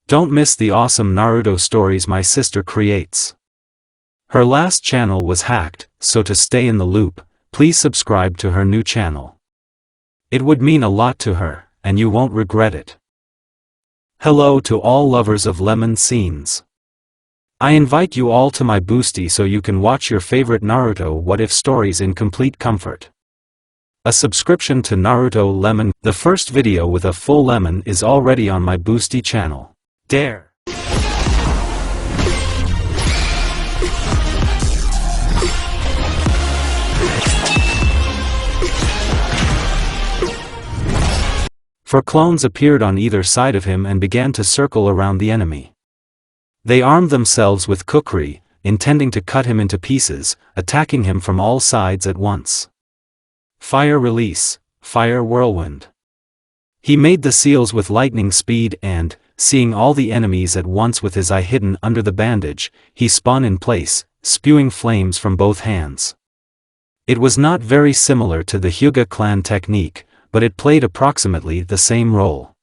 Don't miss the awesome Naruto stories my sister creates. Her last channel was hacked, so to stay in the loop, please subscribe to her new channel. It would mean a lot to her, and you won't regret it. Hello to all lovers of lemon scenes. I invite you all to my boosty so you can watch your favorite Naruto What If stories in complete comfort. A subscription to Naruto Lemon, the first video with a full lemon, is already on my boosty channel. Dare! For clones appeared on either side of him and began to circle around the enemy. They armed themselves with kukri, intending to cut him into pieces, attacking him from all sides at once. Fire release, fire whirlwind. He made the seals with lightning speed and, seeing all the enemies at once with his eye hidden under the bandage, he spun in place, spewing flames from both hands. It was not very similar to the Hyuga clan technique, but it played approximately the same role.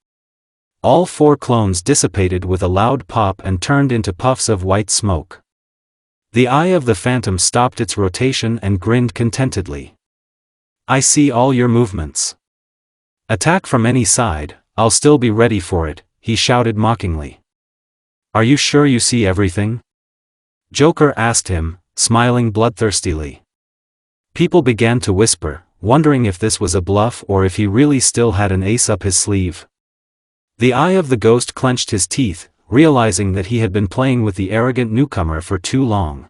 All four clones dissipated with a loud pop and turned into puffs of white smoke. The eye of the phantom stopped its rotation and grinned contentedly. I see all your movements. Attack from any side, I'll still be ready for it, he shouted mockingly. Are you sure you see everything? Joker asked him, smiling bloodthirstily. People began to whisper, wondering if this was a bluff or if he really still had an ace up his sleeve. The eye of the ghost clenched his teeth, realizing that he had been playing with the arrogant newcomer for too long.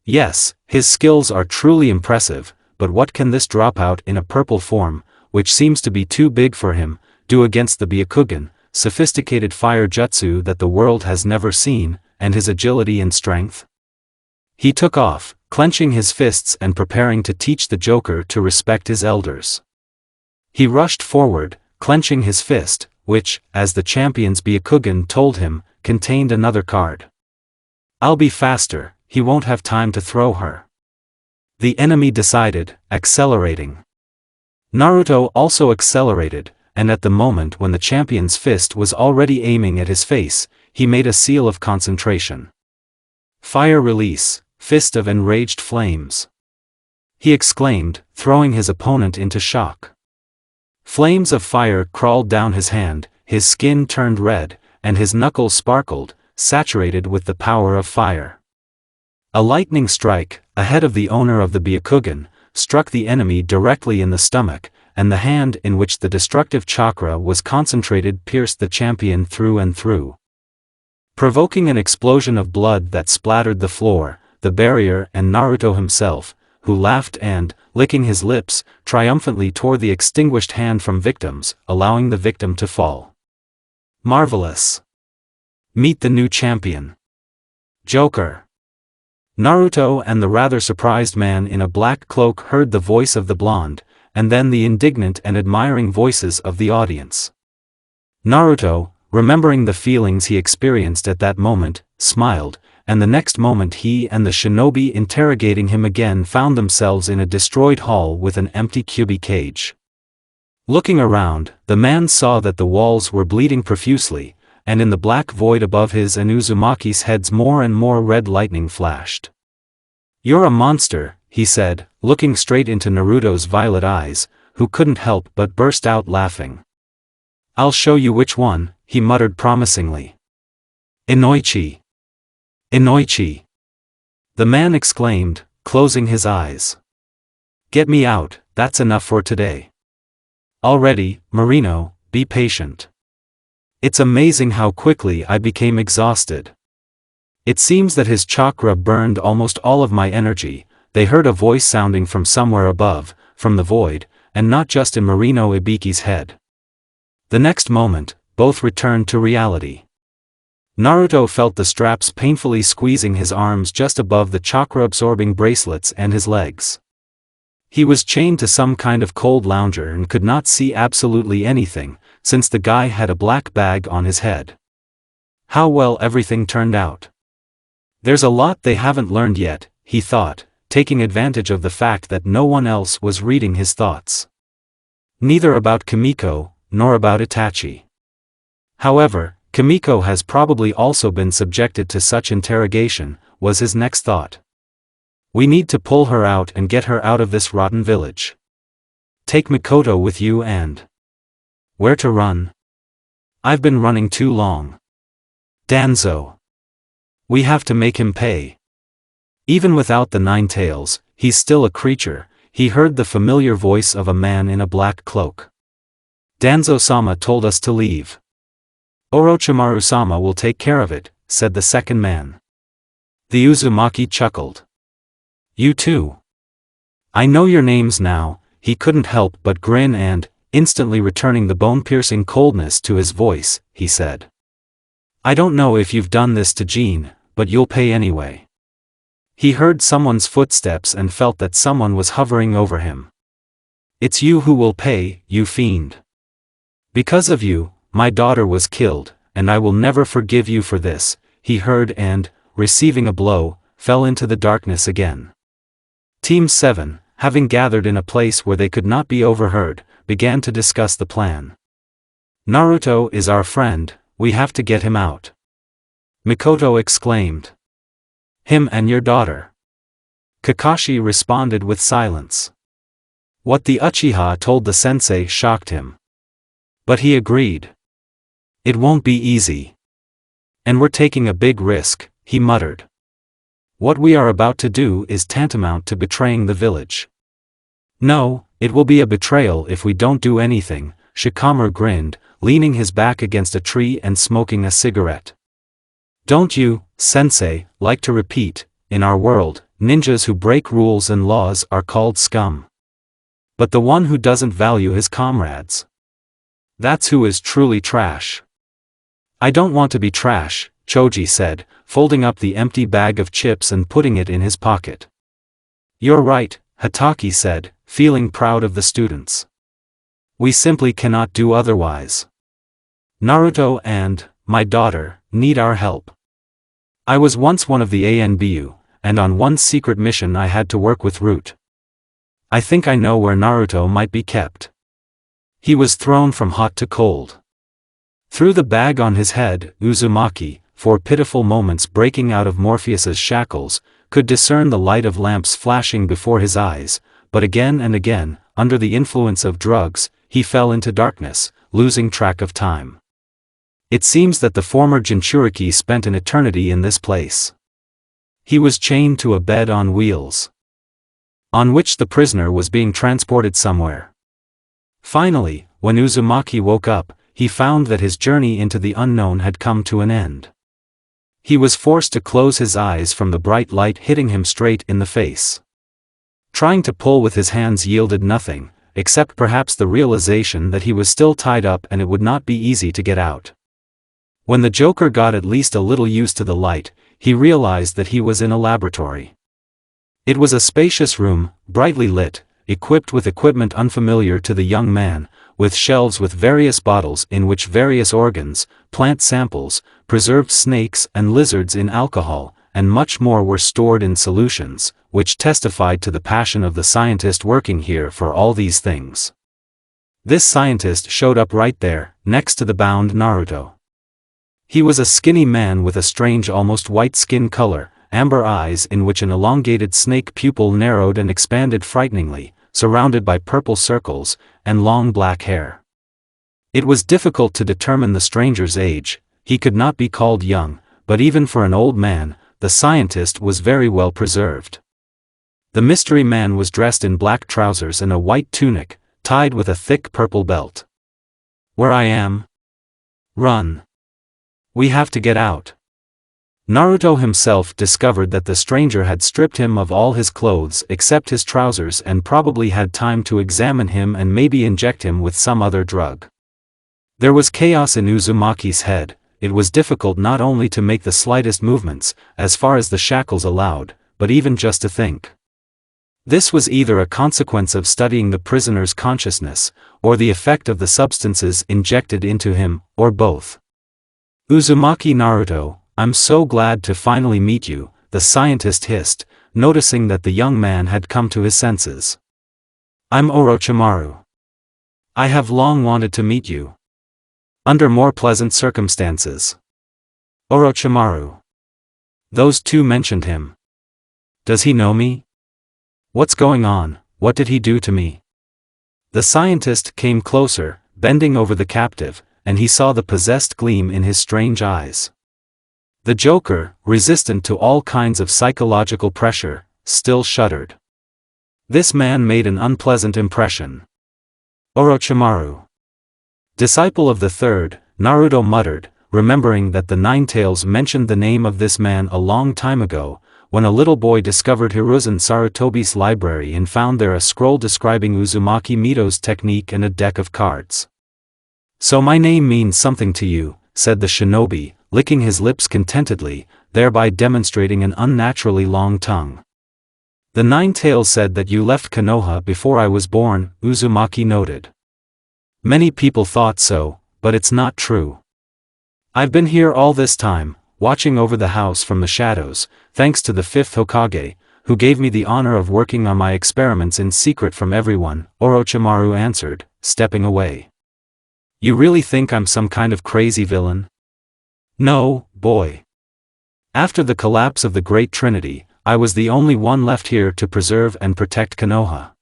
Yes, his skills are truly impressive, but what can this dropout in a purple form, which seems to be too big for him, do against the Byakugan, sophisticated fire jutsu that the world has never seen, and his agility and strength? He took off, clenching his fists and preparing to teach the Joker to respect his elders. He rushed forward, clenching his fist, which, as the champion's Byakugan told him, contained another card. I'll be faster, he won't have time to throw her. The enemy decided, accelerating. Naruto also accelerated, and at the moment when the champion's fist was already aiming at his face, he made a seal of concentration. Fire release, fist of enraged flames. He exclaimed, throwing his opponent into shock. Flames of fire crawled down his hand, his skin turned red, and his knuckles sparkled, saturated with the power of fire. A lightning strike, ahead of the owner of the Byakugan, struck the enemy directly in the stomach, and the hand in which the destructive chakra was concentrated pierced the champion through and through. Provoking an explosion of blood that splattered the floor, the barrier and Naruto himself, who laughed and, licking his lips, triumphantly tore the extinguished hand from victims, allowing the victim to fall. Marvelous! Meet the new champion. Joker. Naruto and the rather surprised man in a black cloak heard the voice of the blonde, and then the indignant and admiring voices of the audience. Naruto, remembering the feelings he experienced at that moment, smiled, and the next moment he and the shinobi interrogating him again found themselves in a destroyed hall with an empty Kyuubi cage. Looking around, the man saw that the walls were bleeding profusely, and in the black void above his and Uzumaki's heads more and more red lightning flashed. You're a monster, he said, looking straight into Naruto's violet eyes, who couldn't help but burst out laughing. I'll show you which one, he muttered promisingly. Inoichi. Inoichi! The man exclaimed, closing his eyes. Get me out, that's enough for today. Already, Marino, be patient. It's amazing how quickly I became exhausted. It seems that his chakra burned almost all of my energy. They heard a voice sounding from somewhere above, from the void, and not just in Marino Ibiki's head. The next moment, both returned to reality. Naruto felt the straps painfully squeezing his arms just above the chakra-absorbing bracelets and his legs. He was chained to some kind of cold lounger and could not see absolutely anything, since the guy had a black bag on his head. How well everything turned out. There's a lot they haven't learned yet, he thought, taking advantage of the fact that no one else was reading his thoughts. Neither about Kimiko, nor about Itachi. However, Kimiko has probably also been subjected to such interrogation, was his next thought. We need to pull her out and get her out of this rotten village. Take Mikoto with you and... Where to run? I've been running too long. Danzo. We have to make him pay. Even without the 9 tails, he's still a creature. He heard the familiar voice of a man in a black cloak. Danzo-sama told us to leave. Orochimaru-sama will take care of it, said the second man. The Uzumaki chuckled. You too. I know your names now. He couldn't help but grin and, instantly returning the bone-piercing coldness to his voice, he said. I don't know if you've done this to Jean, but you'll pay anyway. He heard someone's footsteps and felt that someone was hovering over him. It's you who will pay, you fiend. Because of you, my daughter was killed, and I will never forgive you for this, he heard and, receiving a blow, fell into the darkness again. Team 7, having gathered in a place where they could not be overheard, began to discuss the plan. Naruto is our friend, we have to get him out. Mikoto exclaimed. Him and your daughter. Kakashi responded with silence. What the Uchiha told the sensei shocked him. But he agreed. It won't be easy. And we're taking a big risk, he muttered. What we are about to do is tantamount to betraying the village. No, it will be a betrayal if we don't do anything, Shikamaru grinned, leaning his back against a tree and smoking a cigarette. Don't you, sensei, like to repeat, in our world, ninjas who break rules and laws are called scum. But the one who doesn't value his comrades. That's who is truly trash. I don't want to be trash, Choji said, folding up the empty bag of chips and putting it in his pocket. You're right, Hatake said, feeling proud of the students. We simply cannot do otherwise. Naruto and, my daughter, need our help. I was once one of the ANBU, and on one secret mission I had to work with Root. I think I know where Naruto might be kept. He was thrown from hot to cold. Through the bag on his head, Uzumaki, for pitiful moments breaking out of Morpheus's shackles, could discern the light of lamps flashing before his eyes, but again and again, under the influence of drugs, he fell into darkness, losing track of time. It seems that the former Jinchuriki spent an eternity in this place. He was chained to a bed on wheels, on which the prisoner was being transported somewhere. Finally, when Uzumaki woke up, he found that his journey into the unknown had come to an end. He was forced to close his eyes from the bright light hitting him straight in the face. Trying to pull with his hands yielded nothing, except perhaps the realization that he was still tied up and it would not be easy to get out. When the Joker got at least a little used to the light, he realized that he was in a laboratory. It was a spacious room, brightly lit, equipped with equipment unfamiliar to the young man, with shelves with various bottles in which various organs, plant samples, preserved snakes and lizards in alcohol, and much more were stored in solutions, which testified to the passion of the scientist working here for all these things. This scientist showed up right there, next to the bound Naruto. He was a skinny man with a strange almost white skin color, amber eyes in which an elongated snake pupil narrowed and expanded frighteningly, surrounded by purple circles, and long black hair. It was difficult to determine the stranger's age. He could not be called young, but even for an old man, the scientist was very well preserved. The mystery man was dressed in black trousers and a white tunic, tied with a thick purple belt. Where I am? Run. We have to get out. Naruto himself discovered that the stranger had stripped him of all his clothes except his trousers and probably had time to examine him and maybe inject him with some other drug. There was chaos in Uzumaki's head. It was difficult not only to make the slightest movements, as far as the shackles allowed, but even just to think. This was either a consequence of studying the prisoner's consciousness, or the effect of the substances injected into him, or both. Uzumaki Naruto, I'm so glad to finally meet you, the scientist hissed, noticing that the young man had come to his senses. I'm Orochimaru. I have long wanted to meet you. Under more pleasant circumstances. Orochimaru. Those two mentioned him. Does he know me? What's going on? What did he do to me? The scientist came closer, bending over the captive, and he saw the possessed gleam in his strange eyes. The Joker, resistant to all kinds of psychological pressure, still shuddered. This man made an unpleasant impression. Orochimaru. Disciple of the third, Naruto muttered, remembering that the Nine-Tails mentioned the name of this man a long time ago, when a little boy discovered Hiruzen Sarutobi's library and found there a scroll describing Uzumaki Mito's technique and a deck of cards. So my name means something to you, said the shinobi, licking his lips contentedly, thereby demonstrating an unnaturally long tongue. The Nine-Tails said that you left Konoha before I was born, Uzumaki noted. Many people thought so, but it's not true. I've been here all this time, watching over the house from the shadows, thanks to the fifth Hokage, who gave me the honor of working on my experiments in secret from everyone, Orochimaru answered, stepping away. You really think I'm some kind of crazy villain? No, boy. After the collapse of the Great Trinity, I was the only one left here to preserve and protect Konoha.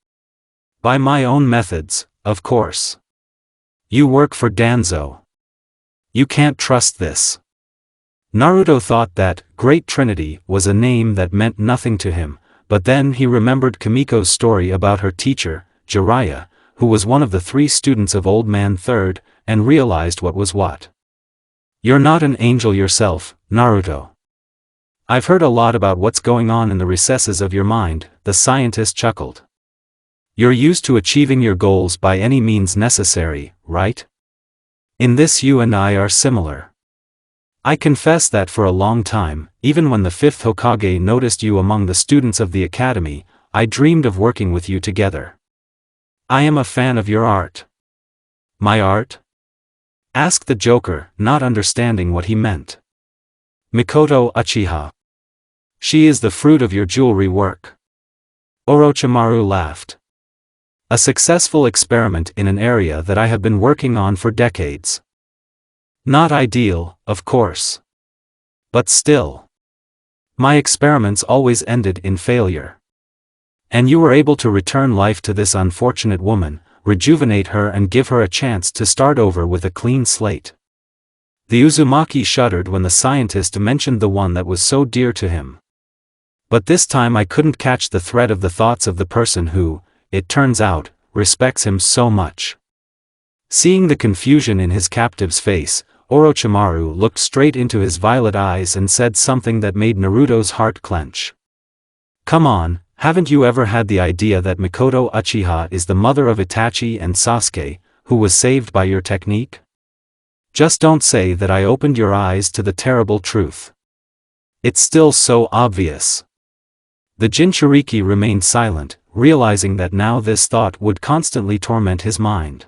By my own methods, of course. You work for Danzo. You can't trust this. Naruto thought that Great Trinity was a name that meant nothing to him, but then he remembered Kimiko's story about her teacher, Jiraiya, who was one of the 3 students of Old Man Third, and realized what was what. You're not an angel yourself, Naruto. I've heard a lot about what's going on in the recesses of your mind, the scientist chuckled. You're used to achieving your goals by any means necessary, right? In this you and I are similar. I confess that for a long time, even when the fifth Hokage noticed you among the students of the academy, I dreamed of working with you together. I am a fan of your art. My art? Asked the Joker, not understanding what he meant. Mikoto Uchiha. She is the fruit of your jewelry work. Orochimaru laughed. A successful experiment in an area that I have been working on for decades. Not ideal, of course. But still. My experiments always ended in failure. And you were able to return life to this unfortunate woman, rejuvenate her and give her a chance to start over with a clean slate. The Uzumaki shuddered when the scientist mentioned the one that was so dear to him. But this time I couldn't catch the thread of the thoughts of the person who, it turns out, respects him so much. Seeing the confusion in his captive's face, Orochimaru looked straight into his violet eyes and said something that made Naruto's heart clench. Come on, haven't you ever had the idea that Mikoto Uchiha is the mother of Itachi and Sasuke, who was saved by your technique? Just don't say that I opened your eyes to the terrible truth. It's still so obvious. The Jinchuriki remained silent, realizing that now this thought would constantly torment his mind.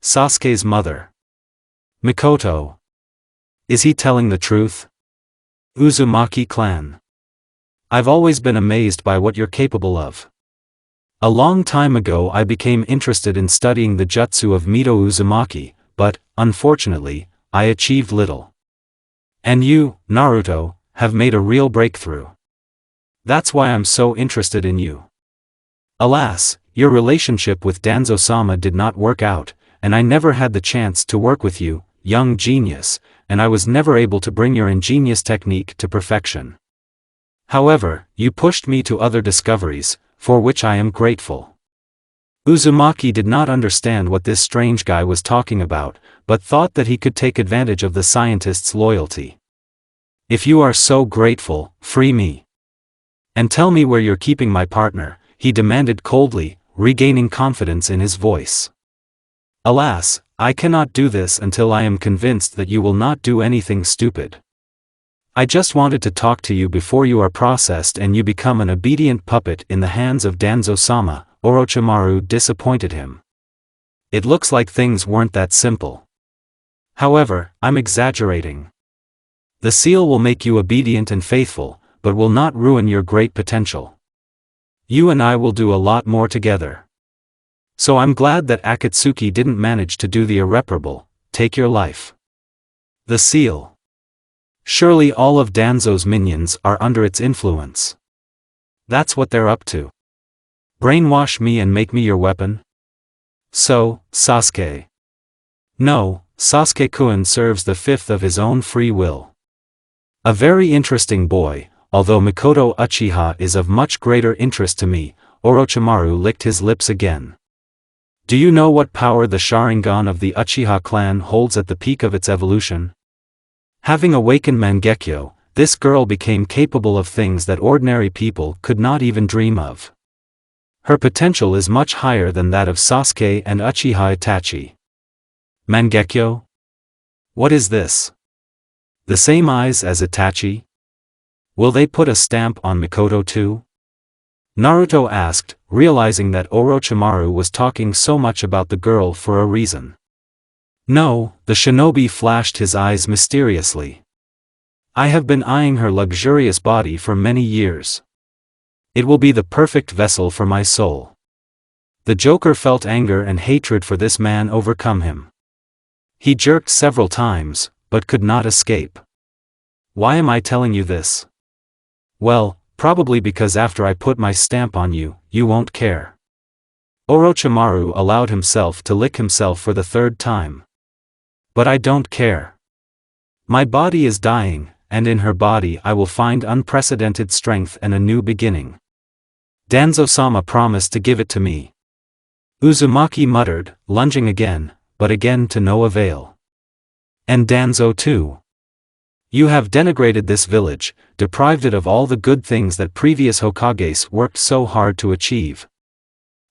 Sasuke's mother. Mikoto. Is he telling the truth? Uzumaki clan. I've always been amazed by what you're capable of. A long time ago I became interested in studying the jutsu of Mito Uzumaki, but, unfortunately, I achieved little. And you, Naruto, have made a real breakthrough. That's why I'm so interested in you. Alas, your relationship with Danzo-sama did not work out, and I never had the chance to work with you, young genius, and I was never able to bring your ingenious technique to perfection. However, you pushed me to other discoveries, for which I am grateful. Uzumaki did not understand what this strange guy was talking about, but thought that he could take advantage of the scientist's loyalty. If you are so grateful, free me. And tell me where you're keeping my partner, he demanded coldly, regaining confidence in his voice. Alas, I cannot do this until I am convinced that you will not do anything stupid. I just wanted to talk to you before you are processed and you become an obedient puppet in the hands of Danzo-sama, Orochimaru disappointed him. It looks like things weren't that simple. However, I'm exaggerating. The seal will make you obedient and faithful, but will not ruin your great potential. You and I will do a lot more together. So I'm glad that Akatsuki didn't manage to do the irreparable, take your life. The seal. Surely all of Danzo's minions are under its influence. That's what they're up to. Brainwash me and make me your weapon? So, Sasuke. No, Sasuke-kun serves the fifth of his own free will. A very interesting boy, although Mikoto Uchiha is of much greater interest to me. Orochimaru licked his lips again. Do you know what power the Sharingan of the Uchiha clan holds at the peak of its evolution? Having awakened Mangekyo, this girl became capable of things that ordinary people could not even dream of. Her potential is much higher than that of Sasuke and Uchiha Itachi. Mangekyo? What is this? The same eyes as Itachi? Will they put a stamp on Mikoto too? Naruto asked, realizing that Orochimaru was talking so much about the girl for a reason. No, the shinobi flashed his eyes mysteriously. I have been eyeing her luxurious body for many years. It will be the perfect vessel for my soul. The Joker felt anger and hatred for this man overcome him. He jerked several times, but could not escape. Why am I telling you this? Well, probably because after I put my stamp on you, you won't care. Orochimaru allowed himself to lick himself for the third time. But I don't care. My body is dying, and in her body I will find unprecedented strength and a new beginning. Danzo-sama promised to give it to me. Uzumaki muttered, lunging again, but again to no avail. And Danzo too. You have denigrated this village, deprived it of all the good things that previous Hokages worked so hard to achieve.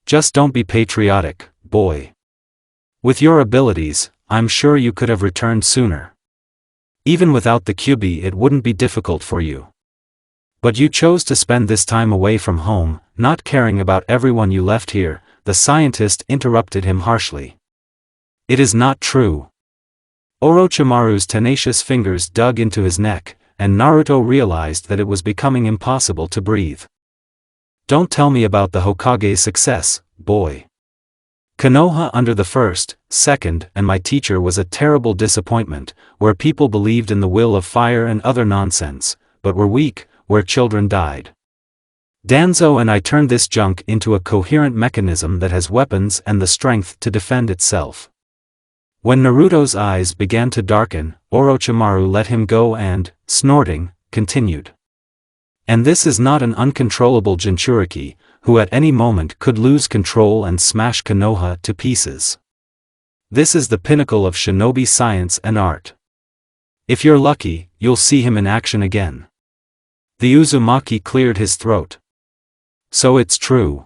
Just don't be patriotic, boy. With your abilities, I'm sure you could have returned sooner. Even without the Kyuubi it wouldn't be difficult for you. But you chose to spend this time away from home, not caring about everyone you left here, the scientist interrupted him harshly. It is not true. Orochimaru's tenacious fingers dug into his neck, and Naruto realized that it was becoming impossible to breathe. Don't tell me about the Hokage's success, boy. Konoha under the first, second, and my teacher was a terrible disappointment, where people believed in the will of fire and other nonsense, but were weak, where children died. Danzo and I turned this junk into a coherent mechanism that has weapons and the strength to defend itself. When Naruto's eyes began to darken, Orochimaru let him go and, snorting, continued. And this is not an uncontrollable Jinchuriki, who at any moment could lose control and smash Konoha to pieces. This is the pinnacle of shinobi science and art. If you're lucky, you'll see him in action again. The Uzumaki cleared his throat. So it's true.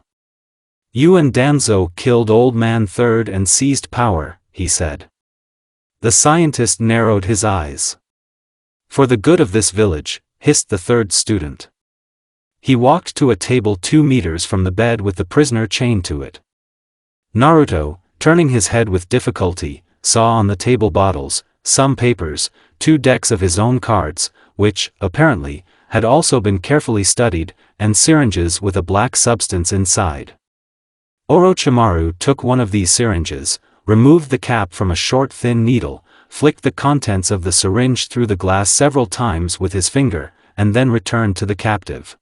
You and Danzo killed Old Man Third and seized power, he said. The scientist narrowed his eyes. For the good of this village, hissed the third student. He walked to a table 2 meters from the bed with the prisoner chained to it. Naruto, turning his head with difficulty, saw on the table bottles, some papers, 2 decks of his own cards, which, apparently, had also been carefully studied, and syringes with a black substance inside. Orochimaru took one of these syringes, removed the cap from a short thin needle, flicked the contents of the syringe through the glass several times with his finger, and then returned to the captive.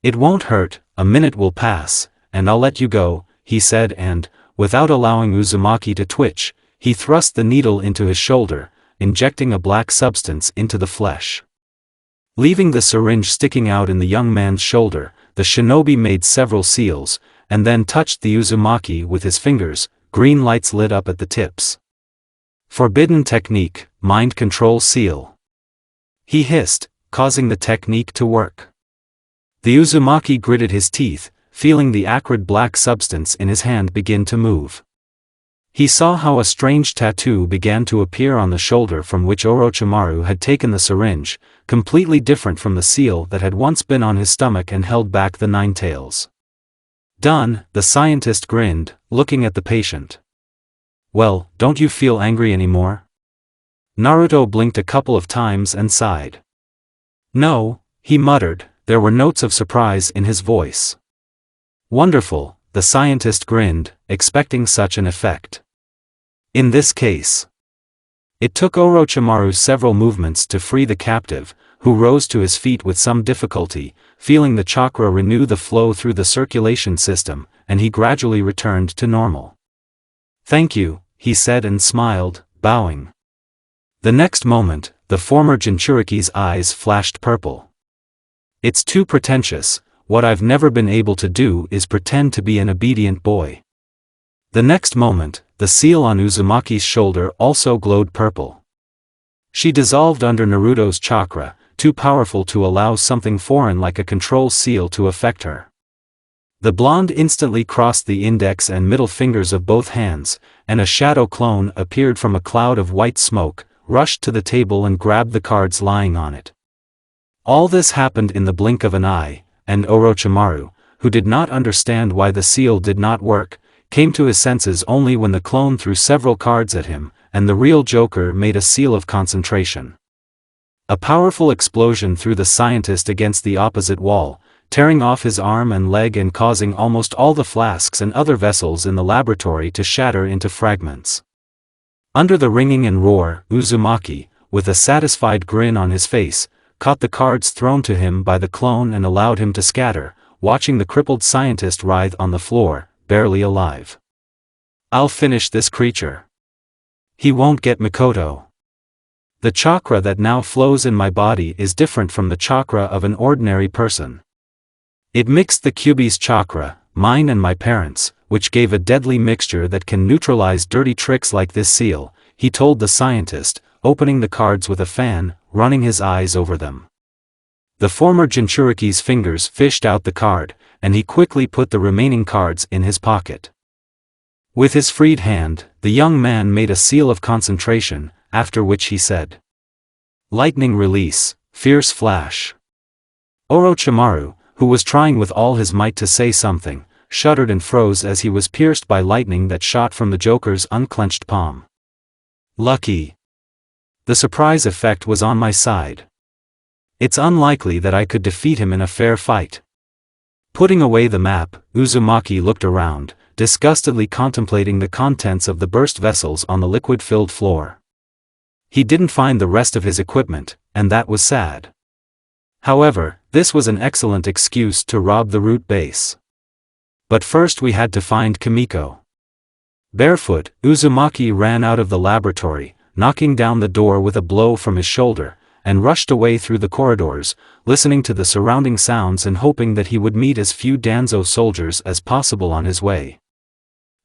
It won't hurt, a minute will pass, and I'll let you go, he said and, without allowing Uzumaki to twitch, he thrust the needle into his shoulder, injecting a black substance into the flesh. Leaving the syringe sticking out in the young man's shoulder, the shinobi made several seals, and then touched the Uzumaki with his fingers. Green lights lit up at the tips. Forbidden technique, mind control seal. He hissed, causing the technique to work. The Uzumaki gritted his teeth, feeling the acrid black substance in his hand begin to move. He saw how a strange tattoo began to appear on the shoulder from which Orochimaru had taken the syringe, completely different from the seal that had once been on his stomach and held back the 9 tails. Done, the scientist grinned, looking at the patient. Well, don't you feel angry anymore? Naruto blinked a couple of times and sighed. No, he muttered, there were notes of surprise in his voice. Wonderful, the scientist grinned, expecting such an effect. In this case. It took Orochimaru several movements to free the captive, who rose to his feet with some difficulty, feeling the chakra renew the flow through the circulation system, and he gradually returned to normal. "Thank you," he said and smiled, bowing. The next moment, the former Jinchuriki's eyes flashed purple. "It's too pretentious. What I've never been able to do is pretend to be an obedient boy." The next moment, the seal on Uzumaki's shoulder also glowed purple. She dissolved under Naruto's chakra, too powerful to allow something foreign like a control seal to affect her. The blonde instantly crossed the index and middle fingers of both hands, and a shadow clone appeared from a cloud of white smoke, rushed to the table and grabbed the cards lying on it. All this happened in the blink of an eye, and Orochimaru, who did not understand why the seal did not work, came to his senses only when the clone threw several cards at him, and the real Joker made a seal of concentration. A powerful explosion threw the scientist against the opposite wall, tearing off his arm and leg and causing almost all the flasks and other vessels in the laboratory to shatter into fragments. Under the ringing and roar, Uzumaki, with a satisfied grin on his face, caught the cards thrown to him by the clone and allowed him to scatter, watching the crippled scientist writhe on the floor, barely alive. "I'll finish this creature. He won't get Mikoto. The chakra that now flows in my body is different from the chakra of an ordinary person. It mixed the Kyuubi's chakra, mine and my parents', which gave a deadly mixture that can neutralize dirty tricks like this seal," he told the scientist, opening the cards with a fan, running his eyes over them. The former Jinchuriki's fingers fished out the card, and he quickly put the remaining cards in his pocket. With his freed hand, the young man made a seal of concentration, after which he said, "Lightning release, fierce flash." Orochimaru, who was trying with all his might to say something, shuddered and froze as he was pierced by lightning that shot from the Joker's unclenched palm. "Lucky. The surprise effect was on my side. It's unlikely that I could defeat him in a fair fight." Putting away the map, Uzumaki looked around, disgustedly contemplating the contents of the burst vessels on the liquid-filled floor. He didn't find the rest of his equipment, and that was sad. However, this was an excellent excuse to rob the root base. But first we had to find Kimiko. Barefoot, Uzumaki ran out of the laboratory, knocking down the door with a blow from his shoulder, and rushed away through the corridors, listening to the surrounding sounds and hoping that he would meet as few Danzo soldiers as possible on his way.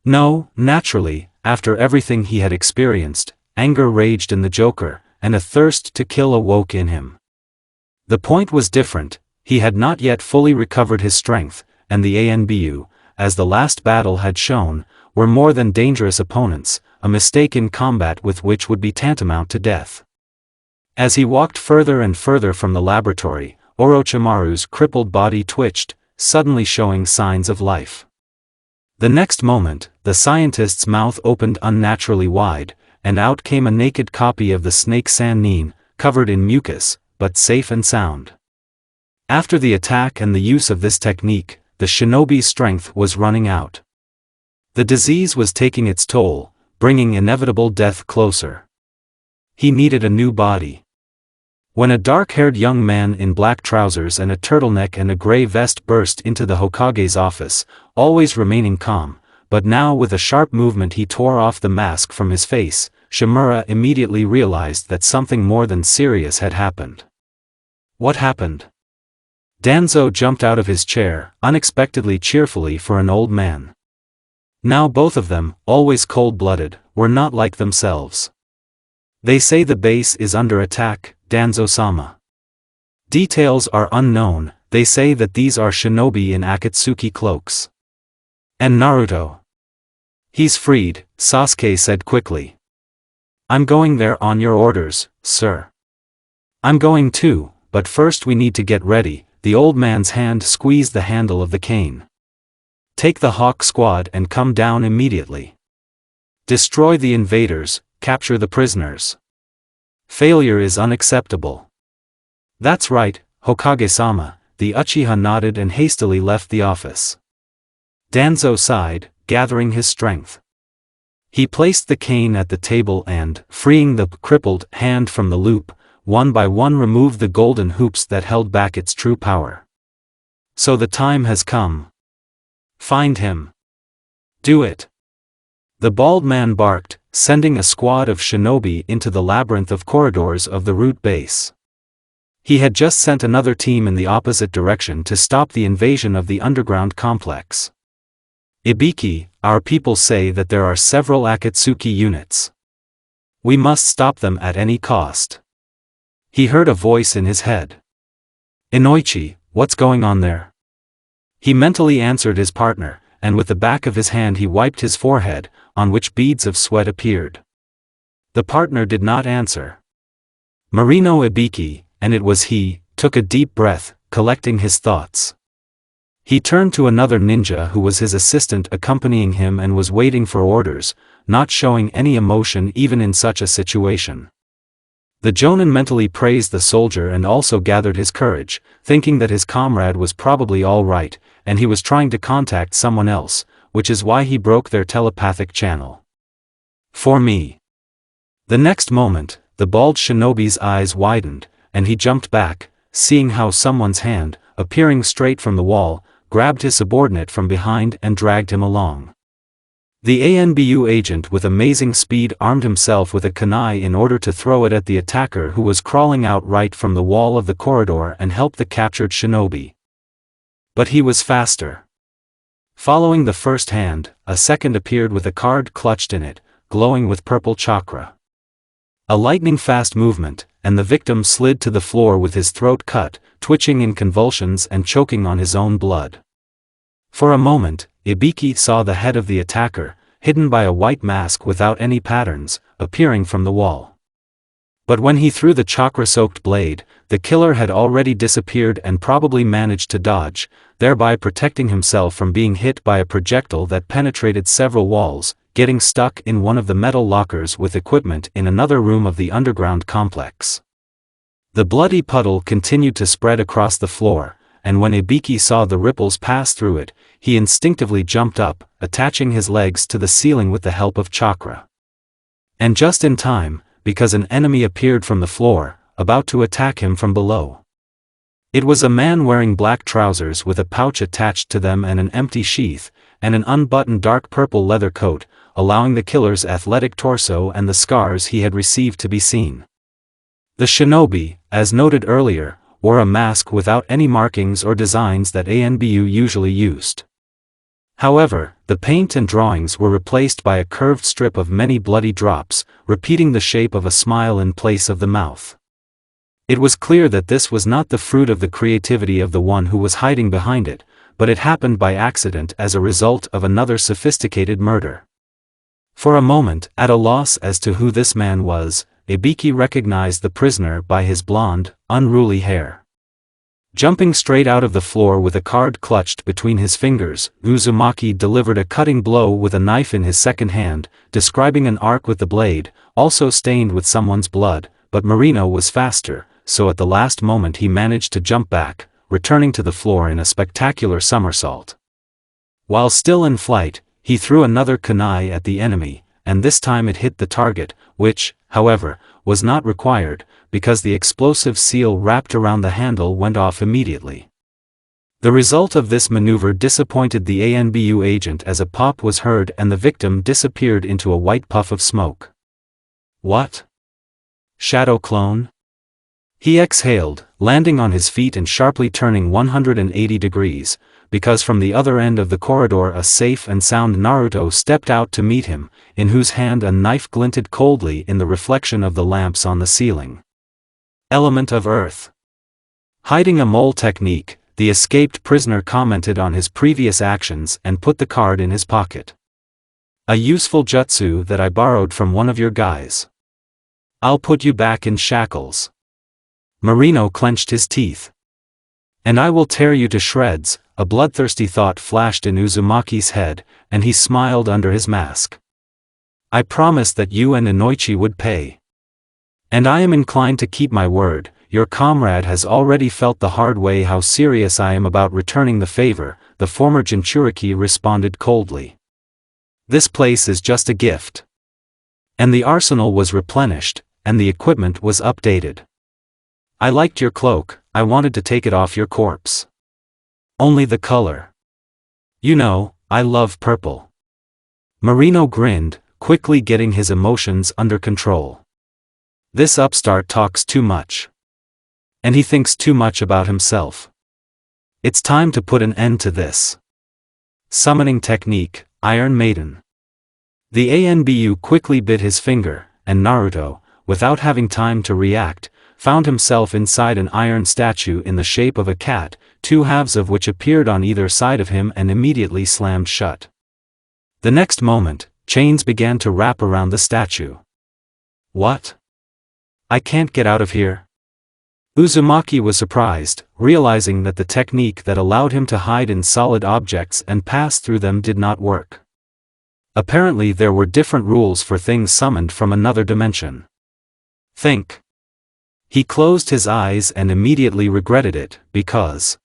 No, naturally, after everything he had experienced, anger raged in the Joker, and a thirst to kill awoke in him. The point was different, he had not yet fully recovered his strength, and the Anbu, as the last battle had shown, were more than dangerous opponents, a mistake in combat with which would be tantamount to death. As he walked further and further from the laboratory, Orochimaru's crippled body twitched, suddenly showing signs of life. The next moment, the scientist's mouth opened unnaturally wide, and out came a naked copy of the snake Sannin, covered in mucus, but safe and sound. After the attack and the use of this technique, the shinobi's strength was running out. The disease was taking its toll, bringing inevitable death closer. He needed a new body. When a dark-haired young man in black trousers and a turtleneck and a gray vest burst into the Hokage's office, always remaining calm, but now with a sharp movement he tore off the mask from his face, Shimura immediately realized that something more than serious had happened. What happened? Danzo jumped out of his chair, unexpectedly cheerfully for an old man. Now both of them, always cold-blooded, were not like themselves. "They say the base is under attack, Danzo-sama. Details are unknown, they say that these are shinobi in Akatsuki cloaks. And Naruto. He's freed," Sasuke said quickly. "I'm going there on your orders, sir." "I'm going too, but first we need to get ready." The old man's hand squeezed the handle of the cane. "Take the Hawk Squad and come down immediately. Destroy the invaders, capture the prisoners. Failure is unacceptable." "That's right, Hokage-sama," the Uchiha nodded and hastily left the office. Danzo sighed, gathering his strength. He placed the cane at the table and, freeing the crippled hand from the loop, one by one removed the golden hoops that held back its true power. So the time has come. Find him. Do it. The bald man barked, sending a squad of shinobi into the labyrinth of corridors of the root base. He had just sent another team in the opposite direction to stop the invasion of the underground complex. Ibiki, our people say that there are several Akatsuki units. We must stop them at any cost. He heard a voice in his head. Inoichi, what's going on there? He mentally answered his partner, and with the back of his hand he wiped his forehead, on which beads of sweat appeared. The partner did not answer. Marino Ibiki, and it was he, took a deep breath, collecting his thoughts. He turned to another ninja who was his assistant accompanying him and was waiting for orders, not showing any emotion even in such a situation. The jonin mentally praised the soldier and also gathered his courage, thinking that his comrade was probably all right, and he was trying to contact someone else, which is why he broke their telepathic channel. For me. The next moment, the bald shinobi's eyes widened, and he jumped back, seeing how someone's hand, appearing straight from the wall, grabbed his subordinate from behind and dragged him along. The ANBU agent with amazing speed armed himself with a kunai in order to throw it at the attacker who was crawling out right from the wall of the corridor and help the captured shinobi. But he was faster. Following the first hand, a second appeared with a card clutched in it, glowing with purple chakra. A lightning-fast movement, and the victim slid to the floor with his throat cut, twitching in convulsions and choking on his own blood. For a moment, Ibiki saw the head of the attacker, hidden by a white mask without any patterns, appearing from the wall. But when he threw the chakra-soaked blade, the killer had already disappeared and probably managed to dodge, thereby protecting himself from being hit by a projectile that penetrated several walls, getting stuck in one of the metal lockers with equipment in another room of the underground complex. The bloody puddle continued to spread across the floor, and when Ibiki saw the ripples pass through it, he instinctively jumped up, attaching his legs to the ceiling with the help of chakra. And just in time, because an enemy appeared from the floor, about to attack him from below. It was a man wearing black trousers with a pouch attached to them and an empty sheath, and an unbuttoned dark purple leather coat, allowing the killer's athletic torso and the scars he had received to be seen. The shinobi, as noted earlier, wore a mask without any markings or designs that ANBU usually used. However, the paint and drawings were replaced by a curved strip of many bloody drops, repeating the shape of a smile in place of the mouth. It was clear that this was not the fruit of the creativity of the one who was hiding behind it, but it happened by accident as a result of another sophisticated murder. For a moment, at a loss as to who this man was, Ibiki recognized the prisoner by his blonde, unruly hair. Jumping straight out of the floor with a card clutched between his fingers, Uzumaki delivered a cutting blow with a knife in his second hand, describing an arc with the blade, also stained with someone's blood, but Marino was faster, so at the last moment he managed to jump back, returning to the floor in a spectacular somersault. While still in flight, he threw another kunai at the enemy, and this time it hit the target, which, however, was not required, because the explosive seal wrapped around the handle went off immediately. The result of this maneuver disappointed the ANBU agent as a pop was heard and the victim disappeared into a white puff of smoke. What? Shadow clone? He exhaled, landing on his feet and sharply turning 180 degrees, because from the other end of the corridor a safe and sound Naruto stepped out to meet him, in whose hand a knife glinted coldly in the reflection of the lamps on the ceiling. Element of Earth. Hiding a mole technique, the escaped prisoner commented on his previous actions and put the card in his pocket. A useful jutsu that I borrowed from one of your guys. I'll put you back in shackles. Marino clenched his teeth. And I will tear you to shreds, a bloodthirsty thought flashed in Uzumaki's head, and he smiled under his mask. I promised that you and Inoichi would pay. And I am inclined to keep my word. Your comrade has already felt the hard way how serious I am about returning the favor, the former Jinchuriki responded coldly. This place is just a gift. And the arsenal was replenished, and the equipment was updated. I liked your cloak, I wanted to take it off your corpse. Only the color. You know, I love purple. Marino grinned, quickly getting his emotions under control. This upstart talks too much. And he thinks too much about himself. It's time to put an end to this. Summoning technique, Iron Maiden. The ANBU quickly bit his finger, and Naruto, without having time to react, found himself inside an iron statue in the shape of a cat, two halves of which appeared on either side of him and immediately slammed shut. The next moment, chains began to wrap around the statue. What? I can't get out of here? Uzumaki was surprised, realizing that the technique that allowed him to hide in solid objects and pass through them did not work. Apparently there were different rules for things summoned from another dimension. Think. He closed his eyes and immediately regretted it, because,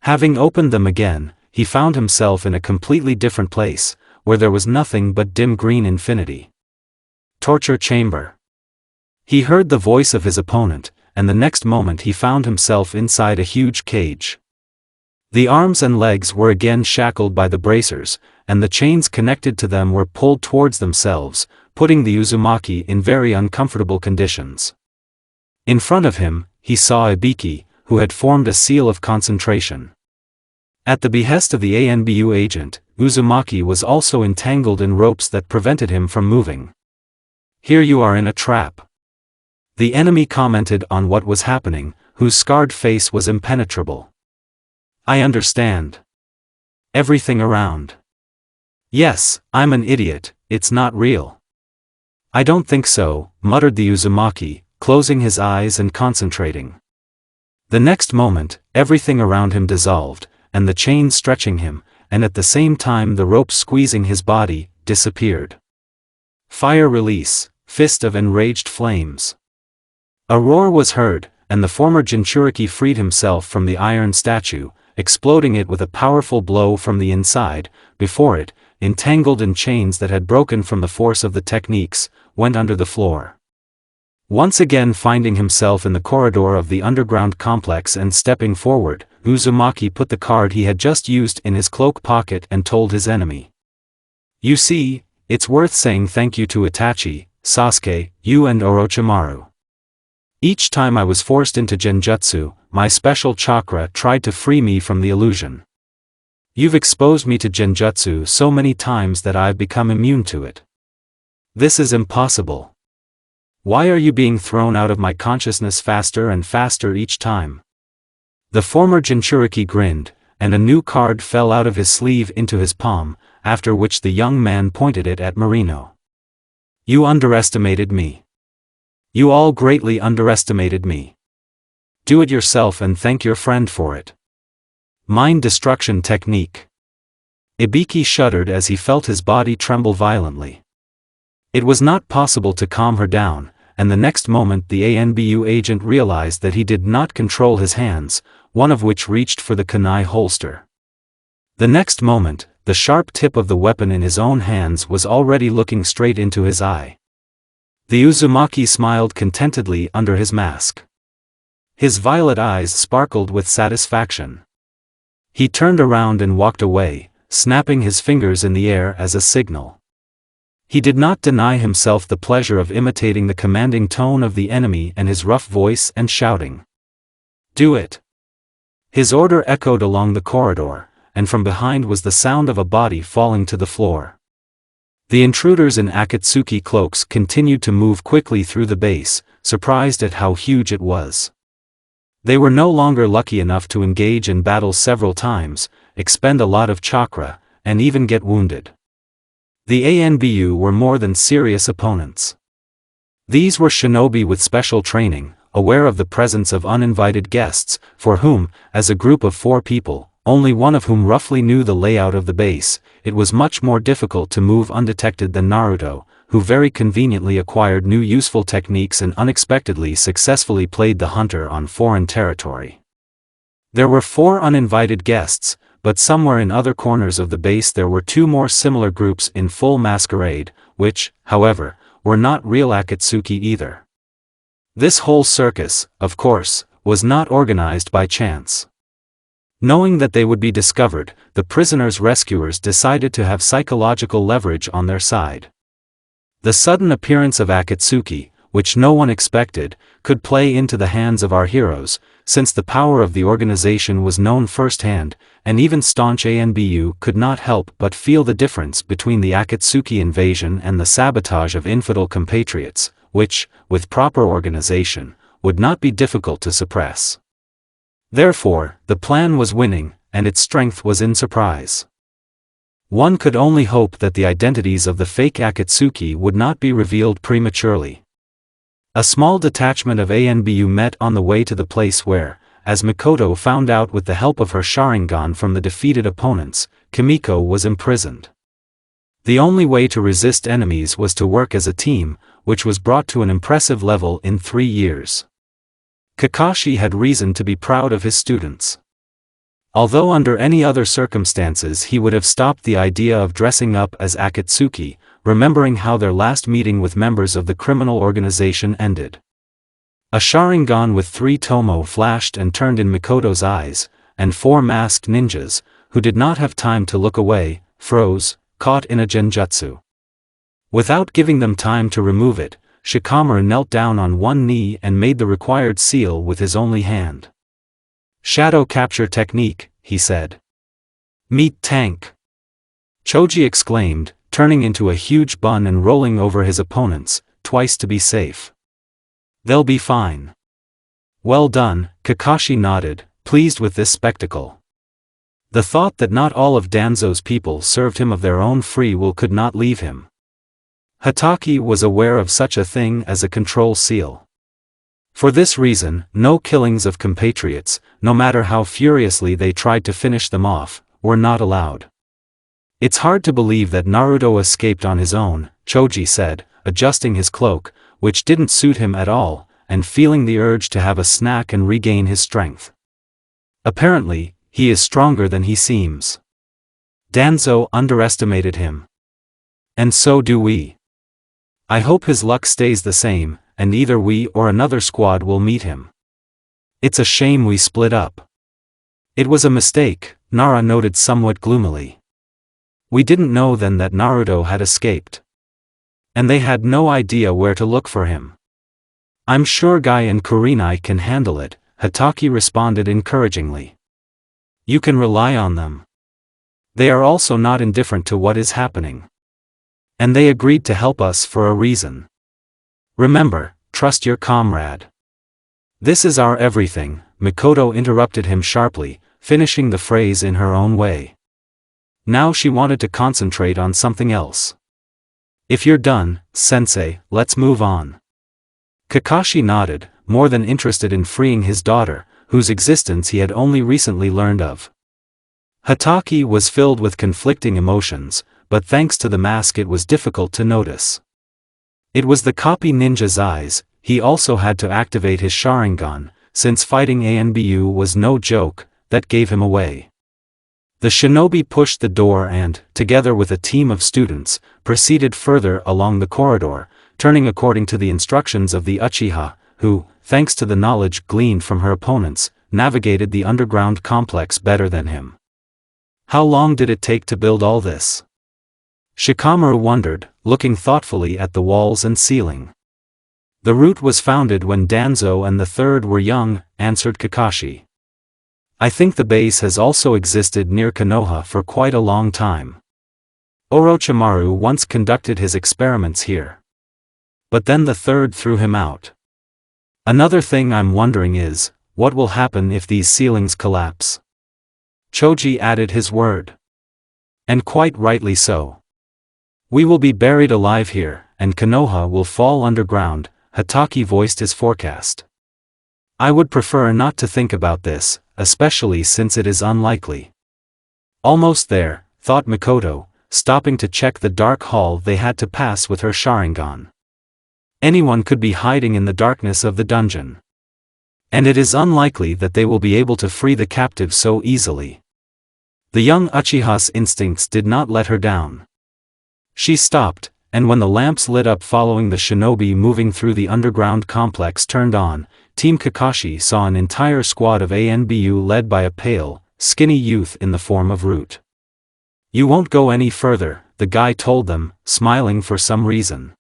having opened them again, he found himself in a completely different place, where there was nothing but dim green infinity. Torture chamber. He heard the voice of his opponent, and the next moment he found himself inside a huge cage. The arms and legs were again shackled by the bracers, and the chains connected to them were pulled towards themselves, putting the Uzumaki in very uncomfortable conditions. In front of him, he saw Ibiki, who had formed a seal of concentration. At the behest of the ANBU agent, Uzumaki was also entangled in ropes that prevented him from moving. Here you are in a trap. The enemy commented on what was happening, whose scarred face was impenetrable. I understand. Everything around. Yes, I'm an idiot, it's not real. I don't think so, muttered the Uzumaki, closing his eyes and concentrating. The next moment, everything around him dissolved, and the chains stretching him, and at the same time the ropes squeezing his body, disappeared. Fire release, fist of enraged flames. A roar was heard, and the former Jinchuriki freed himself from the iron statue, exploding it with a powerful blow from the inside. Before it, entangled in chains that had broken from the force of the techniques, went under the floor. Once again finding himself in the corridor of the underground complex and stepping forward, Uzumaki put the card he had just used in his cloak pocket and told his enemy. You see, it's worth saying thank you to Itachi, Sasuke, you and Orochimaru. Each time I was forced into genjutsu, my special chakra tried to free me from the illusion. You've exposed me to genjutsu so many times that I've become immune to it. This is impossible. Why are you being thrown out of my consciousness faster and faster each time? The former Jinchuriki grinned, and a new card fell out of his sleeve into his palm, after which the young man pointed it at Marino. You underestimated me. You all greatly underestimated me. Do it yourself and thank your friend for it. Mind destruction technique. Ibiki shuddered as he felt his body tremble violently. It was not possible to calm her down, and the next moment the ANBU agent realized that he did not control his hands, one of which reached for the kunai holster. The next moment, the sharp tip of the weapon in his own hands was already looking straight into his eye. The Uzumaki smiled contentedly under his mask. His violet eyes sparkled with satisfaction. He turned around and walked away, snapping his fingers in the air as a signal. He did not deny himself the pleasure of imitating the commanding tone of the enemy and his rough voice and shouting. Do it! His order echoed along the corridor, and from behind was the sound of a body falling to the floor. The intruders in Akatsuki cloaks continued to move quickly through the base, surprised at how huge it was. They were no longer lucky enough to engage in battle several times, expend a lot of chakra, and even get wounded. The ANBU were more than serious opponents. These were shinobi with special training, aware of the presence of uninvited guests, for whom, as a group of 4 people, only one of whom roughly knew the layout of the base, it was much more difficult to move undetected than Naruto, who very conveniently acquired new useful techniques and unexpectedly successfully played the hunter on foreign territory. There were 4 uninvited guests, but somewhere in other corners of the base there were two more similar groups in full masquerade, which, however, were not real Akatsuki either. This whole circus, of course, was not organized by chance. Knowing that they would be discovered, the prisoners' rescuers decided to have psychological leverage on their side. The sudden appearance of Akatsuki, which no one expected, could play into the hands of our heroes, since the power of the organization was known firsthand, and even staunch ANBU could not help but feel the difference between the Akatsuki invasion and the sabotage of infidel compatriots, which, with proper organization, would not be difficult to suppress. Therefore, the plan was winning, and its strength was in surprise. One could only hope that the identities of the fake Akatsuki would not be revealed prematurely. A small detachment of ANBU met on the way to the place where, as Mikoto found out with the help of her Sharingan from the defeated opponents, Kimiko was imprisoned. The only way to resist enemies was to work as a team, which was brought to an impressive level in 3 years. Kakashi had reason to be proud of his students. Although under any other circumstances he would have stopped the idea of dressing up as Akatsuki, remembering how their last meeting with members of the criminal organization ended. A Sharingan with 3 tomo flashed and turned in Mikoto's eyes, and 4 masked ninjas, who did not have time to look away, froze, caught in a genjutsu. Without giving them time to remove it, Shikamaru knelt down on one knee and made the required seal with his only hand. "Shadow capture technique," he said. "Meat tank!" Choji exclaimed, turning into a huge bun and rolling over his opponents, twice to be safe. "They'll be fine." "Well done," Kakashi nodded, pleased with this spectacle. The thought that not all of Danzo's people served him of their own free will could not leave him. Hatake was aware of such a thing as a control seal. For this reason, no killings of compatriots, no matter how furiously they tried to finish them off, were not allowed. "It's hard to believe that Naruto escaped on his own," Choji said, adjusting his cloak, which didn't suit him at all, and feeling the urge to have a snack and regain his strength. "Apparently, he is stronger than he seems. Danzo underestimated him. And so do we. I hope his luck stays the same, and either we or another squad will meet him. It's a shame we split up." "It was a mistake," Nara noted somewhat gloomily. "We didn't know then that Naruto had escaped. And they had no idea where to look for him." "I'm sure Guy and Kurenai can handle it," Hatake responded encouragingly. "You can rely on them. They are also not indifferent to what is happening. And they agreed to help us for a reason. Remember, trust your comrade." "This is our everything," Mikoto interrupted him sharply, finishing the phrase in her own way. Now she wanted to concentrate on something else. "If you're done, sensei, let's move on." Kakashi nodded, more than interested in freeing his daughter, whose existence he had only recently learned of. Hatake was filled with conflicting emotions, but thanks to the mask it was difficult to notice. It was the copy ninja's eyes. He also had to activate his Sharingan, since fighting ANBU was no joke, that gave him away. The shinobi pushed the door and, together with a team of students, proceeded further along the corridor, turning according to the instructions of the Uchiha, who, thanks to the knowledge gleaned from her opponents, navigated the underground complex better than him. How long did it take to build all this? Shikamaru wondered, looking thoughtfully at the walls and ceiling. "The route was founded when Danzo and the third were young," answered Kakashi. "I think the base has also existed near Konoha for quite a long time. Orochimaru once conducted his experiments here. But then the third threw him out. Another thing I'm wondering is, what will happen if these ceilings collapse?" Choji added his word. "And quite rightly so. We will be buried alive here, and Konoha will fall underground," Hatake voiced his forecast. "I would prefer not to think about this, especially since it is unlikely." "Almost there," thought Mikoto, stopping to check the dark hall they had to pass with her Sharingan. "Anyone could be hiding in the darkness of the dungeon. And it is unlikely that they will be able to free the captive so easily. The young Uchiha's instincts did not let her down. She stopped, and when the lamps lit up following the shinobi moving through the underground complex turned on, Team Kakashi saw an entire squad of ANBU led by a pale, skinny youth in the form of Root. "You won't go any further," the guy told them, smiling for some reason.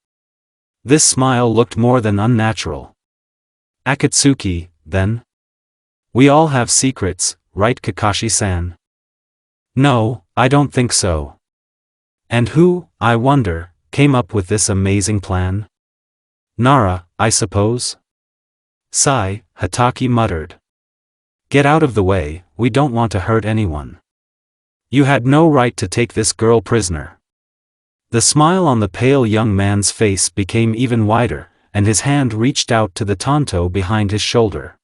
This smile looked more than unnatural. "Akatsuki, then? We all have secrets, right, Kakashi-san?" "No, I don't think so." "And who, I wonder, came up with this amazing plan?" "Nara, I suppose?" "Sigh," Hatake muttered. "Get out of the way, we don't want to hurt anyone." "You had no right to take this girl prisoner." The smile on the pale young man's face became even wider, and his hand reached out to the tanto behind his shoulder.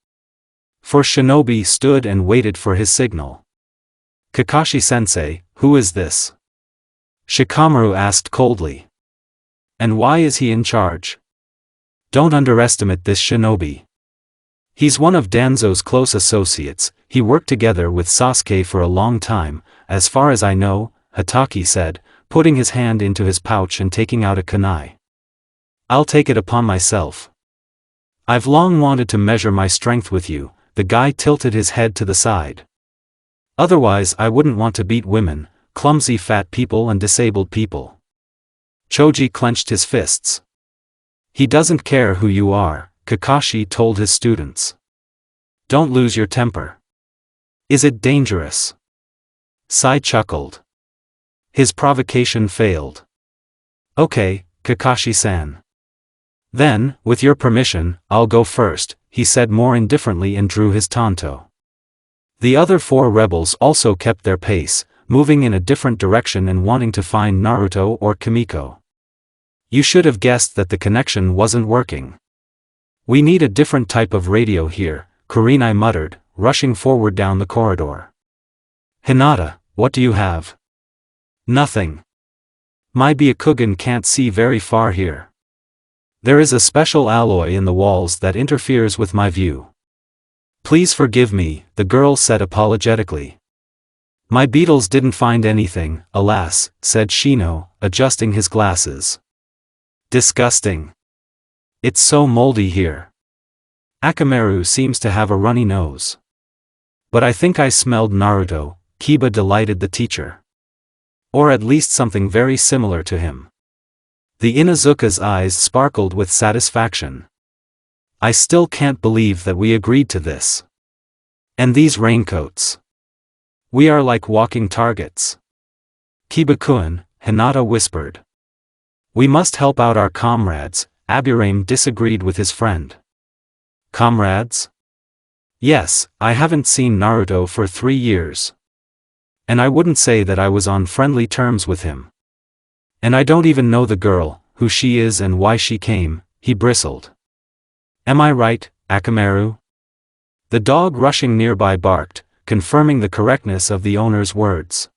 For Shinobi stood and waited for his signal. "Kakashi-sensei, who is this?" Shikamaru asked coldly. "And why is he in charge?" "Don't underestimate this shinobi. He's one of Danzo's close associates. He worked together with Sasuke for a long time, as far as I know," Hatake said, putting his hand into his pouch and taking out a kunai. "I'll take it upon myself. I've long wanted to measure my strength with you." The guy tilted his head to the side. "Otherwise I wouldn't want to beat women, clumsy fat people and disabled people." Choji clenched his fists. "He doesn't care who you are," Kakashi told his students. "Don't lose your temper." "Is it dangerous?" Sai chuckled. His provocation failed. "Okay, Kakashi-san. Then, with your permission, I'll go first," he said more indifferently and drew his tanto. The other four rebels also kept their pace, moving in a different direction and wanting to find Naruto or Kimiko. "You should have guessed that the connection wasn't working. We need a different type of radio here," Kurenai muttered, rushing forward down the corridor. "Hinata, what do you have?" "Nothing. My Byakugan can't see very far here. There is a special alloy in the walls that interferes with my view." "Please forgive me," the girl said apologetically. "My beetles didn't find anything, alas," said Shino, adjusting his glasses. "Disgusting. It's so moldy here. Akamaru seems to have a runny nose. But I think I smelled Naruto," Kiba delighted the teacher. "Or at least something very similar to him." The Inuzuka's eyes sparkled with satisfaction. "I still can't believe that we agreed to this. And these raincoats. We are like walking targets." "Kiba-kun," Hinata whispered. "We must help out our comrades," Aburame disagreed with his friend. "Comrades? Yes, I haven't seen Naruto for 3 years. And I wouldn't say that I was on friendly terms with him. And I don't even know the girl, who she is and why she came," he bristled. "Am I right, Akamaru?" The dog rushing nearby barked, confirming the correctness of the owner's words.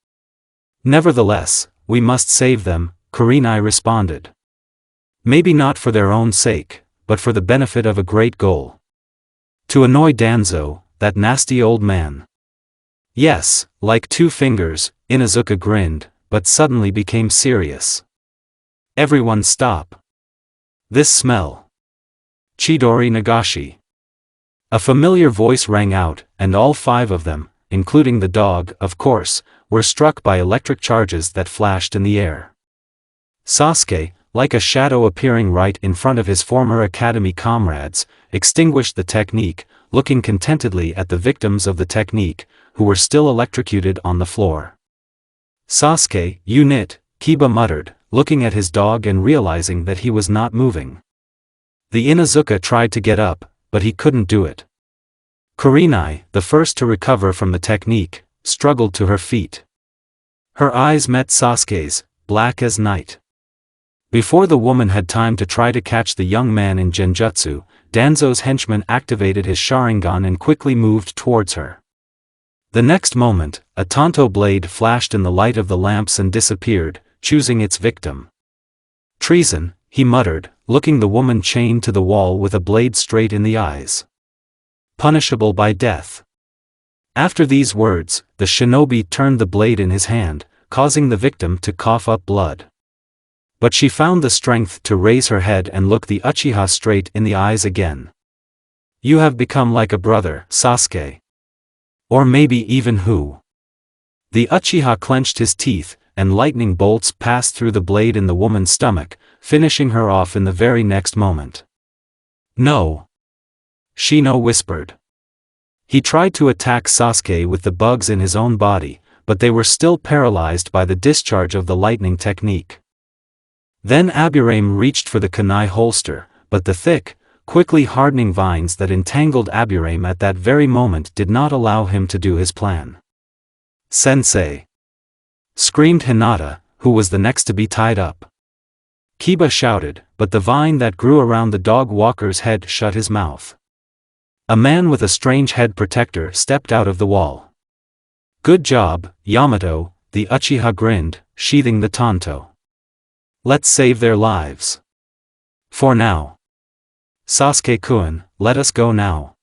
"Nevertheless, we must save them," Kurenai responded. "Maybe not for their own sake, but for the benefit of a great goal. To annoy Danzo, that nasty old man." "Yes, like 2 fingers," Inuzuka grinned, but suddenly became serious. "Everyone stop. This smell. Chidori Nagashi." A familiar voice rang out, and all 5 of them, including the dog, of course, were struck by electric charges that flashed in the air. Sasuke, like a shadow appearing right in front of his former academy comrades, extinguished the technique, looking contentedly at the victims of the technique, who were still electrocuted on the floor. "Sasuke, you nit," Kiba muttered, looking at his dog and realizing that he was not moving. The Inuzuka tried to get up, but he couldn't do it. Kurenai, the first to recover from the technique, struggled to her feet. Her eyes met Sasuke's, black as night. Before the woman had time to try to catch the young man in genjutsu, Danzo's henchman activated his Sharingan and quickly moved towards her. The next moment, a tanto blade flashed in the light of the lamps and disappeared, choosing its victim. "Treason," he muttered, looking the woman chained to the wall with a blade straight in the eyes. "Punishable by death." After these words, the shinobi turned the blade in his hand, causing the victim to cough up blood. But she found the strength to raise her head and look the Uchiha straight in the eyes again. "You have become like a brother, Sasuke. Or maybe even who?" The Uchiha clenched his teeth, and lightning bolts passed through the blade in the woman's stomach, finishing her off in the very next moment. "No!" Shino whispered. He tried to attack Sasuke with the bugs in his own body, but they were still paralyzed by the discharge of the lightning technique. Then Aburame reached for the kunai holster, but the thick, quickly hardening vines that entangled Aburame at that very moment did not allow him to do his plan. "Sensei!" screamed Hinata, who was the next to be tied up. Kiba shouted, but the vine that grew around the dog walker's head shut his mouth. A man with a strange head protector stepped out of the wall. "Good job, Yamato," the Uchiha grinned, sheathing the tanto. "Let's save their lives. For now. Sasuke-kun, let us go now."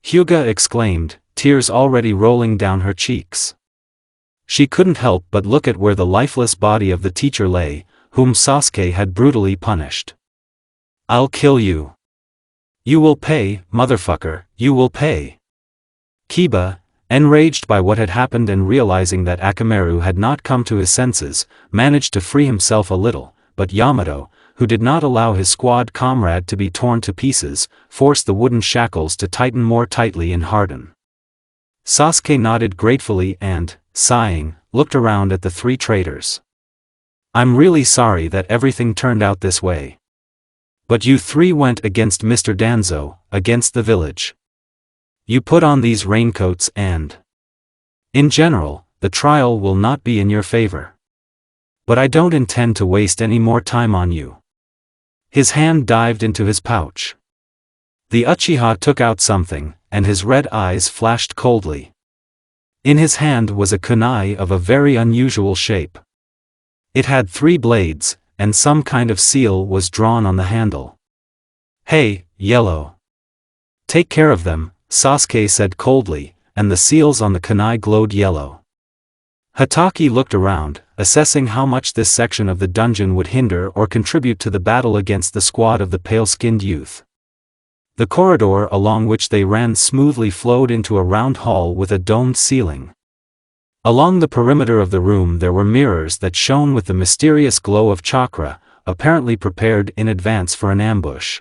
Hyuga exclaimed, tears already rolling down her cheeks. She couldn't help but look at where the lifeless body of the teacher lay, whom Sasuke had brutally punished. "I'll kill you. You will pay, motherfucker, you will pay." Kiba, enraged by what had happened and realizing that Akamaru had not come to his senses, managed to free himself a little, but Yamato, who did not allow his squad comrade to be torn to pieces, forced the wooden shackles to tighten more tightly and harden. Sasuke nodded gratefully and, sighing, looked around at the three traitors. "I'm really sorry that everything turned out this way. But you three went against Mr. Danzo, against the village. You put on these raincoats and... in general, the trial will not be in your favor. But I don't intend to waste any more time on you." His hand dived into his pouch. The Uchiha took out something, and his red eyes flashed coldly. In his hand was a kunai of a very unusual shape. It had 3 blades, and some kind of seal was drawn on the handle. "Hey, Yellow. Take care of them," Sasuke said coldly, and the seals on the kunai glowed yellow. Hatake looked around, assessing how much this section of the dungeon would hinder or contribute to the battle against the squad of the pale-skinned youth. The corridor along which they ran smoothly flowed into a round hall with a domed ceiling. Along the perimeter of the room there were mirrors that shone with the mysterious glow of chakra, apparently prepared in advance for an ambush.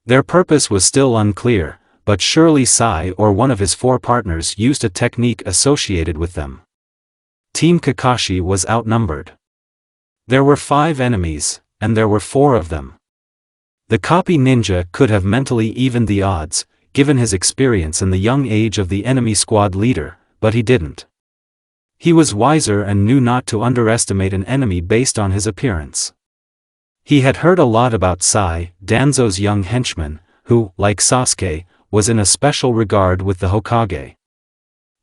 Their purpose was still unclear, but surely Sai or one of his 4 partners used a technique associated with them. Team Kakashi was outnumbered. There were 5 enemies, and there were 4 of them. The copy ninja could have mentally evened the odds, given his experience and the young age of the enemy squad leader, but he didn't. He was wiser and knew not to underestimate an enemy based on his appearance. He had heard a lot about Sai, Danzo's young henchman, who, like Sasuke, was in a special regard with the Hokage.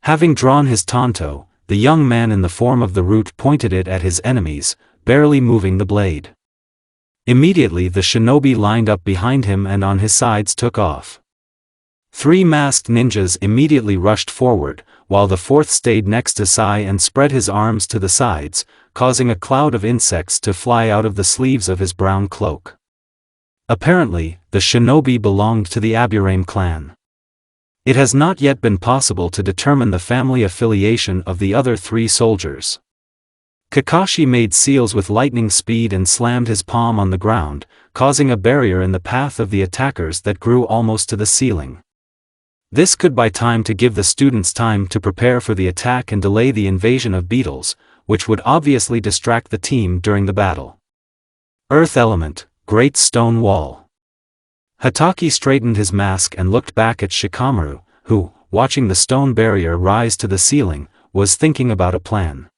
Having drawn his tanto, the young man in the form of the root pointed it at his enemies, barely moving the blade. Immediately the shinobi lined up behind him and on his sides took off. 3 masked ninjas immediately rushed forward, while the 4th stayed next to Sai and spread his arms to the sides, causing a cloud of insects to fly out of the sleeves of his brown cloak. Apparently, the shinobi belonged to the Aburame clan. It has not yet been possible to determine the family affiliation of the other 3 soldiers. Kakashi made seals with lightning speed and slammed his palm on the ground, causing a barrier in the path of the attackers that grew almost to the ceiling. This could buy time to give the students time to prepare for the attack and delay the invasion of beetles, which would obviously distract the team during the battle. Earth element, great stone wall. Hatake straightened his mask and looked back at Shikamaru, who, watching the stone barrier rise to the ceiling, was thinking about a plan.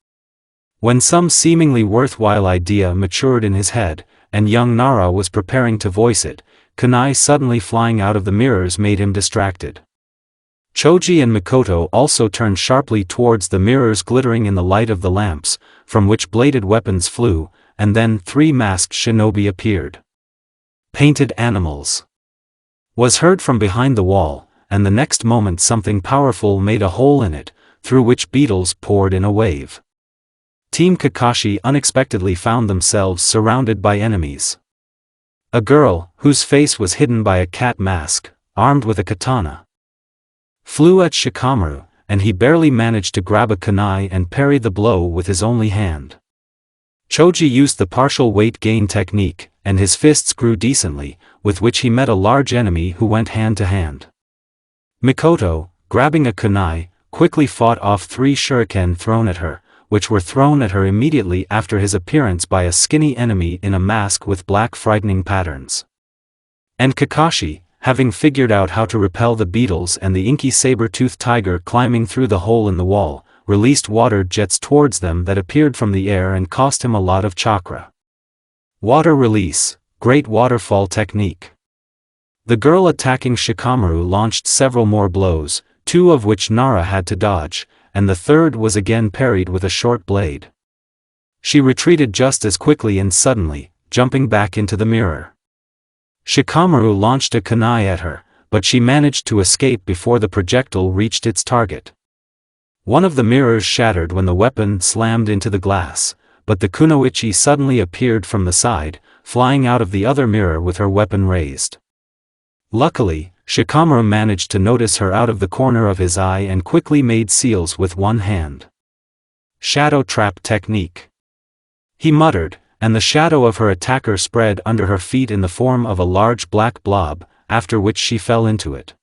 When some seemingly worthwhile idea matured in his head, and young Nara was preparing to voice it, kunai suddenly flying out of the mirrors made him distracted. Choji and Mikoto also turned sharply towards the mirrors glittering in the light of the lamps, from which bladed weapons flew, and then 3 masked shinobi appeared. Painted animals was heard from behind the wall, and the next moment something powerful made a hole in it, through which beetles poured in a wave. Team Kakashi unexpectedly found themselves surrounded by enemies. A girl, whose face was hidden by a cat mask, armed with a katana, flew at Shikamaru, and he barely managed to grab a kunai and parry the blow with his only hand. Choji used the partial weight gain technique, and his fists grew decently, with which he met a large enemy who went hand to hand. Mikoto, grabbing a kunai, quickly fought off 3 shuriken thrown at her, which were thrown at her immediately after his appearance by a skinny enemy in a mask with black frightening patterns. And Kakashi, having figured out how to repel the beetles and the inky saber-toothed tiger climbing through the hole in the wall, released water jets towards them that appeared from the air and cost him a lot of chakra. Water release, great waterfall technique. The girl attacking Shikamaru launched several more blows, 2 of which Nara had to dodge, and the third was again parried with a short blade. She retreated just as quickly and suddenly, jumping back into the mirror. Shikamaru launched a kunai at her, but she managed to escape before the projectile reached its target. One of the mirrors shattered when the weapon slammed into the glass, but the kunoichi suddenly appeared from the side, flying out of the other mirror with her weapon raised. Luckily, Shikamaru managed to notice her out of the corner of his eye and quickly made seals with one hand. Shadow trap technique. He muttered, and the shadow of her attacker spread under her feet in the form of a large black blob, after which she fell into it.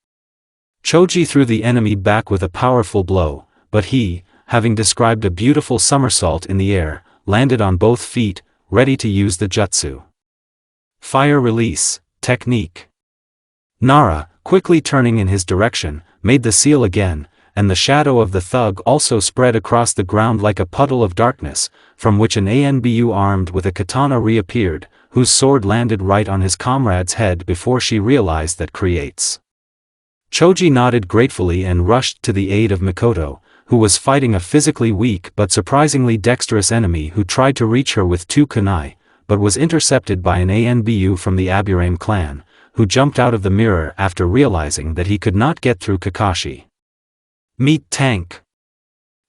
Choji threw the enemy back with a powerful blow, but he, having described a beautiful somersault in the air, landed on both feet, ready to use the jutsu. Fire release technique. Nara, quickly turning in his direction, made the seal again, and the shadow of the thug also spread across the ground like a puddle of darkness, from which an Anbu armed with a katana reappeared, whose sword landed right on his comrade's head before she realized that creates. Choji nodded gratefully and rushed to the aid of Mikoto, who was fighting a physically weak but surprisingly dexterous enemy who tried to reach her with 2 kunai, but was intercepted by an Anbu from the Aburame clan, who jumped out of the mirror after realizing that he could not get through Kakashi. Meat tank.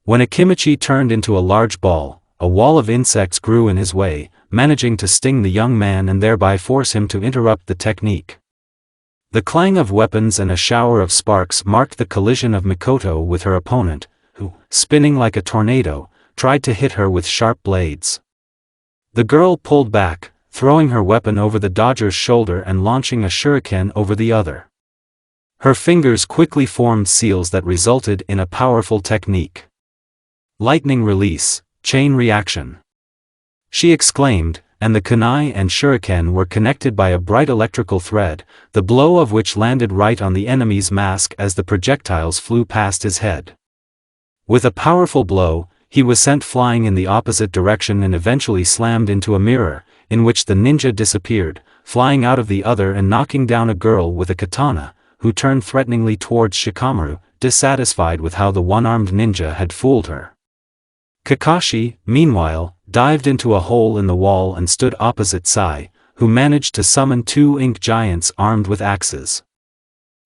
When Akimichi turned into a large ball, a wall of insects grew in his way, managing to sting the young man and thereby force him to interrupt the technique. The clang of weapons and a shower of sparks marked the collision of Mikoto with her opponent, who, spinning like a tornado, tried to hit her with sharp blades. The girl pulled back, throwing her weapon over the dodger's shoulder and launching a shuriken over the other. Her fingers quickly formed seals that resulted in a powerful technique. Lightning release, chain reaction. She exclaimed, and the kunai and shuriken were connected by a bright electrical thread, the blow of which landed right on the enemy's mask as the projectiles flew past his head. With a powerful blow, he was sent flying in the opposite direction and eventually slammed into a mirror, in which the ninja disappeared, flying out of the other and knocking down a girl with a katana, who turned threateningly towards Shikamaru, dissatisfied with how the one-armed ninja had fooled her. Kakashi, meanwhile, dived into a hole in the wall and stood opposite Sai, who managed to summon 2 ink giants armed with axes.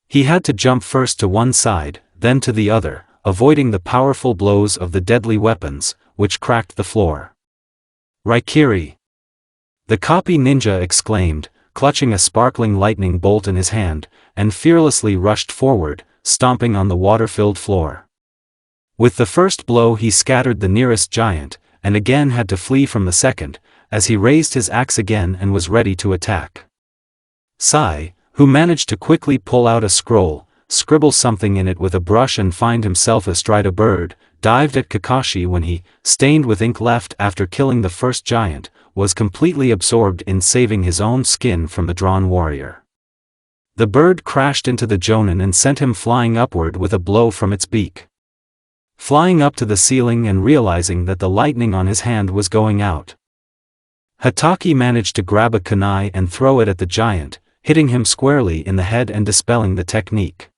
He had to jump first to one side, then to the other, avoiding the powerful blows of the deadly weapons, which cracked the floor. Raikiri. The copy ninja exclaimed, clutching a sparkling lightning bolt in his hand, and fearlessly rushed forward, stomping on the water-filled floor. With the first blow he scattered the nearest giant, and again had to flee from the second, as he raised his axe again and was ready to attack. Sai, who managed to quickly pull out a scroll, scribble something in it with a brush and find himself astride a bird, dived at Kakashi when he, stained with ink left after killing the first giant, was completely absorbed in saving his own skin from the drawn warrior. The bird crashed into the jonin and sent him flying upward with a blow from its beak. Flying up to the ceiling and realizing that the lightning on his hand was going out, Hatake managed to grab a kunai and throw it at the giant, hitting him squarely in the head and dispelling the technique.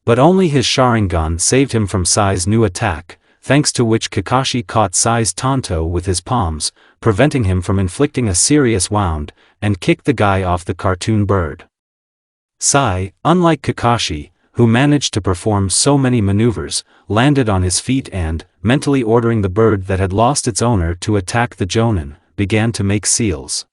But only his Sharingan saved him from Sai's new attack, thanks to which Kakashi caught Sai's tanto with his palms, preventing him from inflicting a serious wound, and kicked the guy off the cartoon bird. Sai, unlike Kakashi, who managed to perform so many maneuvers, landed on his feet and, mentally ordering the bird that had lost its owner to attack the jonin, began to make seals.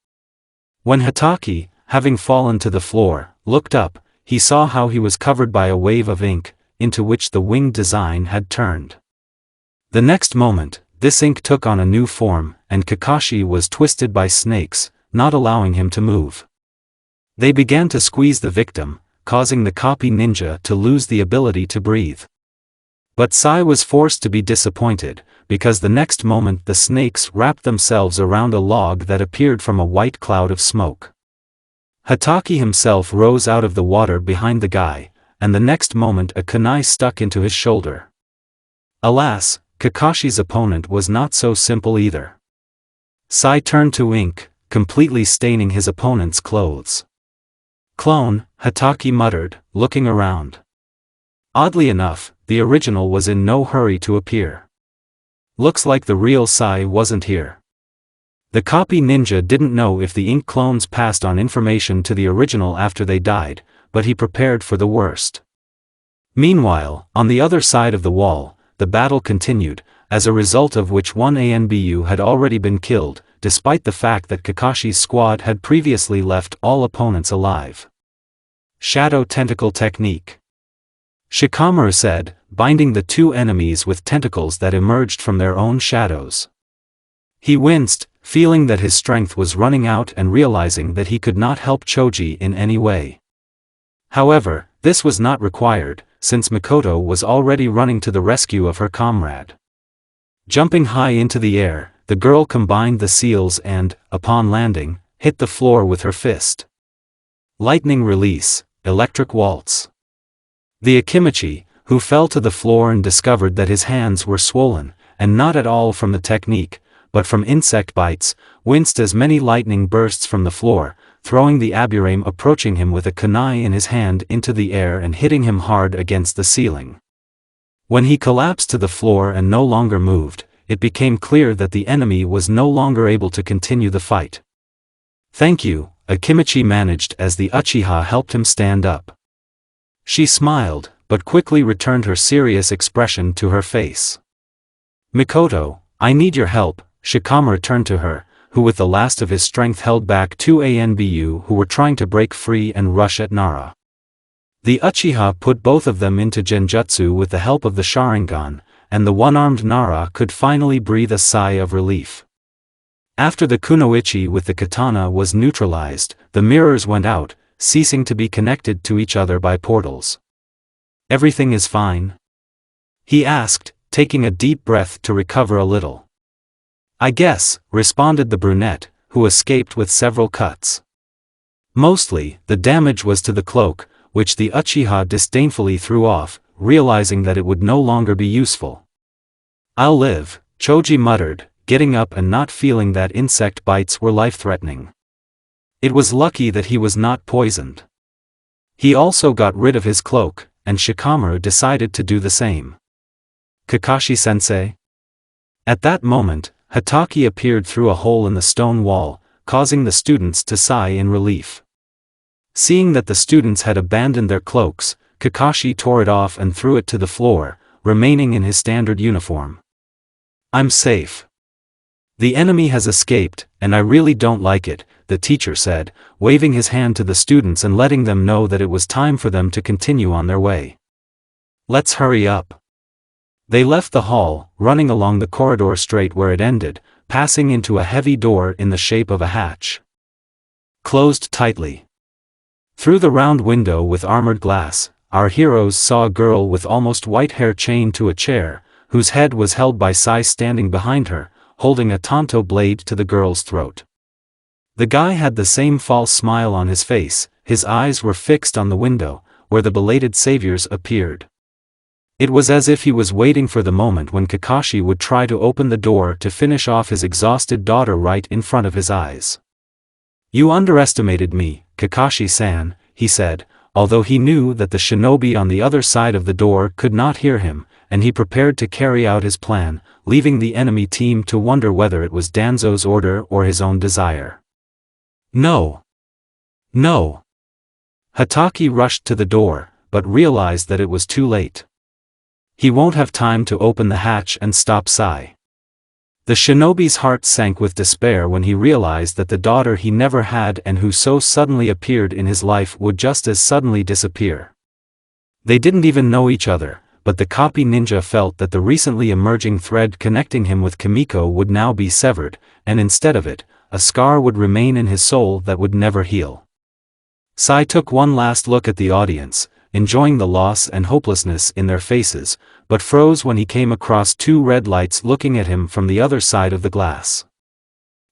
When Hatake, having fallen to the floor, looked up, he saw how he was covered by a wave of ink, into which the winged design had turned. The next moment, this ink took on a new form, and Kakashi was twisted by snakes, not allowing him to move. They began to squeeze the victim, causing the copy ninja to lose the ability to breathe. But Sai was forced to be disappointed, because the next moment the snakes wrapped themselves around a log that appeared from a white cloud of smoke. Hatake himself rose out of the water behind the guy, and the next moment a kunai stuck into his shoulder. Alas, Kakashi's opponent was not so simple either. Sai turned to ink, completely staining his opponent's clothes. "Clone," Hatake muttered, looking around. Oddly enough, the original was in no hurry to appear. Looks like the real Sai wasn't here. The copy ninja didn't know if the ink clones passed on information to the original after they died, but he prepared for the worst. Meanwhile, on the other side of the wall, the battle continued, as a result of which one ANBU had already been killed, despite the fact that Kakashi's squad had previously left all opponents alive. Shadow Tentacle Technique. Shikamaru said, binding the two enemies with tentacles that emerged from their own shadows. He winced, feeling that his strength was running out and realizing that he could not help Choji in any way. However, this was not required, since Mikoto was already running to the rescue of her comrade. Jumping high into the air, the girl combined the seals and, upon landing, hit the floor with her fist. Lightning Release, Electric Waltz. The Akimichi, who fell to the floor and discovered that his hands were swollen, and not at all from the technique, but from insect bites, winced as many lightning bursts from the floor, throwing the Aburame approaching him with a kunai in his hand into the air and hitting him hard against the ceiling. When he collapsed to the floor and no longer moved, it became clear that the enemy was no longer able to continue the fight. "Thank you," Akimichi managed as the Uchiha helped him stand up. She smiled, but quickly returned her serious expression to her face. "Mikoto, I need your help," Shikamaru turned to her, who with the last of his strength held back two ANBU who were trying to break free and rush at Nara. The Uchiha put both of them into Genjutsu with the help of the Sharingan, and the one-armed Nara could finally breathe a sigh of relief. After the Kunoichi with the katana was neutralized, the mirrors went out, ceasing to be connected to each other by portals. "Everything is fine?" he asked, taking a deep breath to recover a little. "I guess," responded the brunette, who escaped with several cuts. Mostly, the damage was to the cloak, which the Uchiha disdainfully threw off, realizing that it would no longer be useful. "I'll live," Choji muttered, getting up and not feeling that insect bites were life-threatening. It was lucky that he was not poisoned. He also got rid of his cloak, and Shikamaru decided to do the same. "Kakashi-sensei?" At that moment, Hatake appeared through a hole in the stone wall, causing the students to sigh in relief. Seeing that the students had abandoned their cloaks, Kakashi tore it off and threw it to the floor, remaining in his standard uniform. "I'm safe. The enemy has escaped, and I really don't like it," the teacher said, waving his hand to the students and letting them know that it was time for them to continue on their way. "Let's hurry up." They left the hall, running along the corridor straight where it ended, passing into a heavy door in the shape of a hatch. Closed tightly. Through the round window with armored glass, our heroes saw a girl with almost white hair chained to a chair, whose head was held by Sai standing behind her, holding a tanto blade to the girl's throat. The guy had the same false smile on his face, his eyes were fixed on the window, where the belated saviors appeared. It was as if he was waiting for the moment when Kakashi would try to open the door to finish off his exhausted daughter right in front of his eyes. "You underestimated me, Kakashi-san," he said, although he knew that the shinobi on the other side of the door could not hear him, and he prepared to carry out his plan, leaving the enemy team to wonder whether it was Danzo's order or his own desire. "No! No!" Hatake rushed to the door, but realized that it was too late. He won't have time to open the hatch and stop Sai. The shinobi's heart sank with despair when he realized that the daughter he never had and who so suddenly appeared in his life would just as suddenly disappear. They didn't even know each other, but the copy ninja felt that the recently emerging thread connecting him with Kimiko would now be severed, and instead of it, a scar would remain in his soul that would never heal. Sai took one last look at the audience, enjoying the loss and hopelessness in their faces, but froze when he came across two red lights looking at him from the other side of the glass.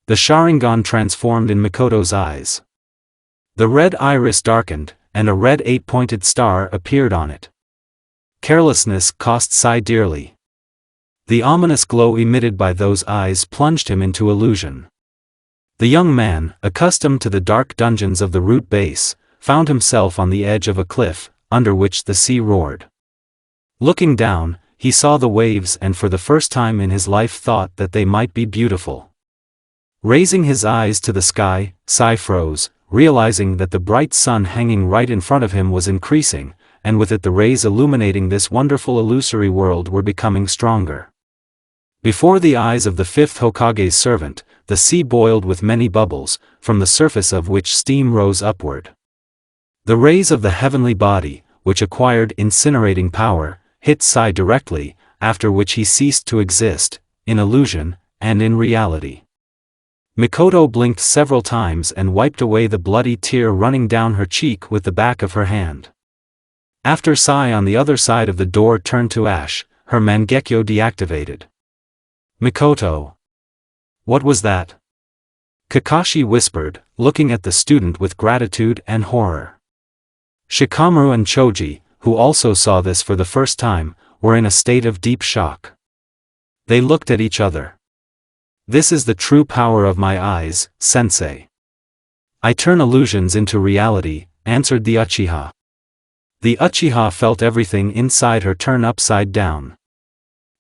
The Sharingan transformed in Mikoto's eyes. The red iris darkened, and a red 8-pointed star appeared on it. Carelessness cost Sai dearly. The ominous glow emitted by those eyes plunged him into illusion. The young man, accustomed to the dark dungeons of the root base, found himself on the edge of a cliff, under which the sea roared. Looking down, he saw the waves and for the first time in his life thought that they might be beautiful. Raising his eyes to the sky, Sai froze, realizing that the bright sun hanging right in front of him was increasing, and with it the rays illuminating this wonderful illusory world were becoming stronger. Before the eyes of the fifth Hokage's servant, the sea boiled with many bubbles, from the surface of which steam rose upward. The rays of the heavenly body, which acquired incinerating power, hit Sai directly, after which he ceased to exist, in illusion, and in reality. Mikoto blinked several times and wiped away the bloody tear running down her cheek with the back of her hand. After Sai on the other side of the door turned to ash, her Mangekyo deactivated. Mikoto. What was that? Kakashi whispered, looking at the student with gratitude and horror. Shikamaru and Choji, who also saw this for the first time, were in a state of deep shock. They looked at each other. This is the true power of my eyes, sensei. I turn illusions into reality, answered the Uchiha. The Uchiha felt everything inside her turn upside down.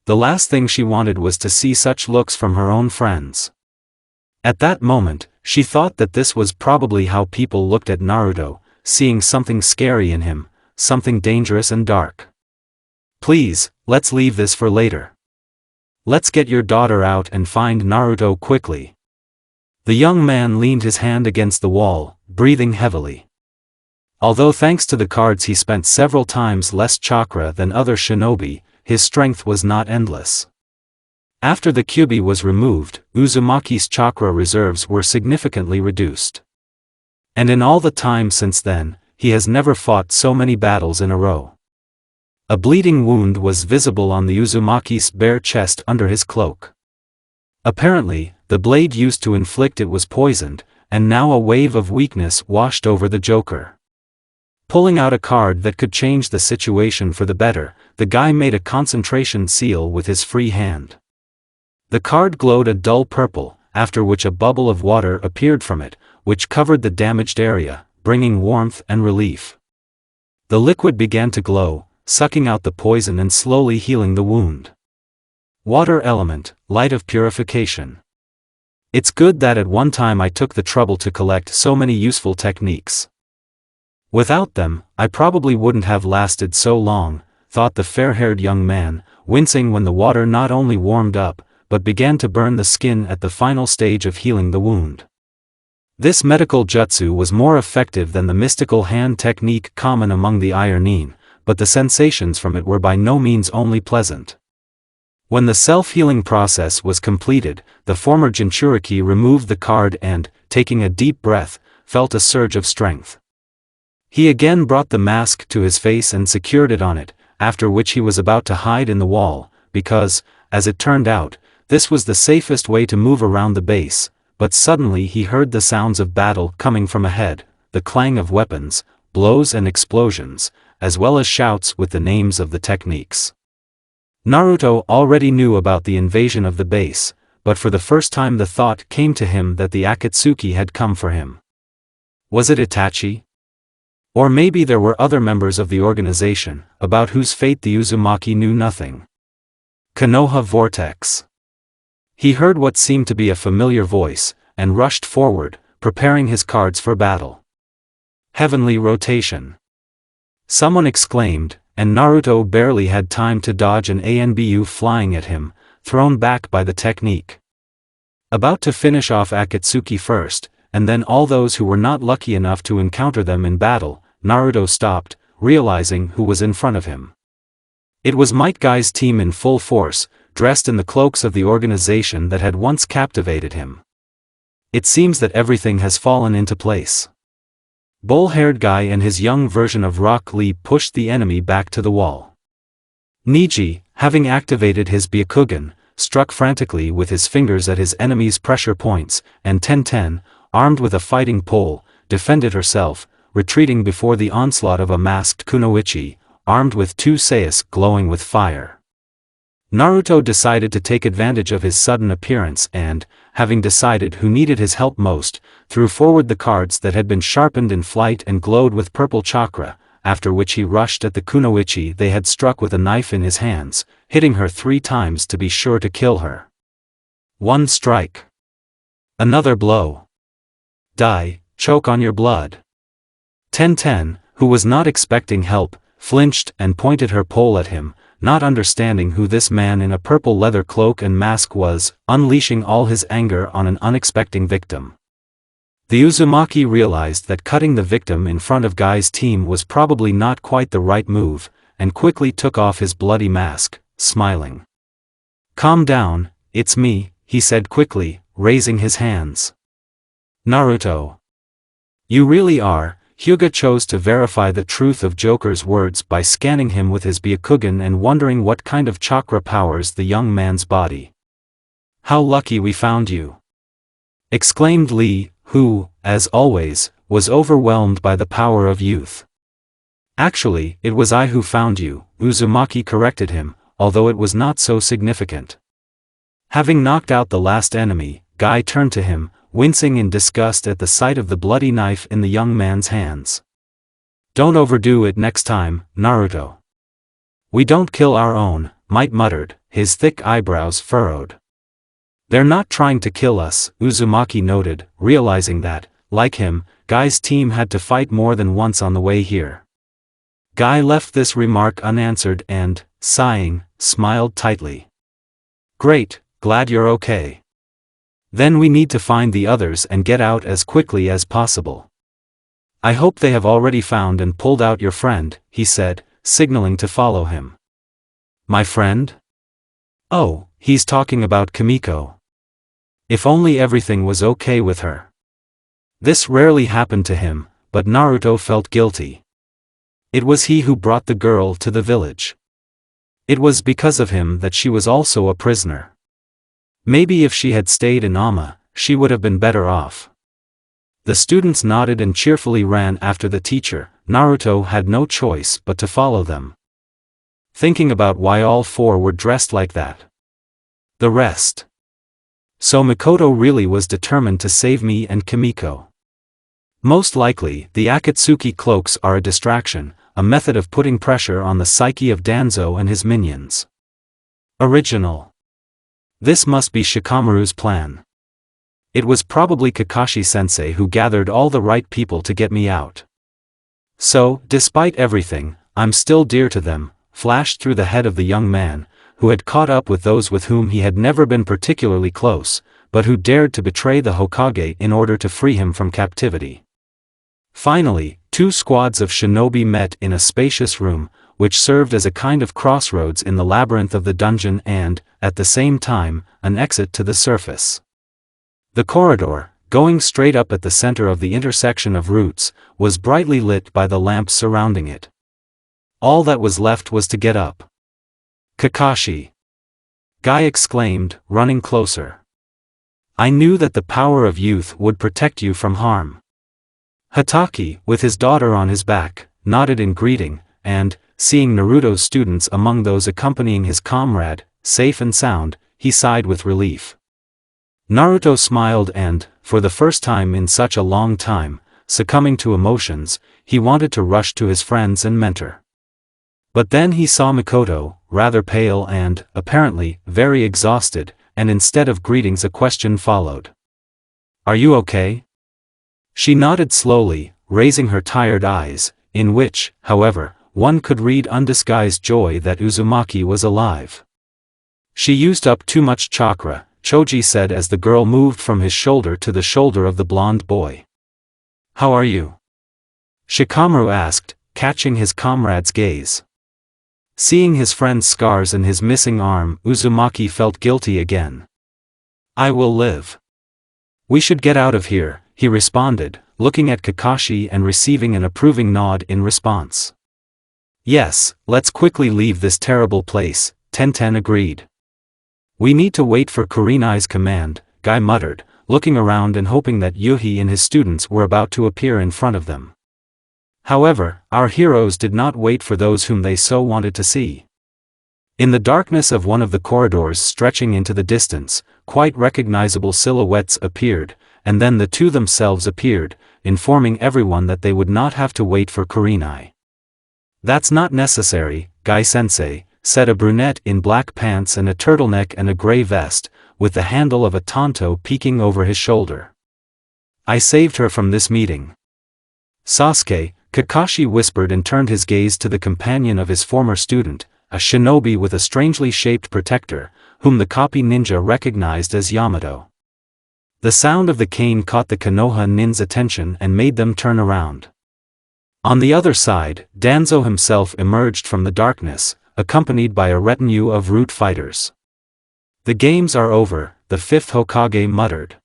The last thing she wanted was to see such looks from her own friends. At that moment, she thought that this was probably how people looked at Naruto, seeing something scary in him, something dangerous and dark. Please, let's leave this for later. Let's get your daughter out and find Naruto quickly. The young man leaned his hand against the wall, breathing heavily. Although thanks to the cards he spent several times less chakra than other shinobi, his strength was not endless. After the Kyubi was removed, Uzumaki's chakra reserves were significantly reduced. And in all the time since then, he has never fought so many battles in a row. A bleeding wound was visible on the Uzumaki's bare chest under his cloak. Apparently, the blade used to inflict it was poisoned, and now a wave of weakness washed over the Joker. Pulling out a card that could change the situation for the better, the guy made a concentration seal with his free hand. The card glowed a dull purple, after which a bubble of water appeared from it, which covered the damaged area, bringing warmth and relief. The liquid began to glow, sucking out the poison and slowly healing the wound. Water element, light of purification. It's good that at one time I took the trouble to collect so many useful techniques. Without them, I probably wouldn't have lasted so long, thought the fair-haired young man, wincing when the water not only warmed up, but began to burn the skin at the final stage of healing the wound. This medical jutsu was more effective than the mystical hand technique common among the Ironin, but the sensations from it were by no means only pleasant. When the self-healing process was completed, the former Jinchuriki removed the card and, taking a deep breath, felt a surge of strength. He again brought the mask to his face and secured it on it, after which he was about to hide in the wall, because, as it turned out, this was the safest way to move around the base, but suddenly he heard the sounds of battle coming from ahead, the clang of weapons, blows and explosions, as well as shouts with the names of the techniques. Naruto already knew about the invasion of the base, but for the first time the thought came to him that the Akatsuki had come for him. Was it Itachi? Or maybe there were other members of the organization, about whose fate the Uzumaki knew nothing. Konoha Vortex. He heard what seemed to be a familiar voice, and rushed forward, preparing his cards for battle. Heavenly Rotation. Someone exclaimed, and Naruto barely had time to dodge an ANBU flying at him, thrown back by the technique. About to finish off Akatsuki first, and then all those who were not lucky enough to encounter them in battle, Naruto stopped, realizing who was in front of him. It was Might Guy's team in full force, dressed in the cloaks of the organization that had once captivated him. It seems that everything has fallen into place. Bull-haired Guy and his young version of Rock Lee pushed the enemy back to the wall. Niji, having activated his Byakugan, struck frantically with his fingers at his enemy's pressure points, and Tenten, armed with a fighting pole, defended herself, retreating before the onslaught of a masked kunoichi, armed with two sais glowing with fire. Naruto decided to take advantage of his sudden appearance and, having decided who needed his help most, threw forward the cards that had been sharpened in flight and glowed with purple chakra, after which he rushed at the kunoichi they had struck with a knife in his hands, hitting her 3 times to be sure to kill her. One strike. Another blow. Die, choke on your blood. Tenten, who was not expecting help, flinched and pointed her pole at him, not understanding who this man in a purple leather cloak and mask was, unleashing all his anger on an unexpected victim. The Uzumaki realized that cutting the victim in front of Guy's team was probably not quite the right move, and quickly took off his bloody mask, smiling. "Calm down, it's me," he said quickly, raising his hands. "Naruto. You really are." Hyuga chose to verify the truth of Joker's words by scanning him with his Byakugan and wondering what kind of chakra powers the young man's body. "How lucky we found you!" exclaimed Lee, who, as always, was overwhelmed by the power of youth. "Actually, it was I who found you," Uzumaki corrected him, although it was not so significant. Having knocked out the last enemy, Guy turned to him, wincing in disgust at the sight of the bloody knife in the young man's hands. "Don't overdo it next time, Naruto." "We don't kill our own," Might muttered, his thick eyebrows furrowed. "They're not trying to kill us," Uzumaki noted, realizing that, like him, Guy's team had to fight more than once on the way here. Guy left this remark unanswered and, sighing, smiled tightly. "Great, glad you're okay. Then we need to find the others and get out as quickly as possible. I hope they have already found and pulled out your friend," he said, signaling to follow him. "My friend? Oh, he's talking about Kimiko. If only everything was okay with her." This rarely happened to him, but Naruto felt guilty. It was he who brought the girl to the village. It was because of him that she was also a prisoner. Maybe if she had stayed in Amma, she would have been better off. The students nodded and cheerfully ran after the teacher. Naruto had no choice but to follow them, thinking about why all 4 were dressed like that. The rest. So Mikoto really was determined to save me and Kimiko. Most likely, the Akatsuki cloaks are a distraction, a method of putting pressure on the psyche of Danzo and his minions. Original. This must be Shikamaru's plan. It was probably Kakashi-sensei who gathered all the right people to get me out. So, despite everything, I'm still dear to them, flashed through the head of the young man, who had caught up with those with whom he had never been particularly close, but who dared to betray the Hokage in order to free him from captivity. Finally, 2 squads of shinobi met in a spacious room, which served as a kind of crossroads in the labyrinth of the dungeon and, at the same time, an exit to the surface. The corridor, going straight up at the center of the intersection of routes, was brightly lit by the lamps surrounding it. All that was left was to get up. "Kakashi!" Guy exclaimed, running closer. "I knew that the power of youth would protect you from harm." Hatake, with his daughter on his back, nodded in greeting, and, seeing Naruto's students among those accompanying his comrade, safe and sound, he sighed with relief. Naruto smiled and, for the first time in such a long time, succumbing to emotions, he wanted to rush to his friends and mentor. But then he saw Mikoto, rather pale and, apparently, very exhausted, and instead of greetings a question followed. "Are you okay?" She nodded slowly, raising her tired eyes, in which, however, one could read undisguised joy that Uzumaki was alive. She used up too much chakra, Choji said as the girl moved from his shoulder to the shoulder of the blonde boy. How are you? Shikamaru asked, catching his comrade's gaze. Seeing his friend's scars and his missing arm, Uzumaki felt guilty again. I will live. We should get out of here, he responded, looking at Kakashi and receiving an approving nod in response. Yes, let's quickly leave this terrible place, Tenten agreed. We need to wait for Kurenai's command, Guy muttered, looking around and hoping that Yuhi and his students were about to appear in front of them. However, our heroes did not wait for those whom they so wanted to see. In the darkness of one of the corridors stretching into the distance, quite recognizable silhouettes appeared, and then the two themselves appeared, informing everyone that they would not have to wait for Kurenai. That's not necessary, Guy-sensei, said a brunette in black pants and a turtleneck and a gray vest, with the handle of a tanto peeking over his shoulder. I saved her from this meeting. Sasuke, Kakashi whispered and turned his gaze to the companion of his former student, a shinobi with a strangely shaped protector, whom the copy ninja recognized as Yamato. The sound of the cane caught the Konoha nin's attention and made them turn around. On the other side, Danzo himself emerged from the darkness, accompanied by a retinue of root fighters. The games are over, the fifth Hokage muttered.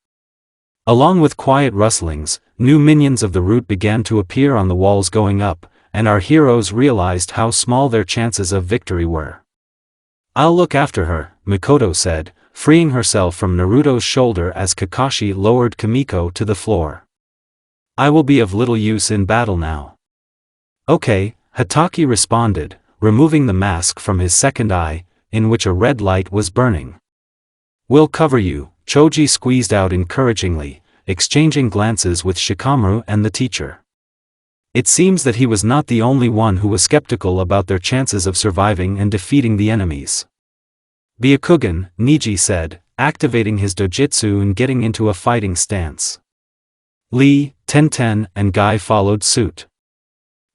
Along with quiet rustlings, new minions of the root began to appear on the walls going up, and our heroes realized how small their chances of victory were. I'll look after her, Mikoto said, freeing herself from Naruto's shoulder as Kakashi lowered Kimiko to the floor. I will be of little use in battle now. Okay, Hatake responded, removing the mask from his second eye, in which a red light was burning. We'll cover you, Choji squeezed out encouragingly, exchanging glances with Shikamaru and the teacher. It seems that he was not the only one who was skeptical about their chances of surviving and defeating the enemies. Byakugan, Niji said, activating his dojutsu and getting into a fighting stance. Lee, Tenten, and Guy followed suit.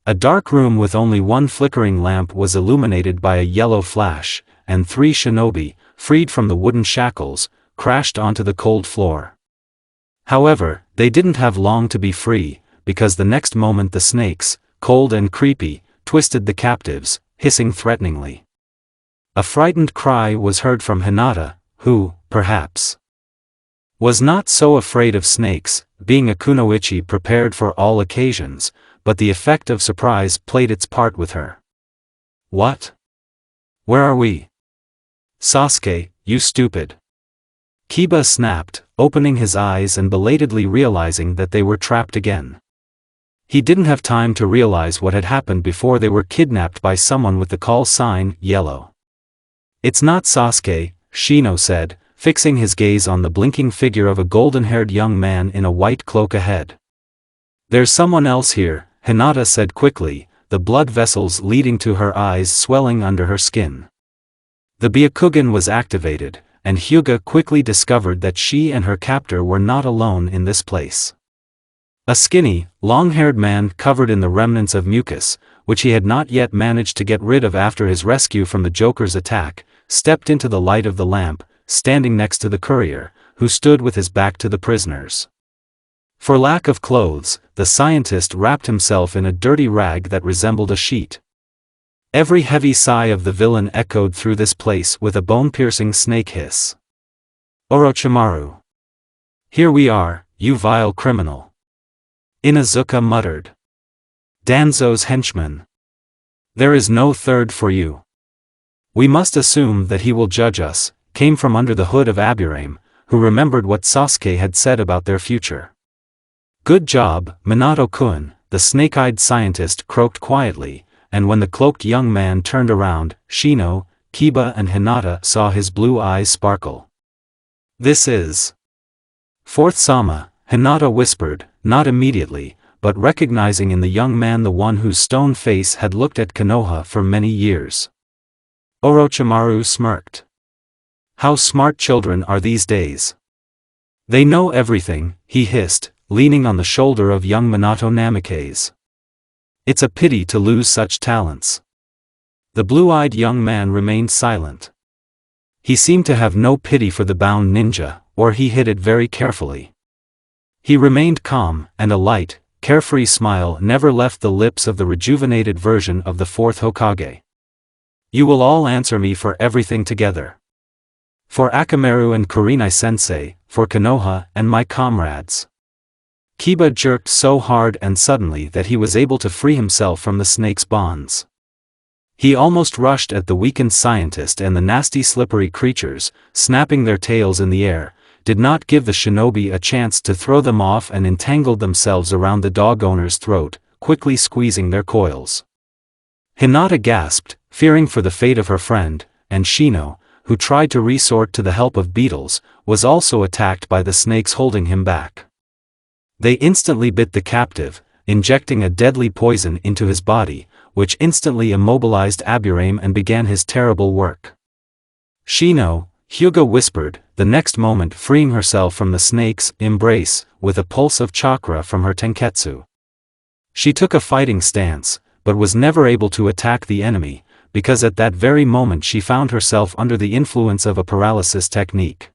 A dark room with only one flickering lamp was illuminated by a yellow flash, and three shinobi, freed from the wooden shackles, crashed onto the cold floor. However, they didn't have long to be free, because the next moment the snakes, cold and creepy, twisted the captives, hissing threateningly. A frightened cry was heard from Hinata, who, perhaps, was not so afraid of snakes, being a kunoichi prepared for all occasions, but the effect of surprise played its part with her. What? Where are we? Sasuke, you stupid. Kiba snapped, opening his eyes and belatedly realizing that they were trapped again. He didn't have time to realize what had happened before they were kidnapped by someone with the call sign, yellow. It's not Sasuke, Shino said, fixing his gaze on the blinking figure of a golden-haired young man in a white cloak ahead. There's someone else here, Hinata said quickly, the blood vessels leading to her eyes swelling under her skin. The Byakugan was activated, and Hyuga quickly discovered that she and her captor were not alone in this place. A skinny, long-haired man covered in the remnants of mucus, which he had not yet managed to get rid of after his rescue from the Joker's attack, stepped into the light of the lamp, standing next to the courier, who stood with his back to the prisoners. For lack of clothes, the scientist wrapped himself in a dirty rag that resembled a sheet. Every heavy sigh of the villain echoed through this place with a bone-piercing snake hiss. Orochimaru. Here we are, you vile criminal. Inuzuka muttered. Danzo's henchman. There is no third for you. We must assume that he will judge us, came from under the hood of Aburame, who remembered what Sasuke had said about their future. Good job, Minato-kun, the snake-eyed scientist croaked quietly, and when the cloaked young man turned around, Shino, Kiba and Hinata saw his blue eyes sparkle. This is Fourth Sama, Hinata whispered, not immediately, but recognizing in the young man the one whose stone face had looked at Konoha for many years. Orochimaru smirked. How smart children are these days. They know everything, he hissed, leaning on the shoulder of young Minato Namikaze. It's a pity to lose such talents. The blue-eyed young man remained silent. He seemed to have no pity for the bound ninja, or he hid it very carefully. He remained calm, and a light, carefree smile never left the lips of the rejuvenated version of the fourth Hokage. You will all answer me for everything together. For Akamaru and Kurenai-sensei, for Konoha and my comrades. Kiba jerked so hard and suddenly that he was able to free himself from the snake's bonds. He almost rushed at the weakened scientist, and the nasty slippery creatures, snapping their tails in the air, did not give the shinobi a chance to throw them off and entangled themselves around the dog owner's throat, quickly squeezing their coils. Hinata gasped, fearing for the fate of her friend, and Shino, who tried to resort to the help of beetles, was also attacked by the snakes holding him back. They instantly bit the captive, injecting a deadly poison into his body, which instantly immobilized Aburame and began his terrible work. Shino, Hyuga whispered, the next moment freeing herself from the snake's embrace, with a pulse of chakra from her tenketsu. She took a fighting stance, but was never able to attack the enemy, because at that very moment she found herself under the influence of a paralysis technique.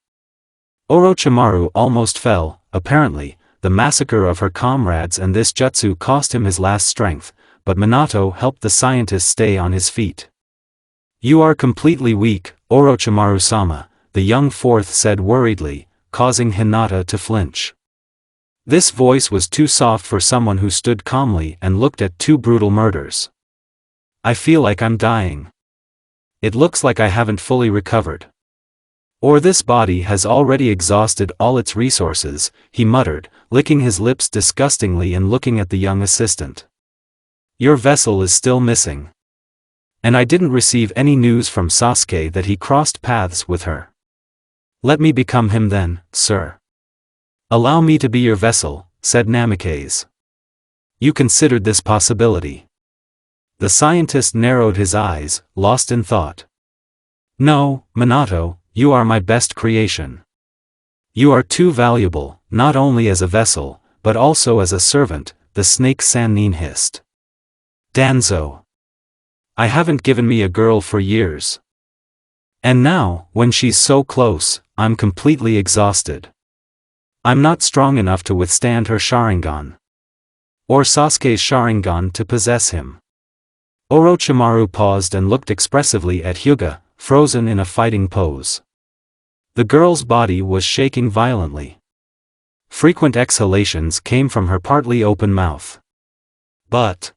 Orochimaru almost fell. Apparently, the massacre of her comrades and this jutsu cost him his last strength, but Minato helped the scientist stay on his feet. You are completely weak, Orochimaru-sama, the young fourth said worriedly, causing Hinata to flinch. This voice was too soft for someone who stood calmly and looked at two brutal murders. I feel like I'm dying. It looks like I haven't fully recovered. Or this body has already exhausted all its resources, he muttered, licking his lips disgustingly and looking at the young assistant. Your vessel is still missing. And I didn't receive any news from Sasuke that he crossed paths with her. Let me become him then, sir. Allow me to be your vessel, said Namikaze. You considered this possibility. The scientist narrowed his eyes, lost in thought. No, Minato, you are my best creation. You are too valuable, not only as a vessel, but also as a servant, the snake Sannin hissed. Danzo. I haven't given me a girl for years. And now, when she's so close, I'm completely exhausted. I'm not strong enough to withstand her Sharingan. Or Sasuke's Sharingan to possess him. Orochimaru paused and looked expressively at Hyuga, frozen in a fighting pose. The girl's body was shaking violently. Frequent exhalations came from her partly open mouth. But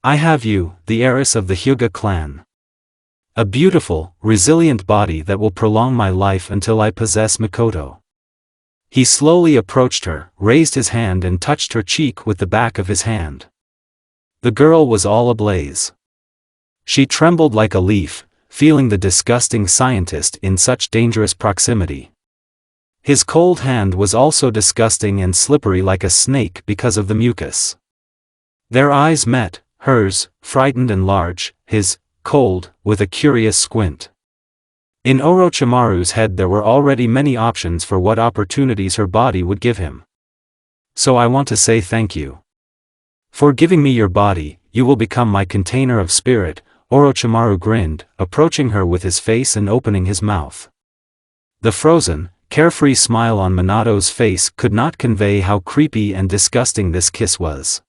I have you, the heiress of the Hyuga clan. A beautiful, resilient body that will prolong my life until I possess Mikoto. He slowly approached her, raised his hand and touched her cheek with the back of his hand. The girl was all ablaze. She trembled like a leaf, feeling the disgusting scientist in such dangerous proximity. His cold hand was also disgusting and slippery like a snake because of the mucus. Their eyes met, hers, frightened and large, his, cold, with a curious squint. In Orochimaru's head there were already many options for what opportunities her body would give him. So I want to say thank you. For giving me your body, you will become my container of spirit, Orochimaru grinned, approaching her with his face and opening his mouth. The frozen, carefree smile on Minato's face could not convey how creepy and disgusting this kiss was.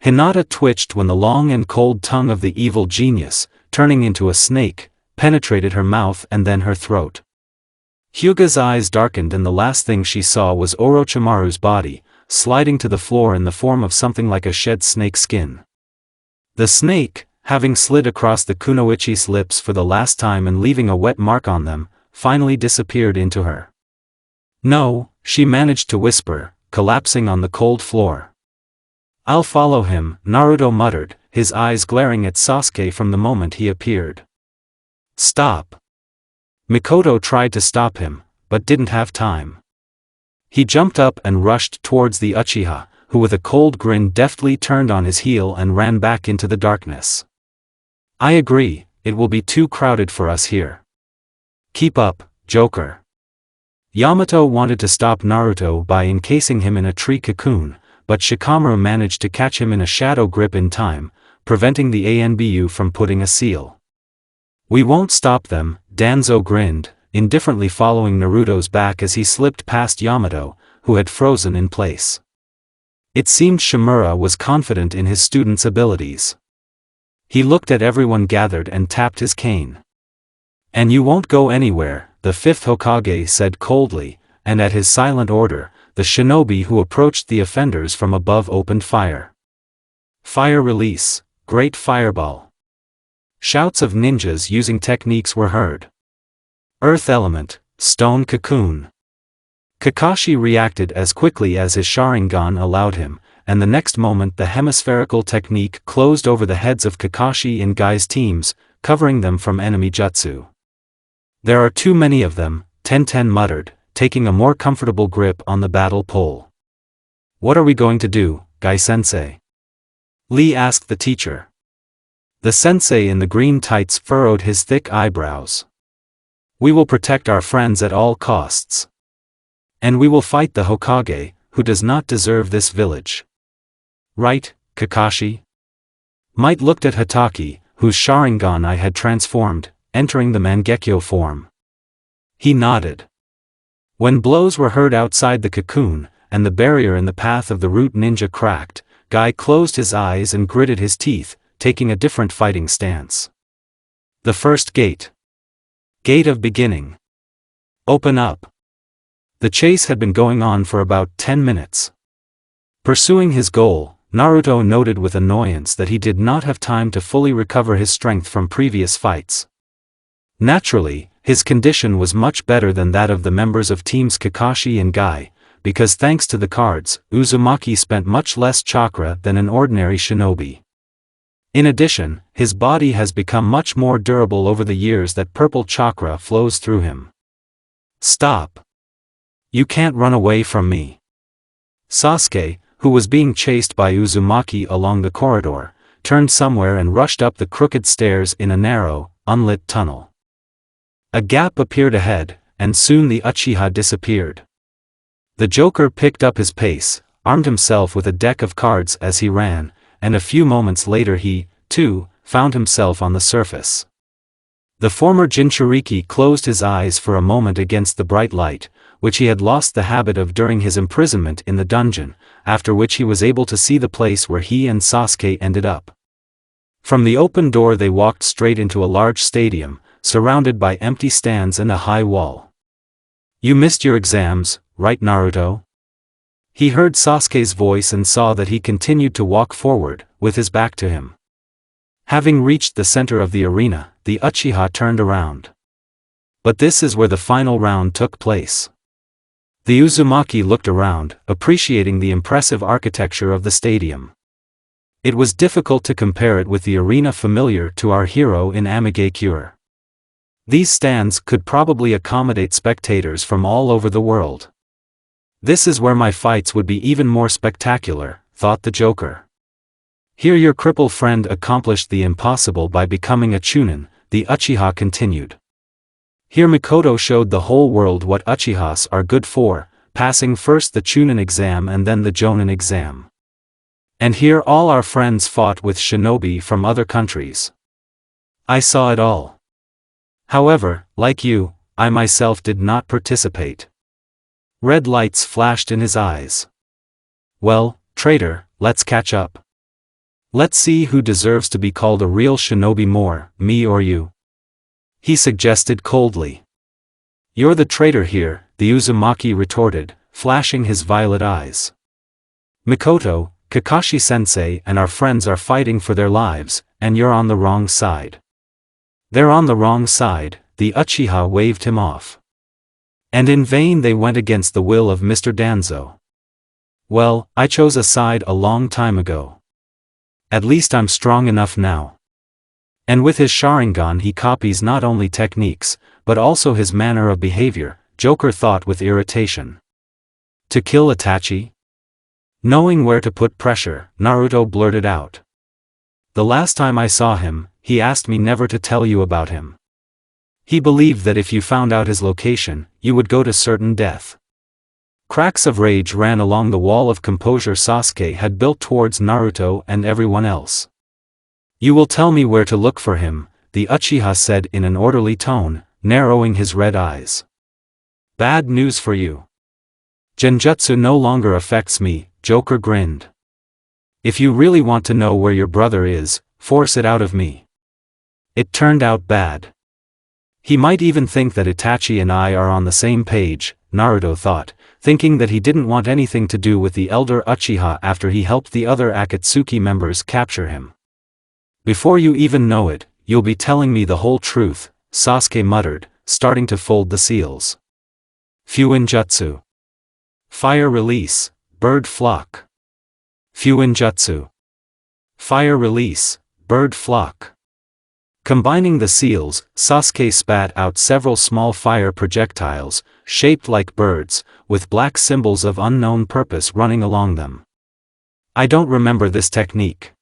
Hinata twitched when the long and cold tongue of the evil genius, turning into a snake, penetrated her mouth and then her throat. Hyuga's eyes darkened and the last thing she saw was Orochimaru's body, sliding to the floor in the form of something like a shed snake skin. The snake, having slid across the kunoichi's lips for the last time and leaving a wet mark on them, finally disappeared into her. No, she managed to whisper, collapsing on the cold floor. I'll follow him, Naruto muttered, his eyes glaring at Sasuke from the moment he appeared. Stop. Mikoto tried to stop him, but didn't have time. He jumped up and rushed towards the Uchiha, who with a cold grin deftly turned on his heel and ran back into the darkness. I agree, it will be too crowded for us here. Keep up, Joker. Yamato wanted to stop Naruto by encasing him in a tree cocoon, but Shikamaru managed to catch him in a shadow grip in time, preventing the ANBU from putting a seal. "We won't stop them," Danzo grinned, indifferently following Naruto's back as he slipped past Yamato, who had frozen in place. It seemed Shimura was confident in his students' abilities. He looked at everyone gathered and tapped his cane. "And you won't go anywhere," the fifth Hokage said coldly, and at his silent order, the shinobi who approached the offenders from above opened fire. Fire release, great fireball. Shouts of ninjas using techniques were heard. Earth element, stone cocoon. Kakashi reacted as quickly as his Sharingan allowed him, and the next moment the hemispherical technique closed over the heads of Kakashi and Guy's teams, covering them from enemy jutsu. "There are too many of them," Tenten muttered, taking a more comfortable grip on the battle pole. "What are we going to do, Guy-sensei?" Lee asked the teacher. The sensei in the green tights furrowed his thick eyebrows. "We will protect our friends at all costs. And we will fight the Hokage, who does not deserve this village. Right, Kakashi?" Might looked at Hatake, whose Sharingan I had transformed, entering the Mangekyo form. He nodded. When blows were heard outside the cocoon, and the barrier in the path of the root ninja cracked, Guy closed his eyes and gritted his teeth, taking a different fighting stance. The first gate. Gate of beginning. Open up. The chase had been going on for about 10 minutes. Pursuing his goal, Naruto noted with annoyance that he did not have time to fully recover his strength from previous fights. Naturally, his condition was much better than that of the members of teams Kakashi and Guy, because thanks to the cards, Uzumaki spent much less chakra than an ordinary shinobi. In addition, his body has become much more durable over the years that purple chakra flows through him. "Stop! You can't run away from me." Sasuke, who was being chased by Uzumaki along the corridor, turned somewhere and rushed up the crooked stairs in a narrow, unlit tunnel. A gap appeared ahead, and soon the Uchiha disappeared. The Joker picked up his pace, armed himself with a deck of cards as he ran, and a few moments later he, too, found himself on the surface. The former Jinchuriki closed his eyes for a moment against the bright light, which he had lost the habit of during his imprisonment in the dungeon, after which he was able to see the place where he and Sasuke ended up. From the open door they walked straight into a large stadium, surrounded by empty stands and a high wall. "You missed your exams, right, Naruto?" He heard Sasuke's voice and saw that he continued to walk forward, with his back to him. Having reached the center of the arena, the Uchiha turned around. But this is where the final round took place. The Uzumaki looked around, appreciating the impressive architecture of the stadium. It was difficult to compare it with the arena familiar to our hero in Amigakure. These stands could probably accommodate spectators from all over the world. "This is where my fights would be even more spectacular," thought the Joker. "Here your cripple friend accomplished the impossible by becoming a Chunin," the Uchiha continued. "Here Mikoto showed the whole world what Uchihas are good for, passing first the Chunin exam and then the Jonin exam. And here all our friends fought with shinobi from other countries. I saw it all. However, like you, I myself did not participate." Red lights flashed in his eyes. "Well, traitor, let's catch up. Let's see who deserves to be called a real shinobi more, me or you," he suggested coldly. "You're the traitor here," the Uzumaki retorted, flashing his violet eyes. "Mikoto, Kakashi-sensei and our friends are fighting for their lives, and you're on the wrong side." "They're on the wrong side," the Uchiha waved him off. "And in vain they went against the will of Mr. Danzo. Well, I chose a side a long time ago. At least I'm strong enough now." And with his Sharingan he copies not only techniques, but also his manner of behavior, Joker thought with irritation. To kill Itachi? Knowing where to put pressure, Naruto blurted out. "The last time I saw him, he asked me never to tell you about him. He believed that if you found out his location, you would go to certain death." Cracks of rage ran along the wall of composure Sasuke had built towards Naruto and everyone else. "You will tell me where to look for him," the Uchiha said in an orderly tone, narrowing his red eyes. "Bad news for you. Genjutsu no longer affects me," Joker grinned. "If you really want to know where your brother is, force it out of me." It turned out bad. He might even think that Itachi and I are on the same page, Naruto thought, thinking that he didn't want anything to do with the elder Uchiha after he helped the other Akatsuki members capture him. "Before you even know it, you'll be telling me the whole truth," Sasuke muttered, starting to fold the seals. Fuinjutsu. Fire release, bird flock. Fuinjutsu. Fire release, bird flock. Combining the seals, Sasuke spat out several small fire projectiles, shaped like birds, with black symbols of unknown purpose running along them. "I don't remember this technique.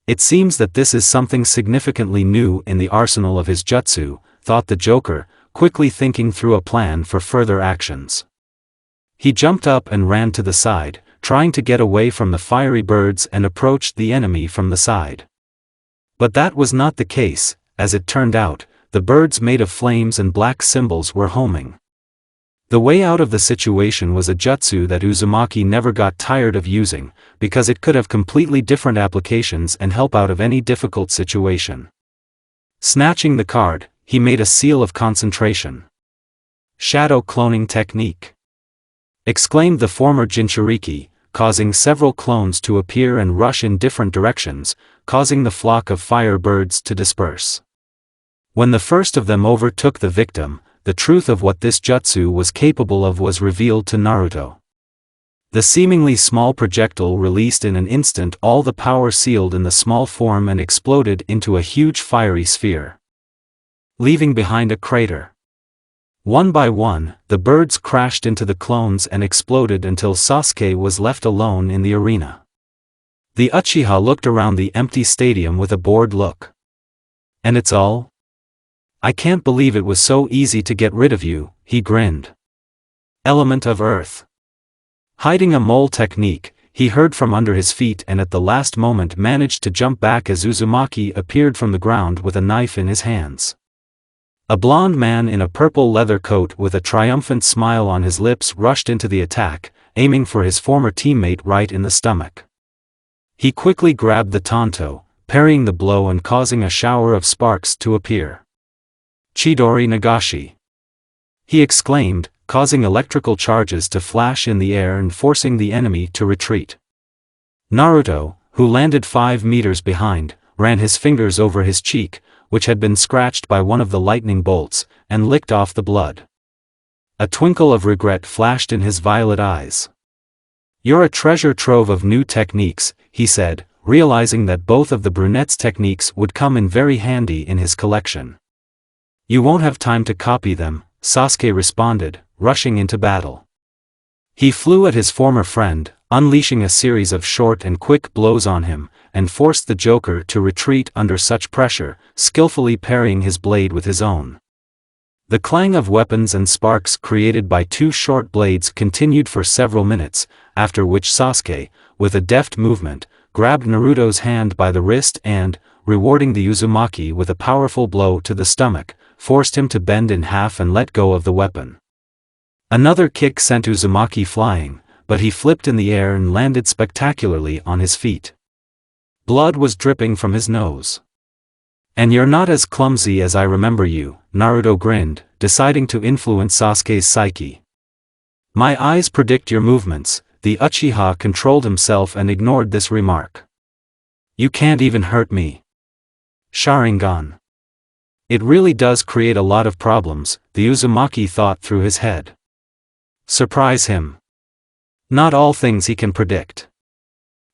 It seems that this is something significantly new in the arsenal of his jutsu," thought the Joker, quickly thinking through a plan for further actions. He jumped up and ran to the side, trying to get away from the fiery birds and approached the enemy from the side. But that was not the case. As it turned out, the birds made of flames and black symbols were homing. The way out of the situation was a jutsu that Uzumaki never got tired of using, because it could have completely different applications and help out of any difficult situation. Snatching the card, he made a seal of concentration. "Shadow cloning technique!" exclaimed the former Jinchuriki, causing several clones to appear and rush in different directions, causing the flock of fire birds to disperse. When the first of them overtook the victim, the truth of what this jutsu was capable of was revealed to Naruto. The seemingly small projectile released in an instant all the power sealed in the small form and exploded into a huge fiery sphere, leaving behind a crater. One by one, the birds crashed into the clones and exploded until Sasuke was left alone in the arena. The Uchiha looked around the empty stadium with a bored look. "And it's all? I can't believe it was so easy to get rid of you," he grinned. Element of Earth. Hiding a mole technique, he heard from under his feet and at the last moment managed to jump back as Uzumaki appeared from the ground with a knife in his hands. A blond man in a purple leather coat with a triumphant smile on his lips rushed into the attack, aiming for his former teammate right in the stomach. He quickly grabbed the tanto, parrying the blow and causing a shower of sparks to appear. "Chidori Nagashi!" he exclaimed, causing electrical charges to flash in the air and forcing the enemy to retreat. Naruto, who landed 5 meters behind, ran his fingers over his cheek, which had been scratched by one of the lightning bolts, and licked off the blood. A twinkle of regret flashed in his violet eyes. "You're a treasure trove of new techniques," he said, realizing that both of the brunette's techniques would come in very handy in his collection. "You won't have time to copy them," Sasuke responded, rushing into battle. He flew at his former friend, unleashing a series of short and quick blows on him, and forced the Joker to retreat under such pressure, skillfully parrying his blade with his own. The clang of weapons and sparks created by 2 short blades continued for several minutes, after which Sasuke, with a deft movement, grabbed Naruto's hand by the wrist and, rewarding the Uzumaki with a powerful blow to the stomach, forced him to bend in half and let go of the weapon. Another kick sent Uzumaki flying, but he flipped in the air and landed spectacularly on his feet. Blood was dripping from his nose. "And you're not as clumsy as I remember you," Naruto grinned, deciding to influence Sasuke's psyche. "My eyes predict your movements." The Uchiha controlled himself and ignored this remark. "You can't even hurt me." Sharingan. It really does create a lot of problems, the Uzumaki thought through his head. Surprise him. Not all things he can predict.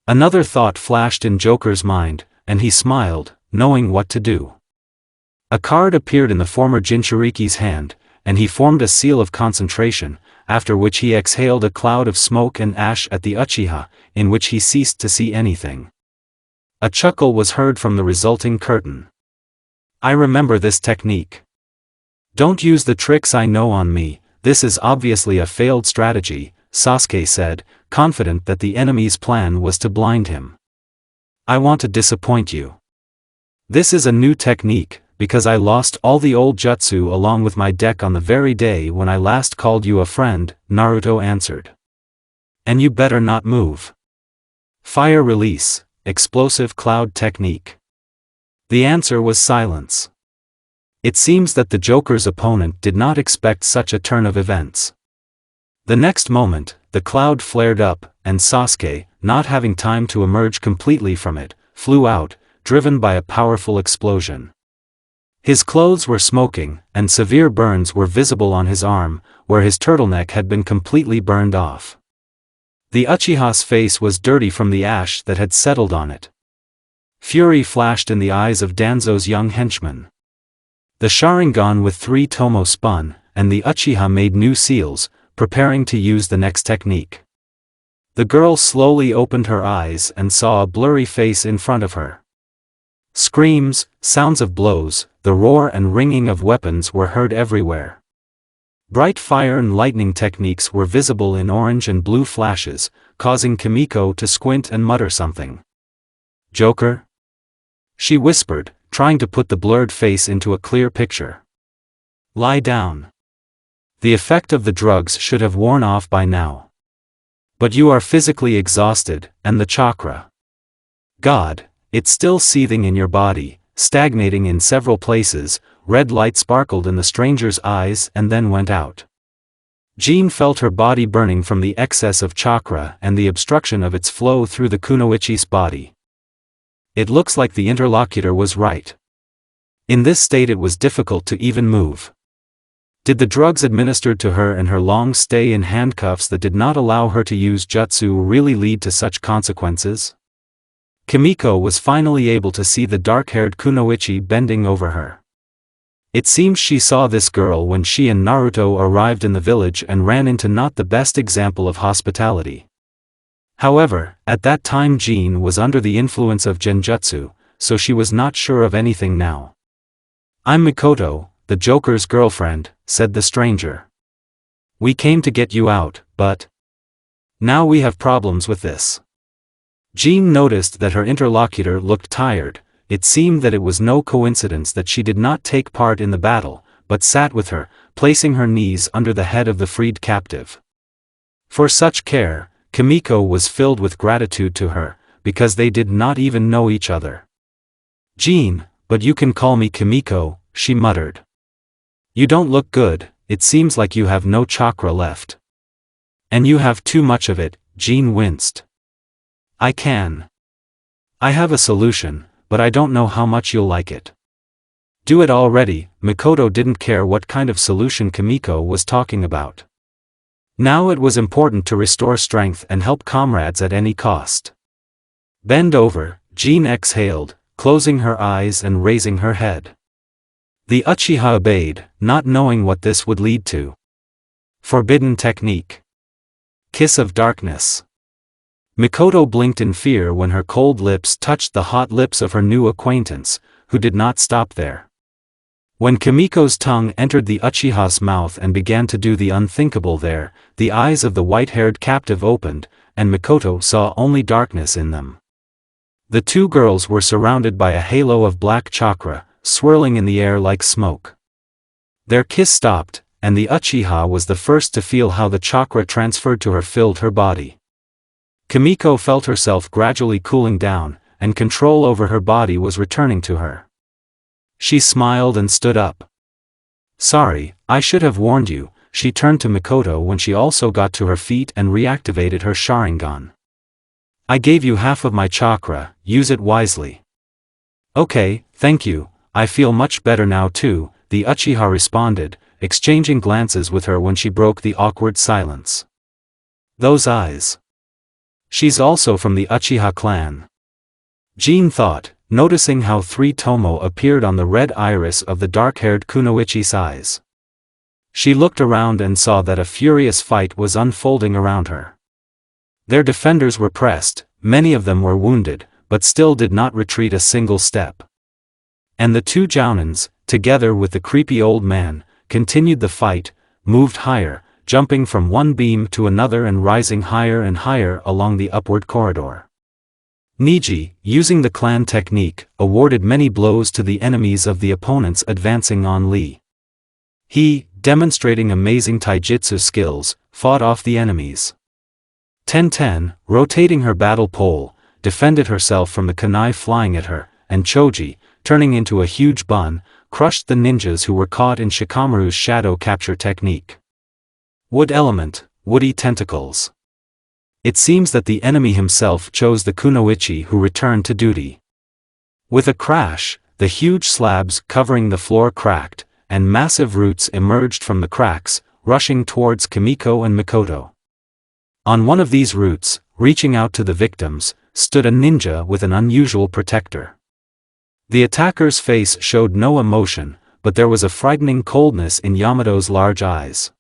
Another thought flashed in Joker's mind, and he smiled, knowing what to do. A card appeared in the former Jinchuriki's hand, and he formed a seal of concentration, after which he exhaled a cloud of smoke and ash at the Uchiha, in which he ceased to see anything. A chuckle was heard from the resulting curtain. "I remember this technique. Don't use the tricks I know on me, this is obviously a failed strategy," Sasuke said, confident that the enemy's plan was to blind him. I want to disappoint you. This is a new technique, because I lost all the old jutsu along with my deck on the very day when I last called you a friend, Naruto answered. And you better not move. Fire release, explosive cloud technique. The answer was silence. It seems that the Joker's opponent did not expect such a turn of events. The next moment, the cloud flared up, and Sasuke, not having time to emerge completely from it, flew out, driven by a powerful explosion. His clothes were smoking, and severe burns were visible on his arm, where his turtleneck had been completely burned off. The Uchiha's face was dirty from the ash that had settled on it. Fury flashed in the eyes of Danzo's young henchman. The Sharingan with 3 tomo spun, and the Uchiha made new seals, preparing to use the next technique. The girl slowly opened her eyes and saw a blurry face in front of her. Screams, sounds of blows, the roar and ringing of weapons were heard everywhere. Bright fire and lightning techniques were visible in orange and blue flashes, causing Kimiko to squint and mutter something. Joker? She whispered, trying to put the blurred face into a clear picture. Lie down. The effect of the drugs should have worn off by now. But you are physically exhausted, and the chakra. God, it's still seething in your body, stagnating in several places. Red light sparkled in the stranger's eyes and then went out. Jean felt her body burning from the excess of chakra and the obstruction of its flow through the kunoichi's body. It looks like the interlocutor was right. In this state it was difficult to even move. Did the drugs administered to her and her long stay in handcuffs that did not allow her to use jutsu really lead to such consequences? Kimiko was finally able to see the dark-haired kunoichi bending over her. It seems she saw this girl when she and Naruto arrived in the village and ran into not the best example of hospitality. However, at that time Jean was under the influence of genjutsu, so she was not sure of anything now. I'm Mikoto, the Joker's girlfriend, said the stranger. We came to get you out, but now we have problems with this. Jean noticed that her interlocutor looked tired. It seemed that it was no coincidence that she did not take part in the battle, but sat with her, placing her knees under the head of the freed captive. For such care, Kimiko was filled with gratitude to her, because they did not even know each other. Jean, but you can call me Kimiko, she muttered. You don't look good, it seems like you have no chakra left. And you have too much of it, Jean winced. I have a solution, but I don't know how much you'll like it. Do it already. Mikoto didn't care what kind of solution Kimiko was talking about. Now it was important to restore strength and help comrades at any cost. Bend over, Jean exhaled, closing her eyes and raising her head. The Uchiha obeyed, not knowing what this would lead to. Forbidden technique. Kiss of darkness. Mikoto blinked in fear when her cold lips touched the hot lips of her new acquaintance, who did not stop there. When Kimiko's tongue entered the Uchiha's mouth and began to do the unthinkable there, the eyes of the white-haired captive opened, and Mikoto saw only darkness in them. The two girls were surrounded by a halo of black chakra, swirling in the air like smoke. Their kiss stopped, and the Uchiha was the first to feel how the chakra transferred to her filled her body. Kimiko felt herself gradually cooling down, and control over her body was returning to her. She smiled and stood up. Sorry, I should have warned you. She turned to Mikoto when she also got to her feet and reactivated her Sharingan. I gave you half of my chakra, use it wisely. Okay, thank you, I feel much better now too, the Uchiha responded, exchanging glances with her when she broke the awkward silence. Those eyes. She's also from the Uchiha clan. Jean thought, noticing how 3 tomo appeared on the red iris of the dark-haired kunoichi's eyes. She looked around and saw that a furious fight was unfolding around her. Their defenders were pressed, many of them were wounded, but still did not retreat a single step. And the 2 jounins, together with the creepy old man, continued the fight, moved higher, jumping from one beam to another and rising higher and higher along the upward corridor. Niji, using the clan technique, awarded many blows to the enemies of the opponents advancing on Lee. He, demonstrating amazing taijutsu skills, fought off the enemies. Tenten, rotating her battle pole, defended herself from the kunai flying at her, and Choji, turning into a huge bun, crushed the ninjas who were caught in Shikamaru's shadow capture technique. Wood element, woody tentacles. It seems that the enemy himself chose the kunoichi who returned to duty. With a crash, the huge slabs covering the floor cracked, and massive roots emerged from the cracks, rushing towards Kimiko and Mikoto. On one of these roots, reaching out to the victims, stood a ninja with an unusual protector. The attacker's face showed no emotion, but there was a frightening coldness in Yamato's large eyes.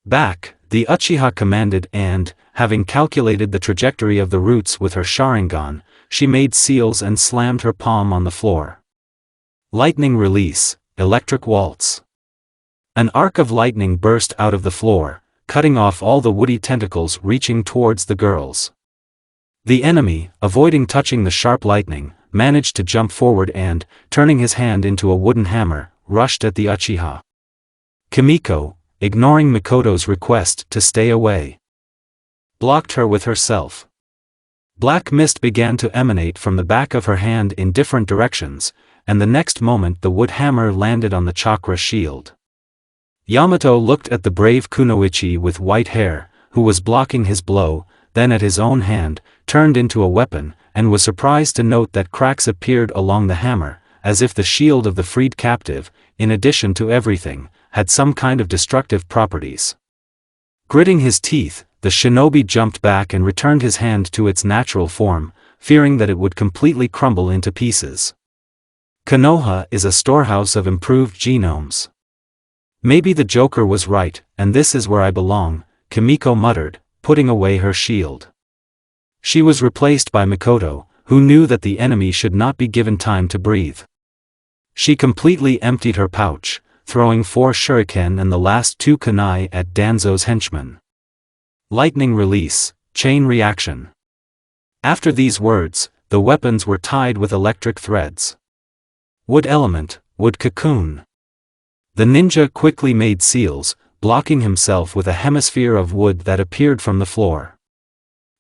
Back, the Uchiha commanded and, having calculated the trajectory of the roots with her Sharingan, she made seals and slammed her palm on the floor. Lightning release, electric waltz. An arc of lightning burst out of the floor, cutting off all the woody tentacles reaching towards the girls. The enemy, avoiding touching the sharp lightning, managed to jump forward and, turning his hand into a wooden hammer, rushed at the Uchiha. Kimiko, ignoring Mikoto's request to stay away, blocked her with herself. Black mist began to emanate from the back of her hand in different directions, and the next moment the wood hammer landed on the chakra shield. Yamato looked at the brave kunoichi with white hair, who was blocking his blow, then at his own hand, turned into a weapon, and was surprised to note that cracks appeared along the hammer, as if the shield of the freed captive, in addition to everything, had some kind of destructive properties. Gritting his teeth, the shinobi jumped back and returned his hand to its natural form, fearing that it would completely crumble into pieces. Konoha is a storehouse of improved genomes. Maybe the Joker was right, and this is where I belong, Kimiko muttered, putting away her shield. She was replaced by Mikoto, who knew that the enemy should not be given time to breathe. She completely emptied her pouch, throwing 4 shuriken and the last 2 kunai at Danzo's henchmen. Lightning release, chain reaction. After these words, the weapons were tied with electric threads. Wood element, wood cocoon. The ninja quickly made seals, blocking himself with a hemisphere of wood that appeared from the floor.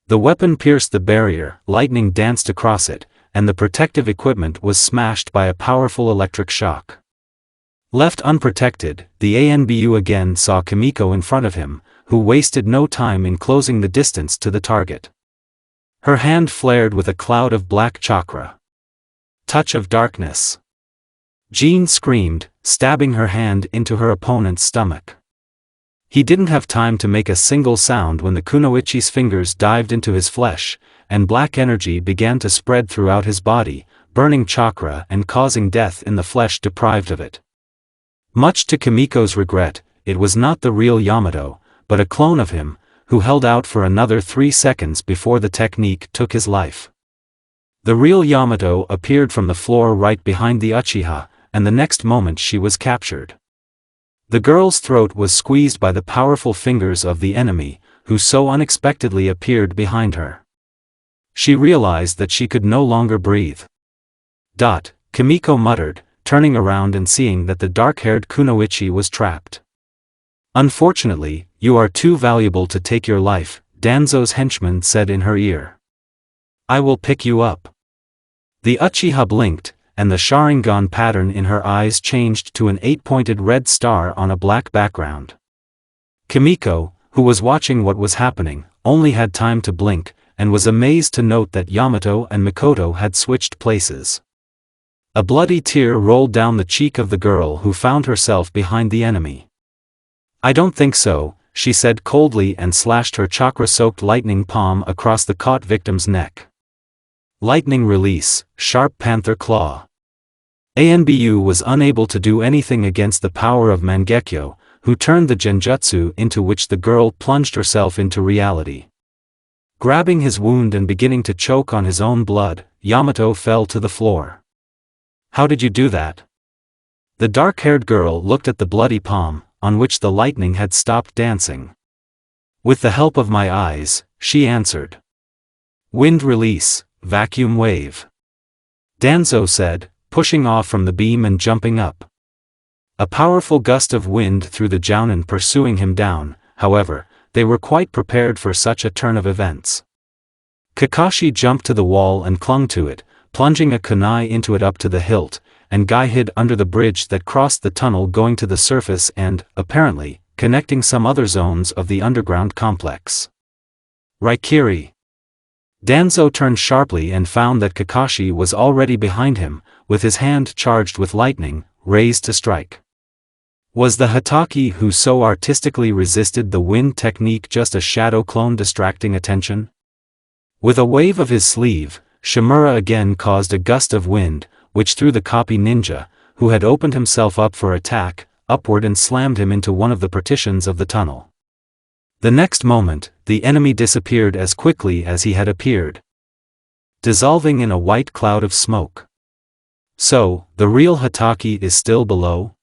The weapon pierced the barrier, lightning danced across it, and the protective equipment was smashed by a powerful electric shock. Left unprotected, the ANBU again saw Kimiko in front of him, who wasted no time in closing the distance to the target. Her hand flared with a cloud of black chakra. Touch of darkness. Jean screamed, stabbing her hand into her opponent's stomach. He didn't have time to make a single sound when the kunoichi's fingers dived into his flesh, and black energy began to spread throughout his body, burning chakra and causing death in the flesh deprived of it. Much to Kimiko's regret, it was not the real Yamato, but a clone of him, who held out for another 3 seconds before the technique took his life. The real Yamato appeared from the floor right behind the Uchiha, and the next moment she was captured. The girl's throat was squeezed by the powerful fingers of the enemy, who so unexpectedly appeared behind her. She realized that she could no longer breathe. Kimiko muttered, turning around and seeing that the dark-haired kunoichi was trapped. Unfortunately, you are too valuable to take your life, Danzo's henchman said in her ear. I will pick you up. The Uchiha blinked, and the Sharingan pattern in her eyes changed to an 8-pointed red star on a black background. Kimiko, who was watching what was happening, only had time to blink, and was amazed to note that Yamato and Mikoto had switched places. A bloody tear rolled down the cheek of the girl who found herself behind the enemy. I don't think so, she said coldly and slashed her chakra-soaked lightning palm across the caught victim's neck. Lightning release, sharp panther claw. ANBU was unable to do anything against the power of Mangekyo, who turned the genjutsu into which the girl plunged herself into reality. Grabbing his wound and beginning to choke on his own blood, Yamato fell to the floor. How did you do that? The dark-haired girl looked at the bloody palm, on which the lightning had stopped dancing. "With the help of my eyes," she answered. "Wind release, vacuum wave," Danzo said, pushing off from the beam and jumping up. A powerful gust of wind threw the jounin pursuing him down. However, they were quite prepared for such a turn of events. Kakashi jumped to the wall and clung to it, plunging a kunai into it up to the hilt, and Guy hid under the bridge that crossed the tunnel going to the surface and, apparently, connecting some other zones of the underground complex. Raikiri. Danzo turned sharply and found that Kakashi was already behind him, with his hand charged with lightning, raised to strike. Was the Hatake who so artistically resisted the wind technique just a shadow clone distracting attention? With a wave of his sleeve, Shimura again caused a gust of wind, which threw the copy ninja, who had opened himself up for attack, upward and slammed him into one of the partitions of the tunnel. The next moment, the enemy disappeared as quickly as he had appeared, dissolving in a white cloud of smoke. So, the real Hatake is still below?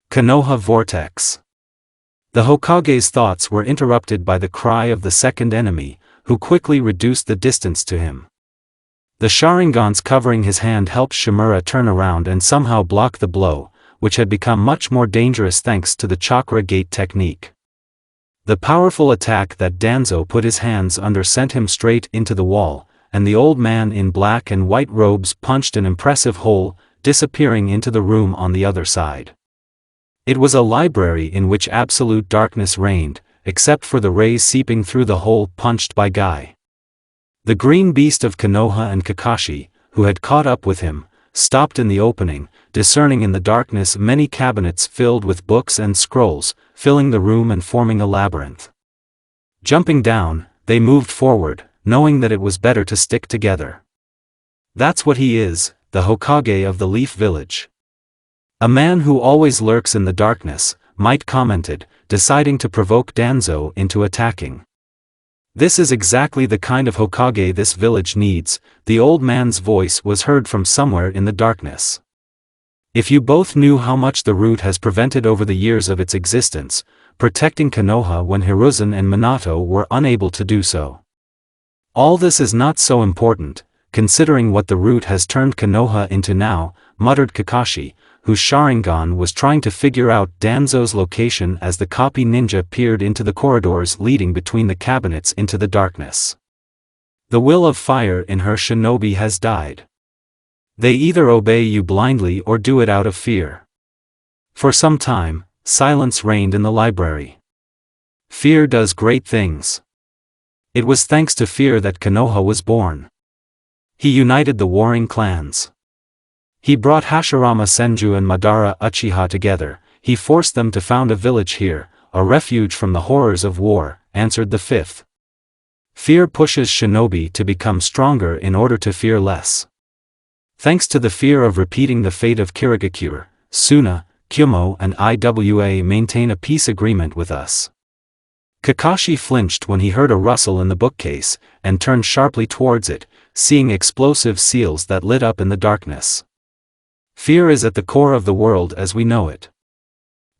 Konoha Vortex. The Hokage's thoughts were interrupted by the cry of the second enemy, who quickly reduced the distance to him. The Sharingans covering his hand helped Shimura turn around and somehow block the blow, which had become much more dangerous thanks to the chakra gate technique. The powerful attack that Danzo put his hands under sent him straight into the wall, and the old man in black and white robes punched an impressive hole, disappearing into the room on the other side. It was a library in which absolute darkness reigned, except for the rays seeping through the hole punched by Guy. The green beast of Konoha and Kakashi, who had caught up with him, stopped in the opening, discerning in the darkness many cabinets filled with books and scrolls, filling the room and forming a labyrinth. Jumping down, they moved forward, knowing that it was better to stick together. "That's what he is, the Hokage of the Leaf Village. A man who always lurks in the darkness," Might commented, deciding to provoke Danzo into attacking. "This is exactly the kind of Hokage this village needs," the old man's voice was heard from somewhere in the darkness. "If you both knew how much the root has prevented over the years of its existence, protecting Konoha when Hiruzen and Minato were unable to do so. All this is not so important, considering what the root has turned Konoha into now," muttered Kakashi, whose Sharingan was trying to figure out Danzo's location as the copy ninja peered into the corridors leading between the cabinets into the darkness. "The will of fire in her shinobi has died. They either obey you blindly or do it out of fear." For some time, silence reigned in the library. Fear does great things. It was thanks to fear that Konoha was born. He united the warring clans. He brought Hashirama Senju and Madara Uchiha together. He forced them to found a village here, a refuge from the horrors of war, answered the fifth. Fear pushes shinobi to become stronger in order to fear less. Thanks to the fear of repeating the fate of Kirigakure, Suna, Kyumo and Iwa maintain a peace agreement with us. Kakashi flinched when he heard a rustle in the bookcase, and turned sharply towards it, seeing explosive seals that lit up in the darkness. Fear is at the core of the world as we know it.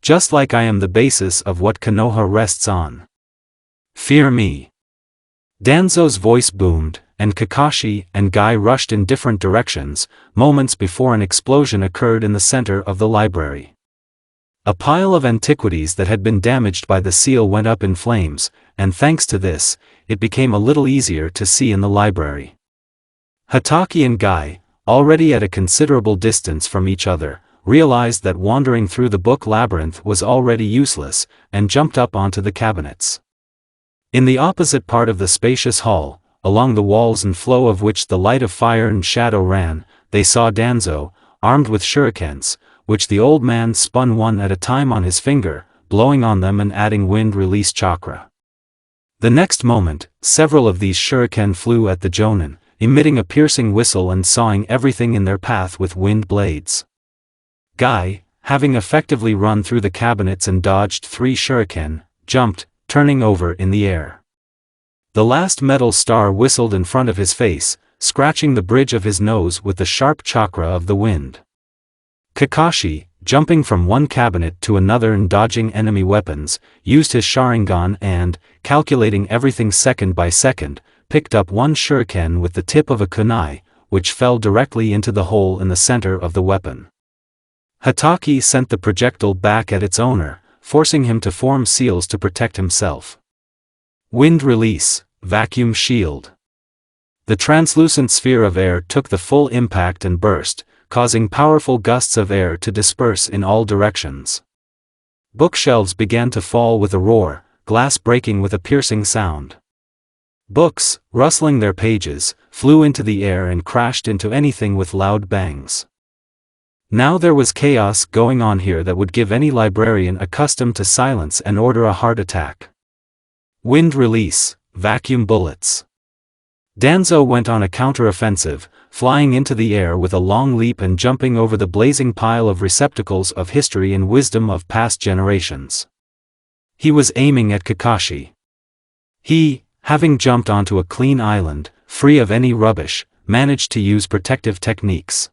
Just like I am the basis of what Konoha rests on. Fear me. Danzo's voice boomed, and Kakashi and Guy rushed in different directions, moments before an explosion occurred in the center of the library. A pile of antiquities that had been damaged by the seal went up in flames, and thanks to this, it became a little easier to see in the library. Hatake and Guy, already at a considerable distance from each other, realized that wandering through the book labyrinth was already useless, and jumped up onto the cabinets. In the opposite part of the spacious hall, along the walls and flow of which the light of fire and shadow ran, they saw Danzo, armed with shurikens, which the old man spun one at a time on his finger, blowing on them and adding wind release chakra. The next moment, several of these shuriken flew at the Jonin, emitting a piercing whistle and sawing everything in their path with wind blades. Guy, having effectively run through the cabinets and dodged 3 shuriken, jumped, turning over in the air. The last metal star whistled in front of his face, scratching the bridge of his nose with the sharp chakra of the wind. Kakashi, jumping from one cabinet to another and dodging enemy weapons, used his Sharingan and, calculating everything second by second, picked up one shuriken with the tip of a kunai, which fell directly into the hole in the center of the weapon. Hatake sent the projectile back at its owner, forcing him to form seals to protect himself. Wind release, vacuum shield. The translucent sphere of air took the full impact and burst, causing powerful gusts of air to disperse in all directions. Bookshelves began to fall with a roar, glass breaking with a piercing sound. Books, rustling their pages, flew into the air and crashed into anything with loud bangs. Now there was chaos going on here that would give any librarian accustomed to silence an order a heart attack. Wind release, vacuum bullets. Danzo went on a counter-offensive, flying into the air with a long leap and jumping over the blazing pile of receptacles of history and wisdom of past generations. He was aiming at Kakashi. He, having jumped onto a clean island, free of any rubbish, managed to use protective techniques.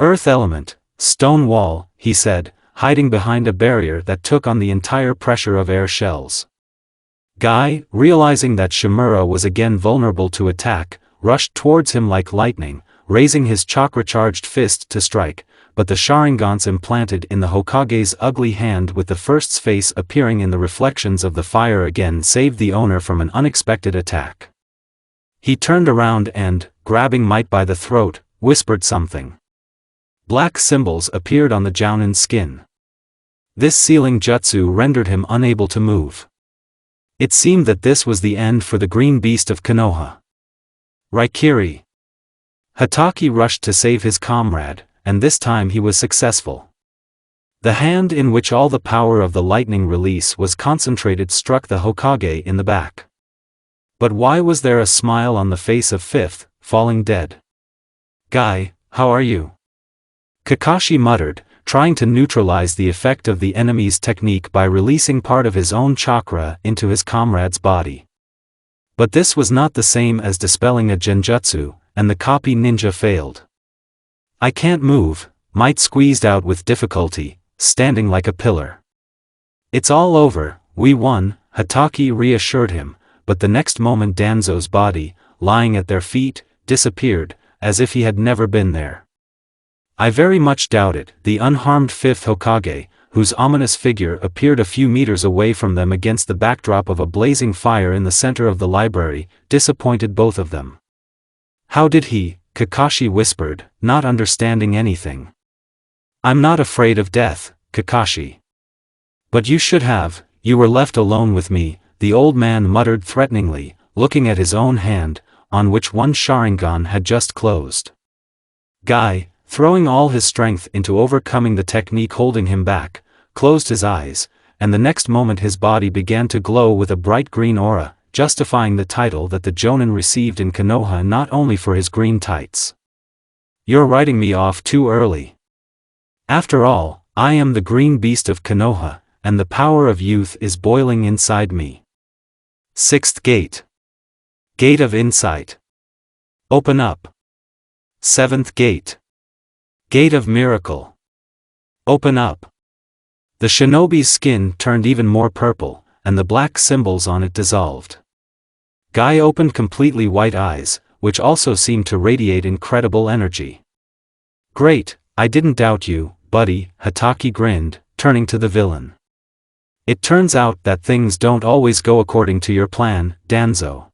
Earth element, stone wall, he said, hiding behind a barrier that took on the entire pressure of air shells. Guy, realizing that Shimura was again vulnerable to attack, rushed towards him like lightning, raising his chakra-charged fist to strike, but the Sharingans implanted in the Hokage's ugly hand with the first's face appearing in the reflections of the fire again saved the owner from an unexpected attack. He turned around and, grabbing Might by the throat, whispered something. Black symbols appeared on the Jounin's skin. This sealing jutsu rendered him unable to move. It seemed that this was the end for the green beast of Konoha. Raikiri. Hatake rushed to save his comrade, and this time he was successful. The hand in which all the power of the lightning release was concentrated struck the Hokage in the back. But why was there a smile on the face of Fifth, falling dead? Guy, how are you? Kakashi muttered, trying to neutralize the effect of the enemy's technique by releasing part of his own chakra into his comrade's body. But this was not the same as dispelling a genjutsu, and the copy ninja failed. I can't move, Might squeezed out with difficulty, standing like a pillar. It's all over, we won, Hatake reassured him, but the next moment Danzo's body, lying at their feet, disappeared, as if he had never been there. I very much doubt it, the unharmed fifth Hokage, whose ominous figure appeared a few meters away from them against the backdrop of a blazing fire in the center of the library, disappointed both of them. How did he? Kakashi whispered, not understanding anything. I'm not afraid of death, Kakashi. But you should have, you were left alone with me, the old man muttered threateningly, looking at his own hand, on which one Sharingan had just closed. Guy, throwing all his strength into overcoming the technique holding him back, closed his eyes, and the next moment his body began to glow with a bright green aura, justifying the title that the Jonin received in Konoha not only for his green tights. You're writing me off too early. After all, I am the green beast of Konoha, and the power of youth is boiling inside me. Sixth gate. Gate of insight. Open up. Seventh gate. Gate of miracle. Open up. The shinobi's skin turned even more purple, and the black symbols on it dissolved. Guy opened completely white eyes, which also seemed to radiate incredible energy. Great, I didn't doubt you, buddy, Hatake grinned, turning to the villain. It turns out that things don't always go according to your plan, Danzo.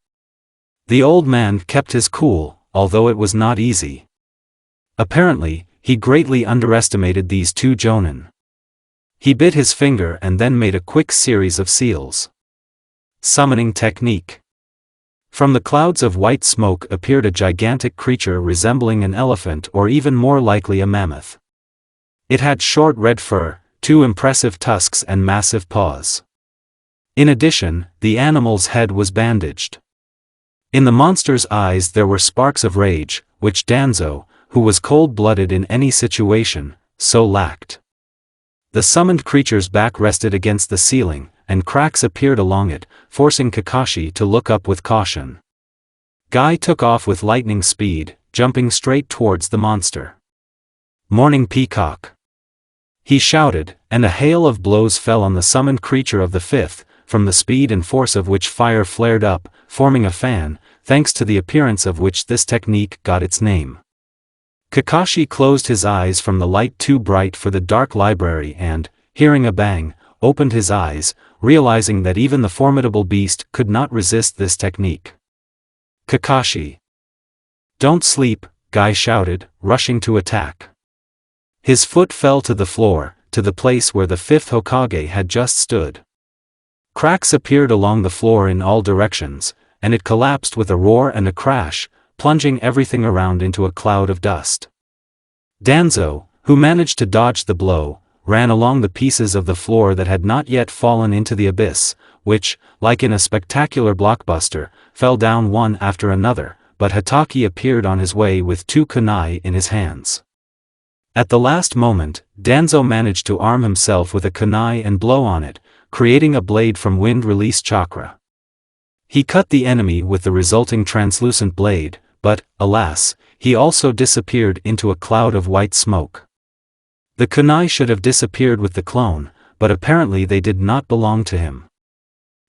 The old man kept his cool, although it was not easy. Apparently, he greatly underestimated these two Jonin. He bit his finger and then made a quick series of seals. Summoning technique. From the clouds of white smoke appeared a gigantic creature resembling an elephant or even more likely a mammoth. It had short red fur, two impressive tusks and massive paws. In addition, the animal's head was bandaged. In the monster's eyes there were sparks of rage, which Danzo, who was cold-blooded in any situation, so lacked. The summoned creature's back rested against the ceiling, and cracks appeared along it, forcing Kakashi to look up with caution. Guy took off with lightning speed, jumping straight towards the monster. Morning Peacock. He shouted, and a hail of blows fell on the summoned creature of the fifth, from the speed and force of which fire flared up, forming a fan, thanks to the appearance of which this technique got its name. Kakashi closed his eyes from the light too bright for the dark library and, hearing a bang, opened his eyes, realizing that even the formidable beast could not resist this technique. Kakashi. Don't sleep, Guy shouted, rushing to attack. His foot fell to the floor, to the place where the fifth Hokage had just stood. Cracks appeared along the floor in all directions, and it collapsed with a roar and a crash, plunging everything around into a cloud of dust. Danzo, who managed to dodge the blow, ran along the pieces of the floor that had not yet fallen into the abyss, which, like in a spectacular blockbuster, fell down one after another, but Hatake appeared on his way with 2 kunai in his hands. At the last moment, Danzo managed to arm himself with a kunai and blow on it, creating a blade from wind-release chakra. He cut the enemy with the resulting translucent blade, but, alas, he also disappeared into a cloud of white smoke. The kunai should have disappeared with the clone, but apparently they did not belong to him.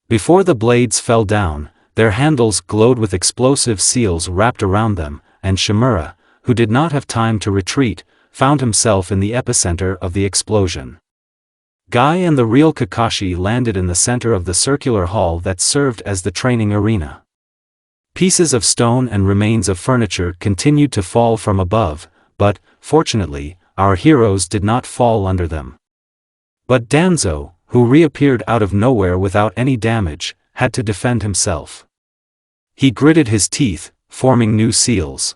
Before the blades fell down, their handles glowed with explosive seals wrapped around them, and Shimura, who did not have time to retreat, found himself in the epicenter of the explosion. Guy and the real Kakashi landed in the center of the circular hall that served as the training arena. Pieces of stone and remains of furniture continued to fall from above, but, fortunately, our heroes did not fall under them. But Danzo, who reappeared out of nowhere without any damage, had to defend himself. He gritted his teeth, forming new seals.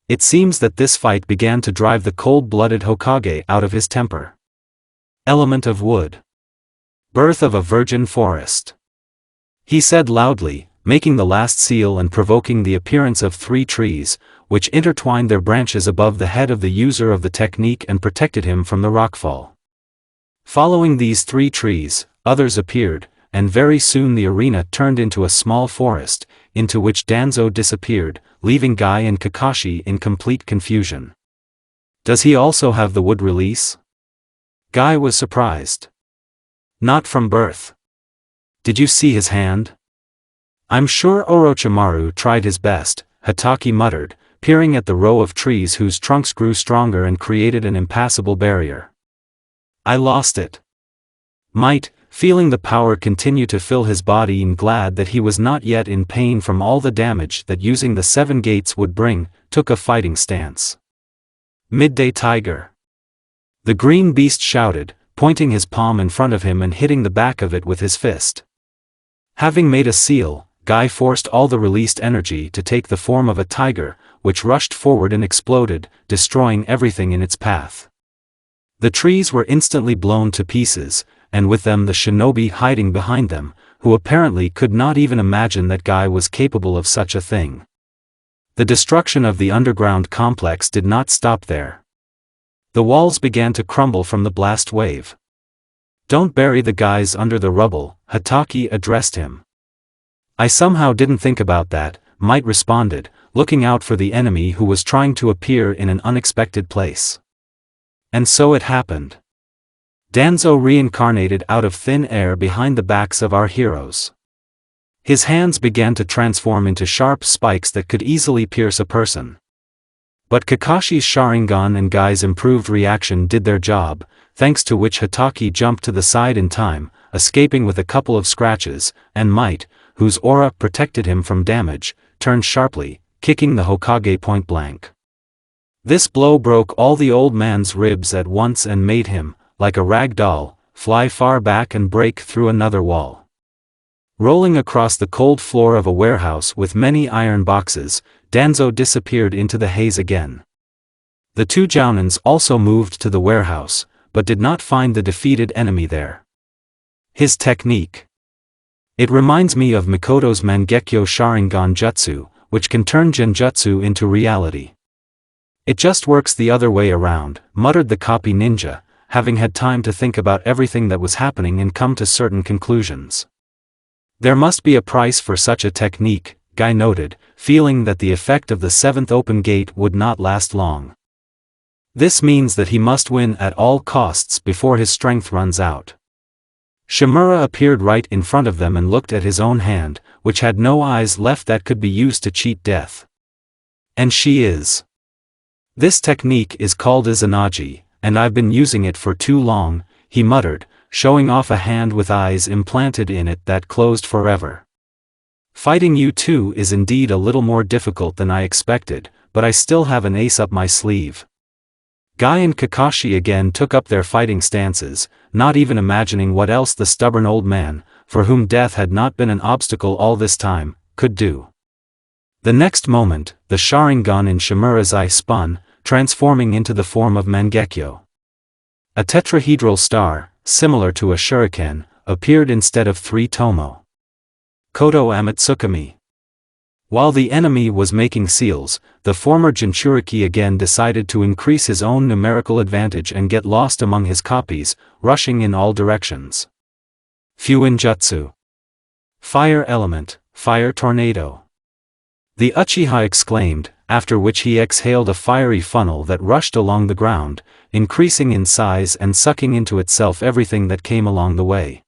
It seems that this fight began to drive the cold-blooded Hokage out of his temper. Element of wood. Birth of a virgin forest. He said loudly, making the last seal and provoking the appearance of 3 trees, which intertwined their branches above the head of the user of the technique and protected him from the rockfall. Following these 3 trees, others appeared, and very soon the arena turned into a small forest, into which Danzo disappeared, leaving Guy and Kakashi in complete confusion. Does he also have the wood release? Guy was surprised. Not from birth. Did you see his hand? I'm sure Orochimaru tried his best, Hatake muttered, peering at the row of trees whose trunks grew stronger and created an impassable barrier. I lost it. Might, feeling the power continue to fill his body and glad that he was not yet in pain from all the damage that using the 7 gates would bring, took a fighting stance. Midday Tiger. The green beast shouted, pointing his palm in front of him and hitting the back of it with his fist. Having made a seal, Guy forced all the released energy to take the form of a tiger, which rushed forward and exploded, destroying everything in its path. The trees were instantly blown to pieces, and with them the shinobi hiding behind them, who apparently could not even imagine that Guy was capable of such a thing. The destruction of the underground complex did not stop there. The walls began to crumble from the blast wave. Don't bury the guys under the rubble, Hatake addressed him. I somehow didn't think about that, Might responded, looking out for the enemy who was trying to appear in an unexpected place. And so it happened. Danzo reincarnated out of thin air behind the backs of our heroes. His hands began to transform into sharp spikes that could easily pierce a person. But Kakashi's Sharingan and Guy's improved reaction did their job, thanks to which Hatake jumped to the side in time, escaping with a couple of scratches, and Might, whose aura protected him from damage, turned sharply, kicking the Hokage point blank. This blow broke all the old man's ribs at once and made him, like a rag doll, fly far back and break through another wall. Rolling across the cold floor of a warehouse with many iron boxes, Danzo disappeared into the haze again. The 2 Jounins also moved to the warehouse, but did not find the defeated enemy there. His technique. It reminds me of Mikoto's Mangekyo Sharingan Jutsu, which can turn Genjutsu into reality. It just works the other way around, muttered the copy ninja, having had time to think about everything that was happening and come to certain conclusions. There must be a price for such a technique, Guy noted, feeling that the effect of the 7th open gate would not last long. This means that he must win at all costs before his strength runs out. Shimura appeared right in front of them and looked at his own hand, which had no eyes left that could be used to cheat death. And she is. This technique is called Izanagi, and I've been using it for too long, he muttered, showing off a hand with eyes implanted in it that closed forever. Fighting you two is indeed a little more difficult than I expected, but I still have an ace up my sleeve. Guy and Kakashi again took up their fighting stances, not even imagining what else the stubborn old man, for whom death had not been an obstacle all this time, could do. The next moment, the Sharingan in Shimura's eye spun, transforming into the form of Mangekyo. A tetrahedral star, similar to a shuriken, appeared instead of 3 tomo. Koto Amatsukami. While the enemy was making seals, the former Jinchuriki again decided to increase his own numerical advantage and get lost among his copies, rushing in all directions. Fuinjutsu. Fire element, fire tornado. The Uchiha exclaimed, after which he exhaled a fiery funnel that rushed along the ground, increasing in size and sucking into itself everything that came along the way.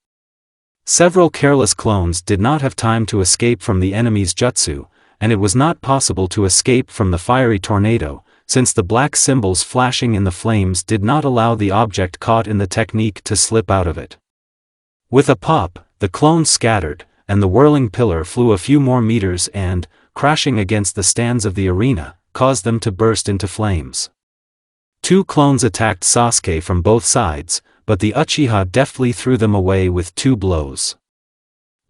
Several careless clones did not have time to escape from the enemy's jutsu, and it was not possible to escape from the fiery tornado, since the black symbols flashing in the flames did not allow the object caught in the technique to slip out of it. With a pop, the clones scattered, and the whirling pillar flew a few more meters and, crashing against the stands of the arena, caused them to burst into flames. 2 clones attacked Sasuke from both sides, but the Uchiha deftly threw them away with 2 blows.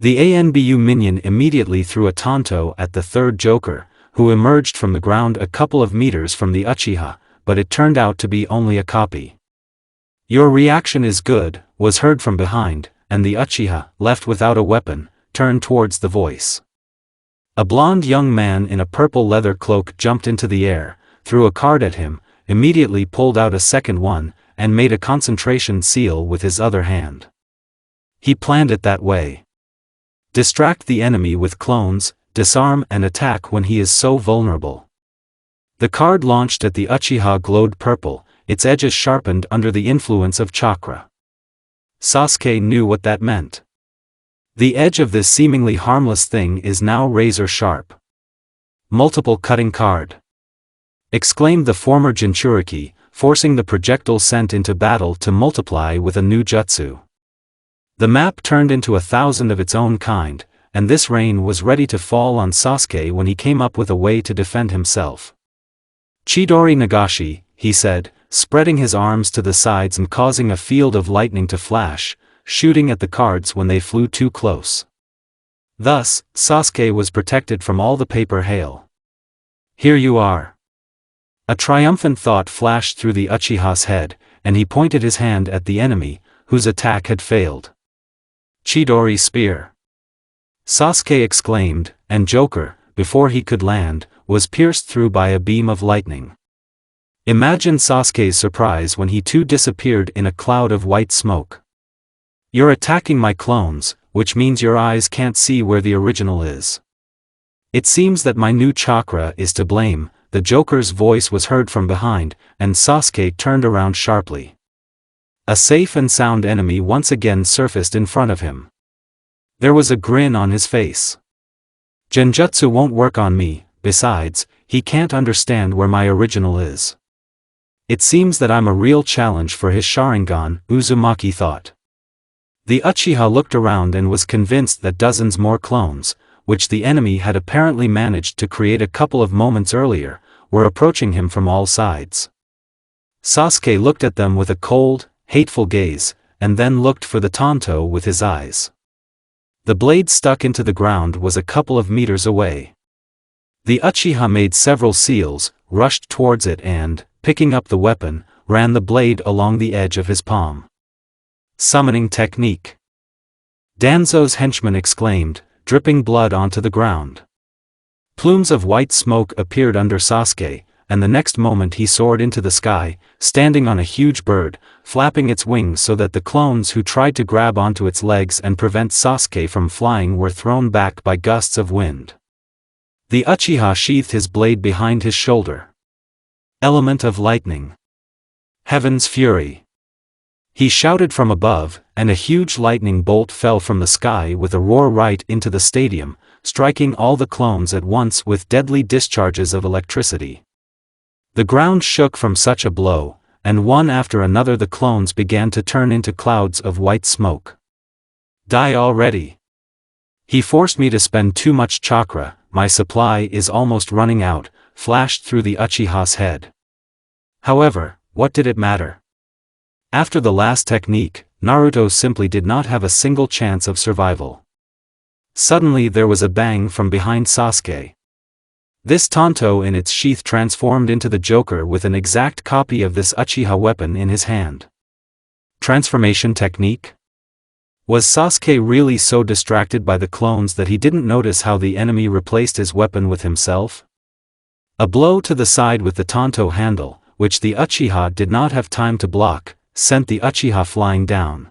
The Anbu minion immediately threw a tanto at the third Joker, who emerged from the ground a couple of meters from the Uchiha, but it turned out to be only a copy. "Your reaction is good," was heard from behind, and the Uchiha, left without a weapon, turned towards the voice. A blond young man in a purple leather cloak jumped into the air, threw a card at him, immediately pulled out a second one, and made a concentration seal with his other hand. He planned it that way. Distract the enemy with clones, disarm and attack when he is so vulnerable. The card launched at the Uchiha glowed purple, its edges sharpened under the influence of chakra. Sasuke knew what that meant. The edge of this seemingly harmless thing is now razor sharp. "Multiple cutting card!" exclaimed the former Jinchuriki, forcing the projectile sent into battle to multiply with a new jutsu. The map turned into 1,000 of its own kind, and this rain was ready to fall on Sasuke when he came up with a way to defend himself. "Chidori Nagashi," he said, spreading his arms to the sides and causing a field of lightning to flash, shooting at the cards when they flew too close. Thus, Sasuke was protected from all the paper hail. "Here you are." A triumphant thought flashed through the Uchiha's head, and he pointed his hand at the enemy, whose attack had failed. "Chidori spear!" Sasuke exclaimed, and Joker, before he could land, was pierced through by a beam of lightning. Imagine Sasuke's surprise when he too disappeared in a cloud of white smoke. "You're attacking my clones, which means your eyes can't see where the original is. It seems that my new chakra is to blame." The Joker's voice was heard from behind, and Sasuke turned around sharply. A safe and sound enemy once again surfaced in front of him. There was a grin on his face. "Genjutsu won't work on me, besides, he can't understand where my original is. It seems that I'm a real challenge for his Sharingan," Uzumaki thought. The Uchiha looked around and was convinced that dozens more clones, which the enemy had apparently managed to create a couple of moments earlier, were approaching him from all sides. Sasuke looked at them with a cold, hateful gaze, and then looked for the tanto with his eyes. The blade stuck into the ground was a couple of meters away. The Uchiha made several seals, rushed towards it and, picking up the weapon, ran the blade along the edge of his palm. Summoning technique. Danzo's henchman exclaimed, dripping blood onto the ground. Plumes of white smoke appeared under Sasuke, and the next moment he soared into the sky, standing on a huge bird, flapping its wings so that the clones who tried to grab onto its legs and prevent Sasuke from flying were thrown back by gusts of wind. The Uchiha sheathed his blade behind his shoulder. Element of lightning. Heaven's fury! He shouted from above, and a huge lightning bolt fell from the sky with a roar right into the stadium, striking all the clones at once with deadly discharges of electricity. The ground shook from such a blow, and one after another the clones began to turn into clouds of white smoke. Die already! He forced me to spend too much chakra, my supply is almost running out, flashed through the Uchiha's head. However, what did it matter? After the last technique, Naruto simply did not have a single chance of survival. Suddenly there was a bang from behind Sasuke. This Tanto in its sheath transformed into the Joker with an exact copy of this Uchiha weapon in his hand. Transformation technique? Was Sasuke really so distracted by the clones that he didn't notice how the enemy replaced his weapon with himself? A blow to the side with the Tanto handle, which the Uchiha did not have time to block, sent the Uchiha flying down.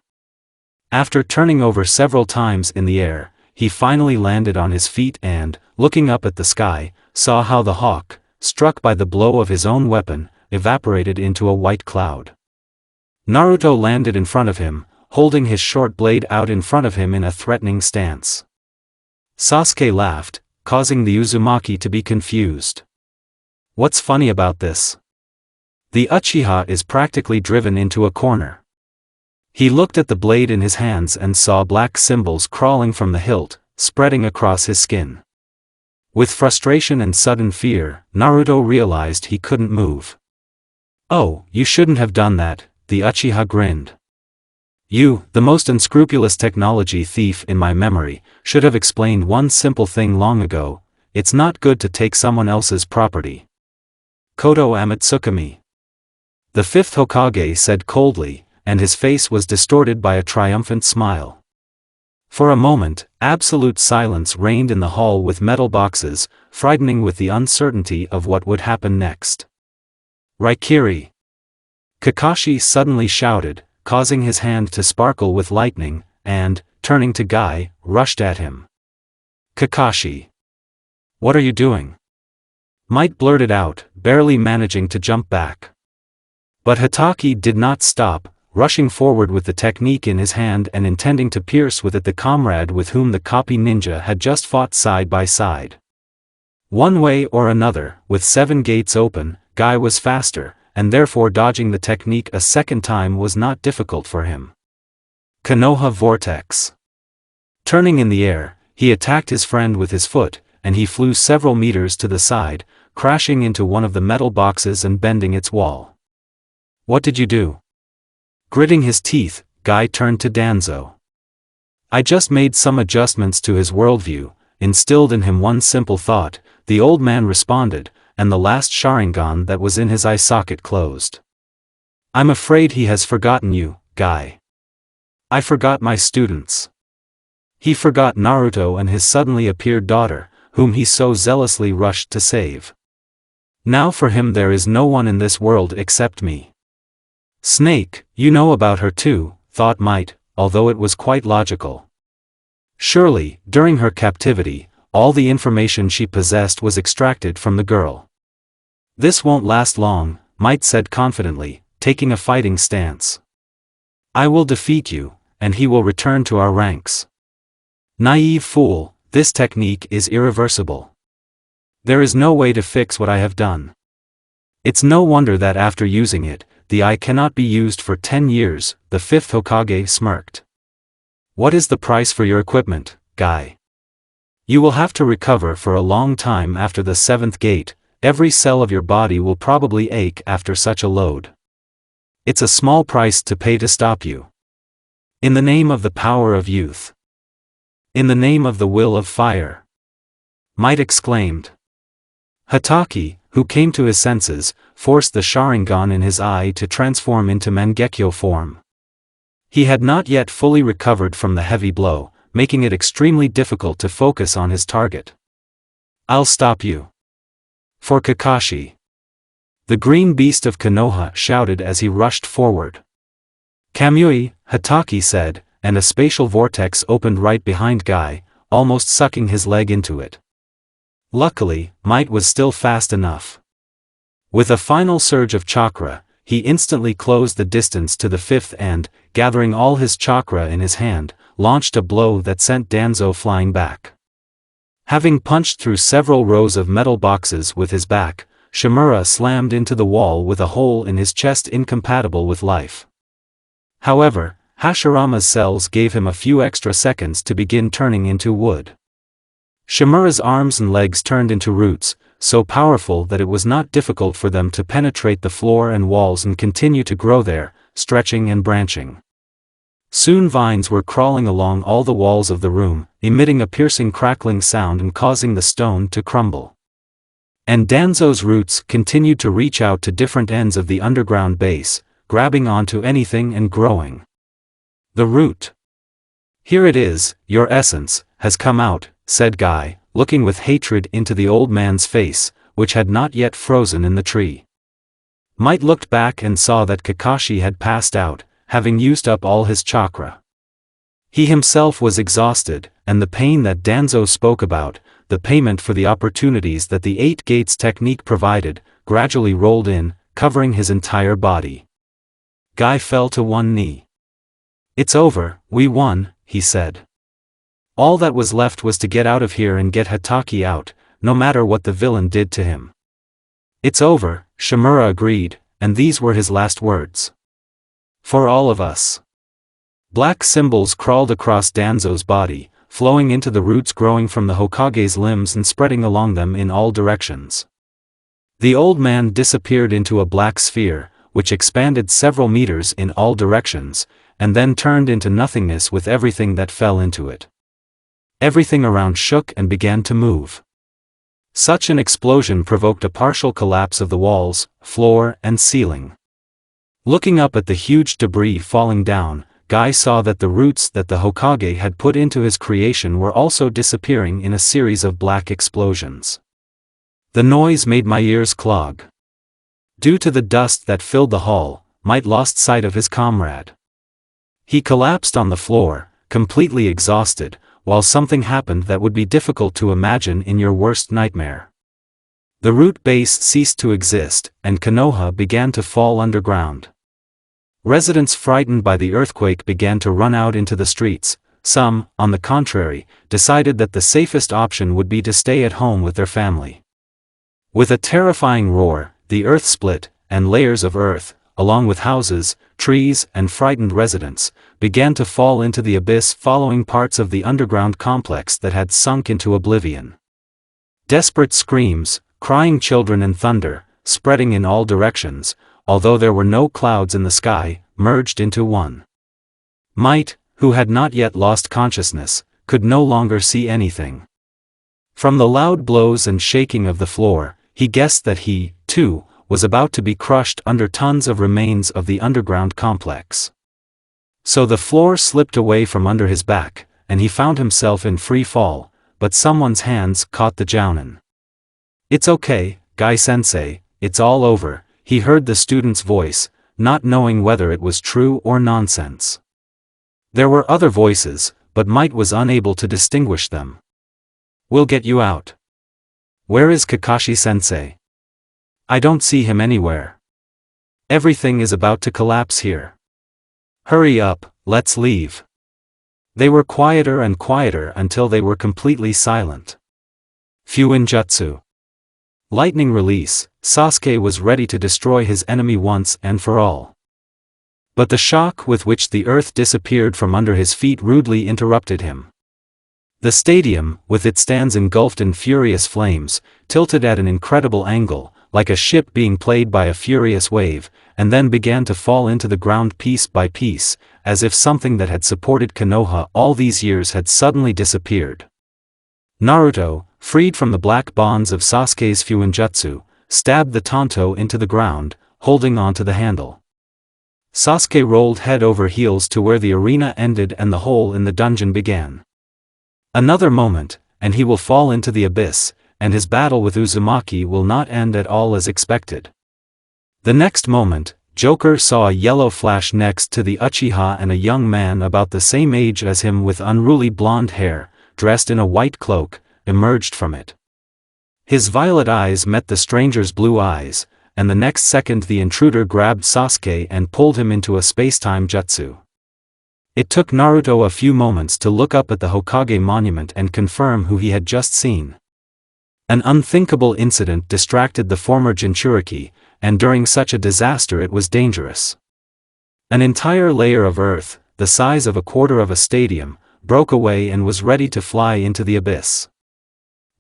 After turning over several times in the air, he finally landed on his feet and, looking up at the sky, saw how the hawk, struck by the blow of his own weapon, evaporated into a white cloud. Naruto landed in front of him, holding his short blade out in front of him in a threatening stance. Sasuke laughed, causing the Uzumaki to be confused. What's funny about this? The Uchiha is practically driven into a corner. He looked at the blade in his hands and saw black symbols crawling from the hilt, spreading across his skin. With frustration and sudden fear, Naruto realized he couldn't move. "Oh, you shouldn't have done that," the Uchiha grinned. "You, the most unscrupulous technology thief in my memory, should have explained one simple thing long ago: it's not good to take someone else's property." Koto Amatsukami. The fifth Hokage said coldly, and his face was distorted by a triumphant smile. For a moment, absolute silence reigned in the hall with metal boxes, frightening with the uncertainty of what would happen next. "Raikiri!" Kakashi suddenly shouted, causing his hand to sparkle with lightning, and, turning to Guy, rushed at him. "Kakashi! What are you doing?" Might blurted out, barely managing to jump back. But Hatake did not stop, rushing forward with the technique in his hand and intending to pierce with it the comrade with whom the copy ninja had just fought side by side. One way or another, with 7 gates open, Guy was faster, and therefore dodging the technique a second time was not difficult for him. Konoha Vortex. Turning in the air, he attacked his friend with his foot, and he flew several meters to the side, crashing into one of the metal boxes and bending its wall. "What did you do?" Gritting his teeth, Guy turned to Danzo. "I just made some adjustments to his worldview," instilled in him one simple thought, the old man responded, and the last Sharingan that was in his eye socket closed. "I'm afraid he has forgotten you, Guy." "I forgot my students." He forgot Naruto and his suddenly appeared daughter, whom he so zealously rushed to save. Now for him there is no one in this world except me. "Snake, you know about her too," thought Might, although it was quite logical. Surely, during her captivity, all the information she possessed was extracted from the girl. "This won't last long," Might said confidently, taking a fighting stance. "I will defeat you, and he will return to our ranks." "Naive fool, this technique is irreversible. There is no way to fix what I have done. It's no wonder that after using it, the eye cannot be used for 10 years, the fifth Hokage smirked. "What is the price for your equipment, Guy? You will have to recover for a long time after the 7th gate, every cell of your body will probably ache after such a load. It's a small price to pay to stop you. In the name of the power of youth. In the name of the will of fire," Might exclaimed. Hatake, who came to his senses, forced the Sharingan in his eye to transform into Mangekyo form. He had not yet fully recovered from the heavy blow, making it extremely difficult to focus on his target. "I'll stop you." For Kakashi. The green beast of Konoha shouted as he rushed forward. "Kamui," Hatake said, and a spatial vortex opened right behind Guy, almost sucking his leg into it. Luckily, Might was still fast enough. With a final surge of chakra, he instantly closed the distance to the fifth and, gathering all his chakra in his hand, launched a blow that sent Danzo flying back. Having punched through several rows of metal boxes with his back, Shimura slammed into the wall with a hole in his chest incompatible with life. However, Hashirama's cells gave him a few extra seconds to begin turning into wood. Shimura's arms and legs turned into roots, so powerful that it was not difficult for them to penetrate the floor and walls and continue to grow there, stretching and branching. Soon vines were crawling along all the walls of the room, emitting a piercing crackling sound and causing the stone to crumble. And Danzo's roots continued to reach out to different ends of the underground base, grabbing onto anything and growing. The root. "Here it is, your essence, has come out," said Guy, looking with hatred into the old man's face, which had not yet frozen in the tree. Might looked back and saw that Kakashi had passed out, having used up all his chakra. He himself was exhausted, and the pain that Danzo spoke about, the payment for the opportunities that the Eight Gates technique provided, gradually rolled in, covering his entire body. Guy fell to one knee. "It's over, we won," he said. "All that was left was to get out of here and get Hatake out, no matter what the villain did to him." "It's over," Shimura agreed, and these were his last words. "For all of us." Black symbols crawled across Danzo's body, flowing into the roots growing from the Hokage's limbs and spreading along them in all directions. The old man disappeared into a black sphere, which expanded several meters in all directions, and then turned into nothingness with everything that fell into it. Everything around shook and began to move. Such an explosion provoked a partial collapse of the walls, floor, and ceiling. Looking up at the huge debris falling down, Guy saw that the roots that the Hokage had put into his creation were also disappearing in a series of black explosions. The noise made my ears clog. Due to the dust that filled the hall, Might lost sight of his comrade. He collapsed on the floor, completely exhausted, while something happened that would be difficult to imagine in your worst nightmare. The root base ceased to exist, and Konoha began to fall underground. Residents frightened by the earthquake began to run out into the streets. Some, on the contrary, decided that the safest option would be to stay at home with their family. With a terrifying roar, the earth split, and layers of earth, along with houses, trees, and frightened residents, began to fall into the abyss following parts of the underground complex that had sunk into oblivion. Desperate screams, crying children and thunder, spreading in all directions, although there were no clouds in the sky, merged into one. Might, who had not yet lost consciousness, could no longer see anything. From the loud blows and shaking of the floor, he guessed that he, too, was about to be crushed under tons of remains of the underground complex. So the floor slipped away from under his back, and he found himself in free fall, but someone's hands caught the jounin. "It's okay, Guy-sensei, it's all over," he heard the student's voice, not knowing whether it was true or nonsense. There were other voices, but Might was unable to distinguish them. "We'll get you out." "Where is Kakashi-sensei?" "I don't see him anywhere. Everything is about to collapse here." "Hurry up, let's leave." They were quieter and quieter until they were completely silent. Fuinjutsu. Lightning release. Sasuke was ready to destroy his enemy once and for all. But the shock with which the earth disappeared from under his feet rudely interrupted him. The stadium, with its stands engulfed in furious flames, tilted at an incredible angle, like a ship being played by a furious wave, and then began to fall into the ground piece by piece, as if something that had supported Konoha all these years had suddenly disappeared. Naruto, freed from the black bonds of Sasuke's Fuinjutsu, stabbed the Tonto into the ground, holding on to the handle. Sasuke rolled head over heels to where the arena ended and the hole in the dungeon began. Another moment, and he will fall into the abyss, and his battle with Uzumaki will not end at all as expected. The next moment, Joker saw a yellow flash next to the Uchiha, and a young man about the same age as him with unruly blonde hair, dressed in a white cloak, emerged from it. His violet eyes met the stranger's blue eyes, and the next second the intruder grabbed Sasuke and pulled him into a spacetime jutsu. It took Naruto a few moments to look up at the Hokage monument and confirm who he had just seen. An unthinkable incident distracted the former Jinchuriki, and during such a disaster it was dangerous. An entire layer of earth, the size of a quarter of a stadium, broke away and was ready to fly into the abyss.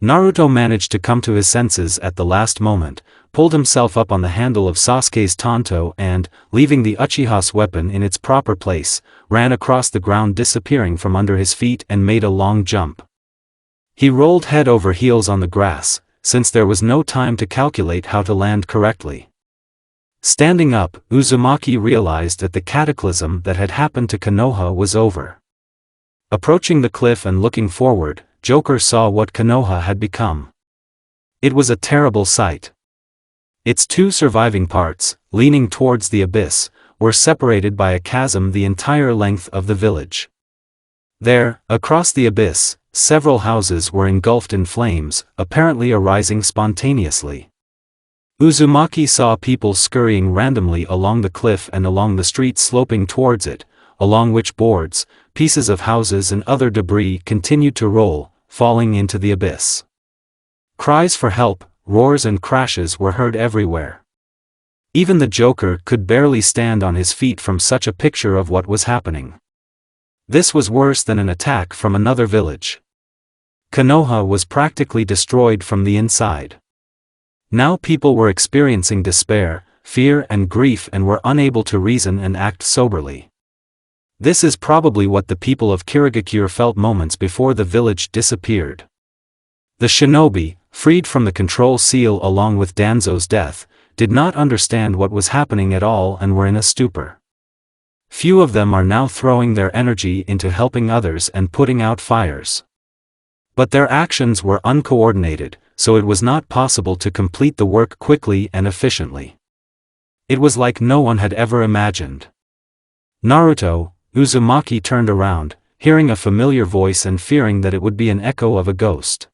Naruto managed to come to his senses at the last moment, pulled himself up on the handle of Sasuke's tanto and, leaving the Uchiha's weapon in its proper place, ran across the ground disappearing from under his feet and made a long jump. He rolled head over heels on the grass, since there was no time to calculate how to land correctly. Standing up, Uzumaki realized that the cataclysm that had happened to Konoha was over. Approaching the cliff and looking forward, Joker saw what Konoha had become. It was a terrible sight. Its two surviving parts, leaning towards the abyss, were separated by a chasm the entire length of the village. There, across the abyss, several houses were engulfed in flames, apparently arising spontaneously. Uzumaki saw people scurrying randomly along the cliff and along the street sloping towards it, along which boards, pieces of houses and other debris continued to roll, falling into the abyss. Cries for help, roars and crashes were heard everywhere. Even the Joker could barely stand on his feet from such a picture of what was happening. This was worse than an attack from another village. Konoha was practically destroyed from the inside. Now people were experiencing despair, fear and grief and were unable to reason and act soberly. This is probably what the people of Kirigakure felt moments before the village disappeared. The shinobi, freed from the control seal along with Danzo's death, did not understand what was happening at all and were in a stupor. Few of them are now throwing their energy into helping others and putting out fires. But their actions were uncoordinated, so it was not possible to complete the work quickly and efficiently. It was like no one had ever imagined. Naruto, Uzumaki turned around, hearing a familiar voice and fearing that it would be an echo of a ghost.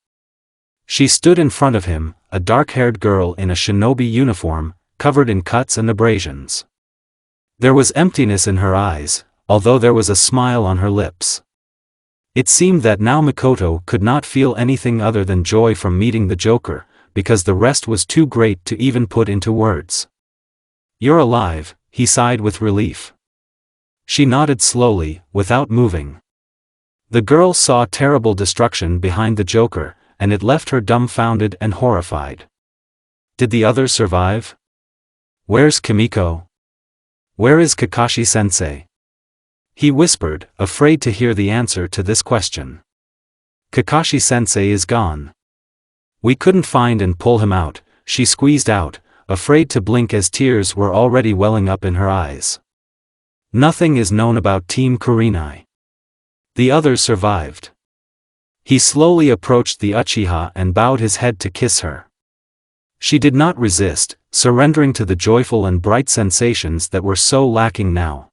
She stood in front of him, a dark-haired girl in a shinobi uniform, covered in cuts and abrasions. There was emptiness in her eyes, although there was a smile on her lips. It seemed that now Mikoto could not feel anything other than joy from meeting the Joker, because the rest was too great to even put into words. "You're alive," he sighed with relief. She nodded slowly, without moving. The girl saw terrible destruction behind the Joker, and it left her dumbfounded and horrified. Did the others survive? Where's Kimiko? Where is Kakashi-sensei? He whispered, afraid to hear the answer to this question. Kakashi-sensei is gone. We couldn't find and pull him out, she squeezed out, afraid to blink as tears were already welling up in her eyes. Nothing is known about Team Kurenai. The others survived. He slowly approached the Uchiha and bowed his head to kiss her. She did not resist, surrendering to the joyful and bright sensations that were so lacking now.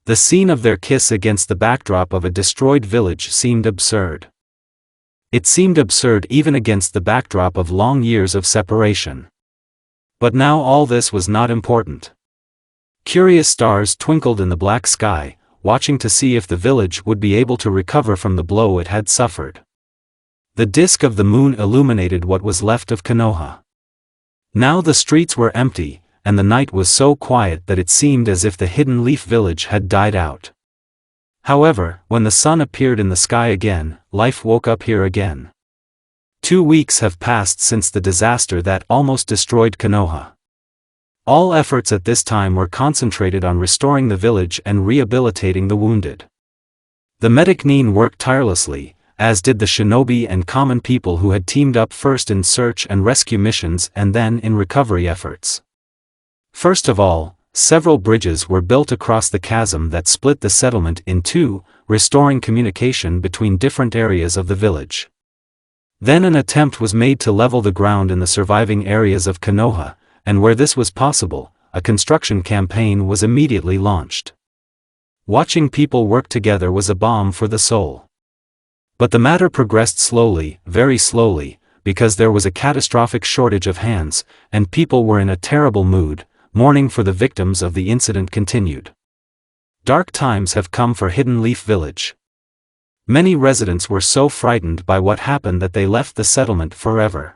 The scene of their kiss against the backdrop of a destroyed village seemed absurd. It seemed absurd even against the backdrop of long years of separation. But now all this was not important. Curious stars twinkled in the black sky, watching to see if the village would be able to recover from the blow it had suffered. The disk of the moon illuminated what was left of Konoha. Now the streets were empty, and the night was so quiet that it seemed as if the Hidden Leaf village had died out. However, when the sun appeared in the sky again, life woke up here again. 2 weeks have passed since the disaster that almost destroyed Konoha. All efforts at this time were concentrated on restoring the village and rehabilitating the wounded. The medic Nin worked tirelessly, as did the shinobi and common people who had teamed up first in search and rescue missions and then in recovery efforts. First of all, several bridges were built across the chasm that split the settlement in two, restoring communication between different areas of the village. Then an attempt was made to level the ground in the surviving areas of Konoha, and where this was possible, a construction campaign was immediately launched. Watching people work together was a balm for the soul. But the matter progressed slowly, very slowly, because there was a catastrophic shortage of hands, and people were in a terrible mood. Mourning for the victims of the incident continued. Dark times have come for Hidden Leaf Village. Many residents were so frightened by what happened that they left the settlement forever.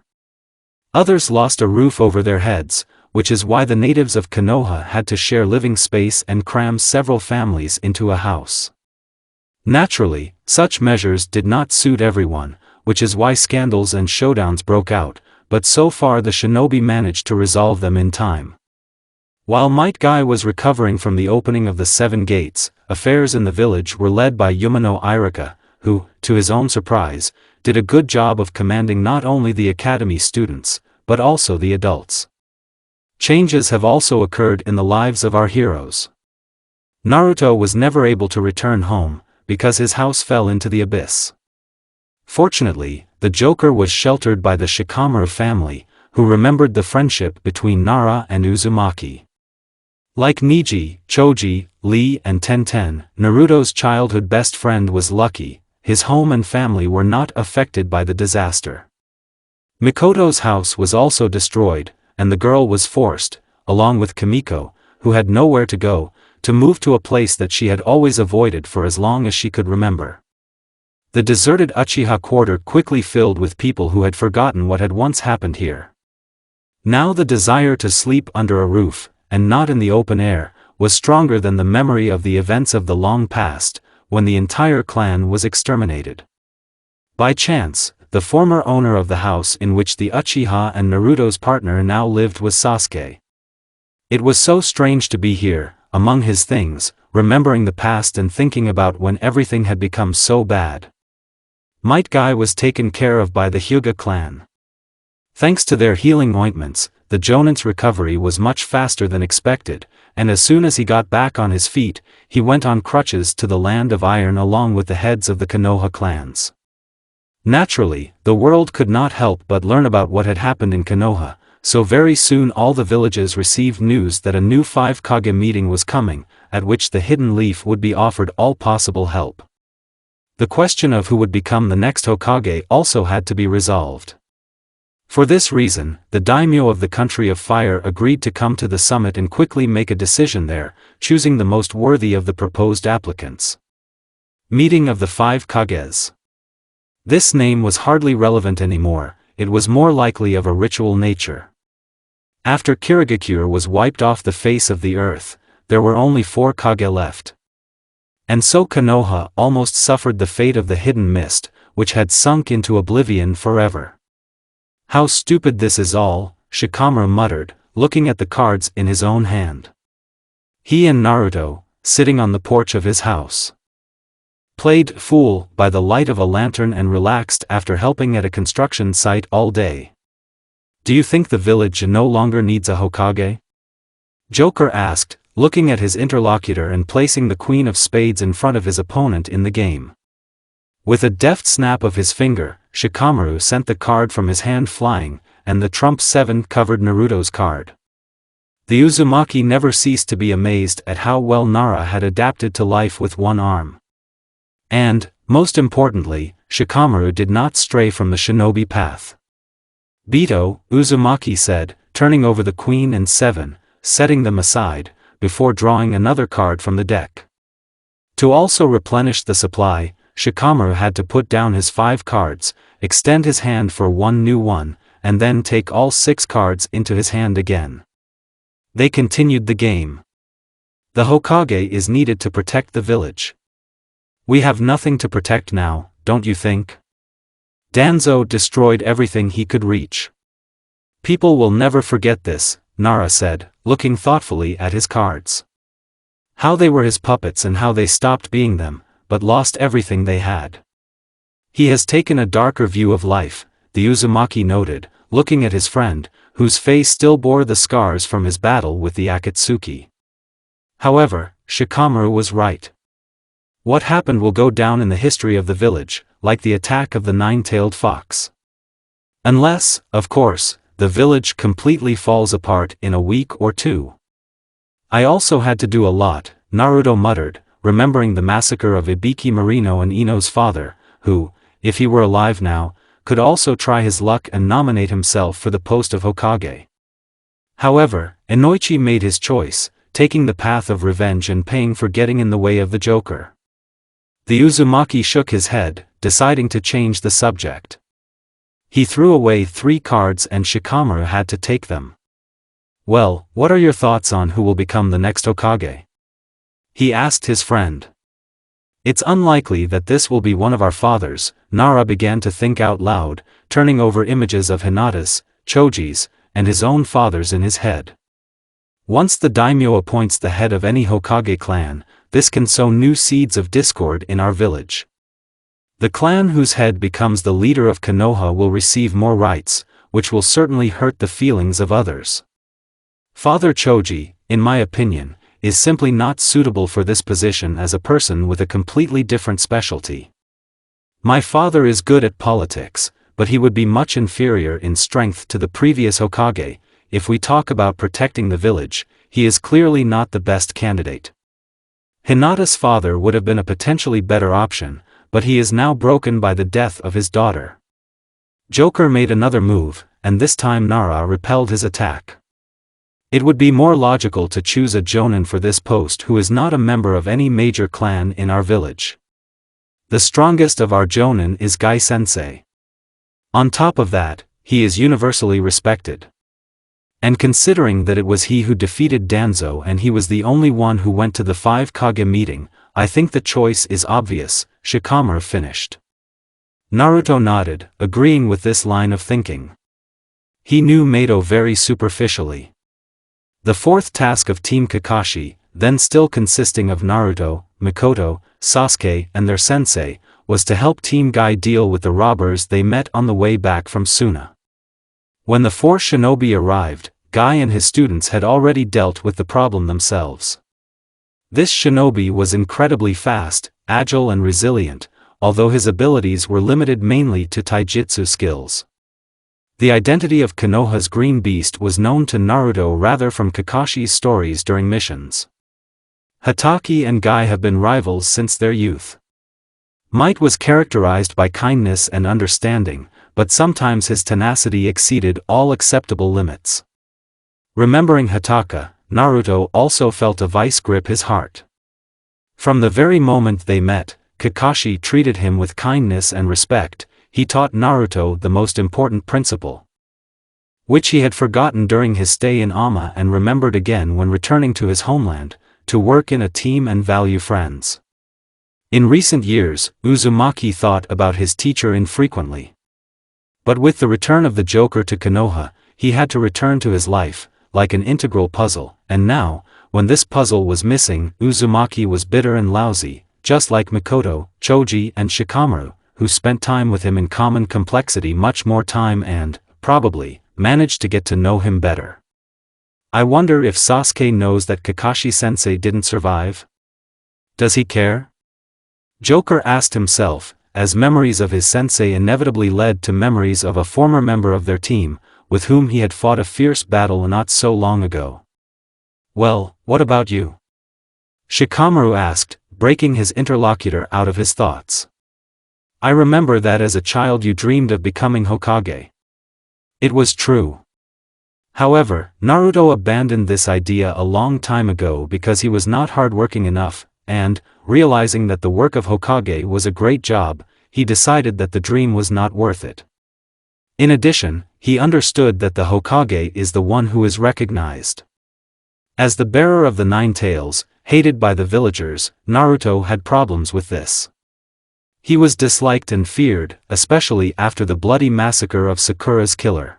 Others lost a roof over their heads, which is why the natives of Konoha had to share living space and cram several families into a house. Naturally, such measures did not suit everyone, which is why scandals and showdowns broke out, but so far the shinobi managed to resolve them in time. While Might Guy was recovering from the opening of the 7 gates, affairs in the village were led by Yumino Irika, who, to his own surprise, did a good job of commanding not only the academy students, but also the adults. Changes have also occurred in the lives of our heroes. Naruto was never able to return home, because his house fell into the abyss. Fortunately, the Joker was sheltered by the Shikamaru family, who remembered the friendship between Nara and Uzumaki. Like Niji, Choji, Lee and Tenten, Naruto's childhood best friend was lucky. His home and family were not affected by the disaster. Mikoto's house was also destroyed, and the girl was forced, along with Kimiko, who had nowhere to go, to move to a place that she had always avoided for as long as she could remember. The deserted Uchiha quarter quickly filled with people who had forgotten what had once happened here. Now the desire to sleep under a roof, and not in the open air, was stronger than the memory of the events of the long past, when the entire clan was exterminated. By chance, the former owner of the house in which the Uchiha and Naruto's partner now lived was Sasuke. It was so strange to be here, among his things, remembering the past and thinking about when everything had become so bad. Might Guy was taken care of by the Hyuga clan. Thanks to their healing ointments, the Jonin's recovery was much faster than expected, and as soon as he got back on his feet, he went on crutches to the Land of Iron along with the heads of the Konoha clans. Naturally, the world could not help but learn about what had happened in Konoha, so very soon all the villages received news that a new 5 Kage meeting was coming, at which the Hidden Leaf would be offered all possible help. The question of who would become the next Hokage also had to be resolved. For this reason, the daimyo of the Country of Fire agreed to come to the summit and quickly make a decision there, choosing the most worthy of the proposed applicants. Meeting of the 5 Kages. This name was hardly relevant anymore, it was more likely of a ritual nature. After Kirigakure was wiped off the face of the earth, there were only 4 Kage left. And so Konoha almost suffered the fate of the Hidden Mist, which had sunk into oblivion forever. How stupid this is all, Shikamaru muttered, looking at the cards in his own hand. He and Naruto, sitting on the porch of his house, played fool by the light of a lantern and relaxed after helping at a construction site all day. Do you think the village no longer needs a Hokage? Joker asked, looking at his interlocutor and placing the Queen of Spades in front of his opponent in the game. With a deft snap of his finger, Shikamaru sent the card from his hand flying, and the trump 7 covered Naruto's card. The Uzumaki never ceased to be amazed at how well Nara had adapted to life with one arm. And, most importantly, Shikamaru did not stray from the shinobi path. Bito, Uzumaki said, turning over the Queen and 7, setting them aside, before drawing another card from the deck. To also replenish the supply, Shikamaru had to put down his 5 cards, extend his hand for one new one, and then take all 6 cards into his hand again. They continued the game. The Hokage is needed to protect the village. We have nothing to protect now, don't you think? Danzo destroyed everything he could reach. People will never forget this, Nara said, looking thoughtfully at his cards. How they were his puppets and how they stopped being them, but lost everything they had. He has taken a darker view of life, the Uzumaki noted, looking at his friend, whose face still bore the scars from his battle with the Akatsuki. However, Shikamaru was right. What happened will go down in the history of the village, like the attack of the 9-tailed fox. Unless, of course, the village completely falls apart in a week or 2. I also had to do a lot, Naruto muttered, remembering the massacre of Ibiki Marino and Ino's father, who, if he were alive now, could also try his luck and nominate himself for the post of Hokage. However, Inoichi made his choice, taking the path of revenge and paying for getting in the way of the Joker. The Uzumaki shook his head, deciding to change the subject. He threw away 3 cards and Shikamaru had to take them. "Well, what are your thoughts on who will become the next Hokage?" he asked his friend. "It's unlikely that this will be one of our fathers," Nara began to think out loud, turning over images of Hinata's, Choji's, and his own fathers in his head. Once the daimyo appoints the head of any Hokage clan, this can sow new seeds of discord in our village. The clan whose head becomes the leader of Konoha will receive more rights, which will certainly hurt the feelings of others. Father Choji, in my opinion, is simply not suitable for this position as a person with a completely different specialty. My father is good at politics, but he would be much inferior in strength to the previous Hokage. If we talk about protecting the village, he is clearly not the best candidate. Hinata's father would have been a potentially better option, but he is now broken by the death of his daughter. Joker made another move, and this time Nara repelled his attack. It would be more logical to choose a jonin for this post who is not a member of any major clan in our village. The strongest of our jonin is Gai-sensei. On top of that, he is universally respected. And considering that it was he who defeated Danzo and he was the only one who went to the 5 Kage meeting, I think the choice is obvious, Shikamaru finished. Naruto nodded, agreeing with this line of thinking. He knew Mado very superficially. The 4th task of Team Kakashi, then still consisting of Naruto, Mikoto, Sasuke and their sensei, was to help Team Guy deal with the robbers they met on the way back from Suna. When the 4 shinobi arrived, Guy and his students had already dealt with the problem themselves. This shinobi was incredibly fast, agile and resilient, although his abilities were limited mainly to taijutsu skills. The identity of Konoha's green beast was known to Naruto rather from Kakashi's stories during missions. Hatake and Guy have been rivals since their youth. Might was characterized by kindness and understanding, but sometimes his tenacity exceeded all acceptable limits. Remembering Hatake, Naruto also felt a vice grip his heart. From the very moment they met, Kakashi treated him with kindness and respect. He taught Naruto the most important principle, which he had forgotten during his stay in Ama and remembered again when returning to his homeland, to work in a team and value friends. In recent years, Uzumaki thought about his teacher infrequently. But with the return of the Joker to Konoha, he had to return to his life, like an integral puzzle, and now, when this puzzle was missing, Uzumaki was bitter and lousy, just like Mikoto, Choji and Shikamaru, who spent time with him in common complexity much more time and, probably, managed to get to know him better. I wonder if Sasuke knows that Kakashi-sensei didn't survive? Does he care? Joker asked himself, as memories of his sensei inevitably led to memories of a former member of their team, with whom he had fought a fierce battle not so long ago. "Well, what about you?" Shikamaru asked, breaking his interlocutor out of his thoughts. "I remember that as a child you dreamed of becoming Hokage." It was true. However, Naruto abandoned this idea a long time ago because he was not hardworking enough, and, realizing that the work of Hokage was a great job, he decided that the dream was not worth it. In addition, he understood that the Hokage is the one who is recognized as the bearer of the 9 tails, hated by the villagers. Naruto had problems with this. He was disliked and feared, especially after the bloody massacre of Sakura's killer.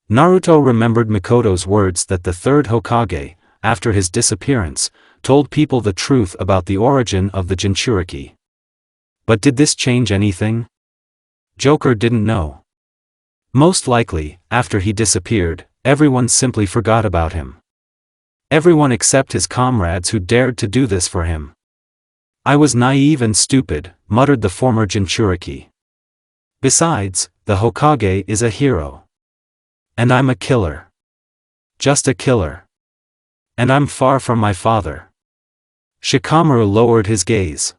Naruto remembered Mikoto's words that the 3rd Hokage, after his disappearance, told people the truth about the origin of the Jinchuriki. But did this change anything? Joker didn't know. Most likely, after he disappeared, everyone simply forgot about him. Everyone except his comrades who dared to do this for him. "I was naive and stupid," muttered the former Jinchuriki. "Besides, the Hokage is a hero. And I'm a killer. Just a killer. And I'm far from my father." Shikamaru lowered his gaze.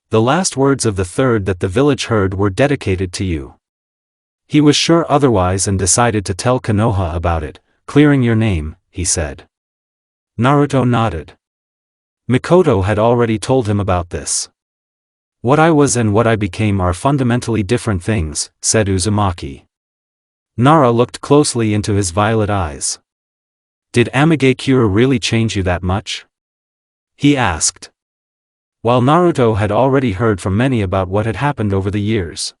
"The last words of the 3rd that the village heard were dedicated to you. He was sure otherwise and decided to tell Konoha about it. Clearing your name, he said. Naruto nodded. Mikoto had already told him about this. What I was and what I became are fundamentally different things, said Uzumaki. Nara looked closely into his violet eyes. Did Amigakure really change you that much? He asked. While Naruto had already heard from many about what had happened over the years,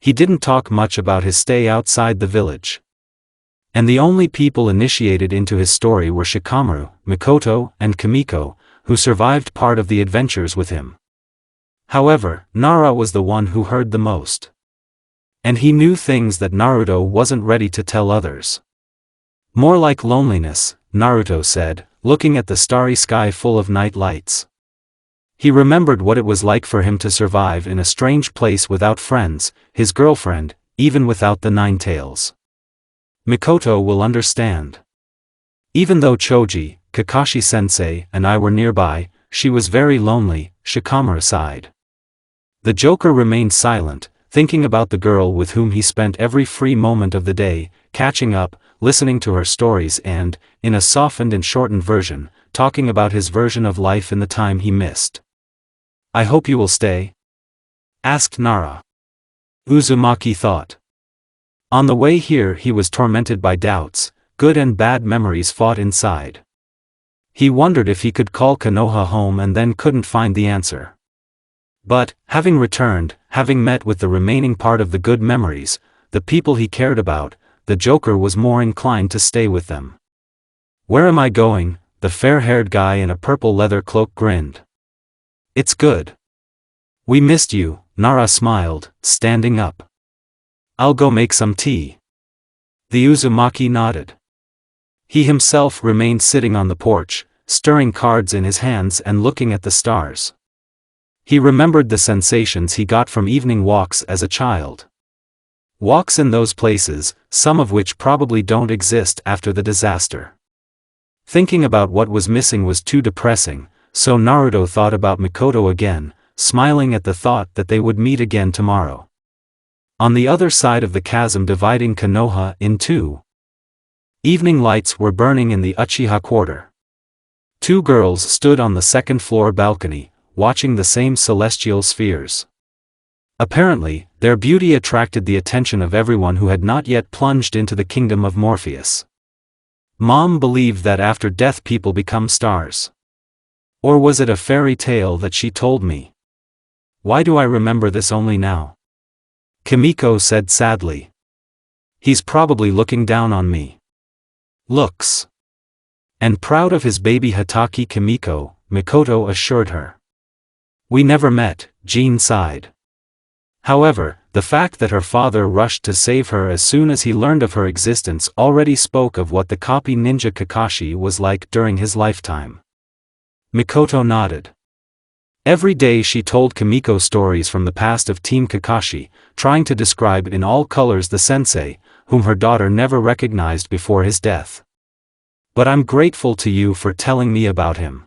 he didn't talk much about his stay outside the village. And the only people initiated into his story were Shikamaru, Mikoto, and Kimiko, who survived part of the adventures with him. However, Nara was the one who heard the most. And he knew things that Naruto wasn't ready to tell others. More like loneliness, Naruto said, looking at the starry sky full of night lights. He remembered what it was like for him to survive in a strange place without friends, his girlfriend, even without the nine tails. Mikoto will understand. Even though Choji, Kakashi-sensei, and I were nearby, she was very lonely, Shikamaru sighed. The Joker remained silent, thinking about the girl with whom he spent every free moment of the day, catching up, listening to her stories and, in a softened and shortened version, talking about his version of life in the time he missed. I hope you will stay? Asked Nara. Uzumaki thought. On the way here he was tormented by doubts, good and bad memories fought inside. He wondered if he could call Konoha home and then couldn't find the answer. But, having returned, having met with the remaining part of the good memories, the people he cared about, the Joker was more inclined to stay with them. Where am I going? The fair-haired guy in a purple leather cloak grinned. It's good. We missed you, Nara smiled, standing up. I'll go make some tea. The Uzumaki nodded. He himself remained sitting on the porch, stirring cards in his hands and looking at the stars. He remembered the sensations he got from evening walks as a child. Walks in those places, some of which probably don't exist after the disaster. Thinking about what was missing was too depressing, so Naruto thought about Mikoto again, smiling at the thought that they would meet again tomorrow. On the other side of the chasm dividing Konoha in two. Evening lights were burning in the Uchiha quarter. Two girls stood on the second-floor balcony, watching the same celestial spheres. Apparently, their beauty attracted the attention of everyone who had not yet plunged into the kingdom of Morpheus. Mom believed that after death people become stars. Or was it a fairy tale that she told me? Why do I remember this only now? Kimiko said sadly. He's probably looking down on me. Looks. And proud of his baby Hatake Kimiko, Mikoto assured her. We never met, Jean sighed. However, the fact that her father rushed to save her as soon as he learned of her existence already spoke of what the copy ninja Kakashi was like during his lifetime. Mikoto nodded. Every day she told Kimiko stories from the past of Team Kakashi, trying to describe in all colors the sensei, whom her daughter never recognized before his death. But I'm grateful to you for telling me about him.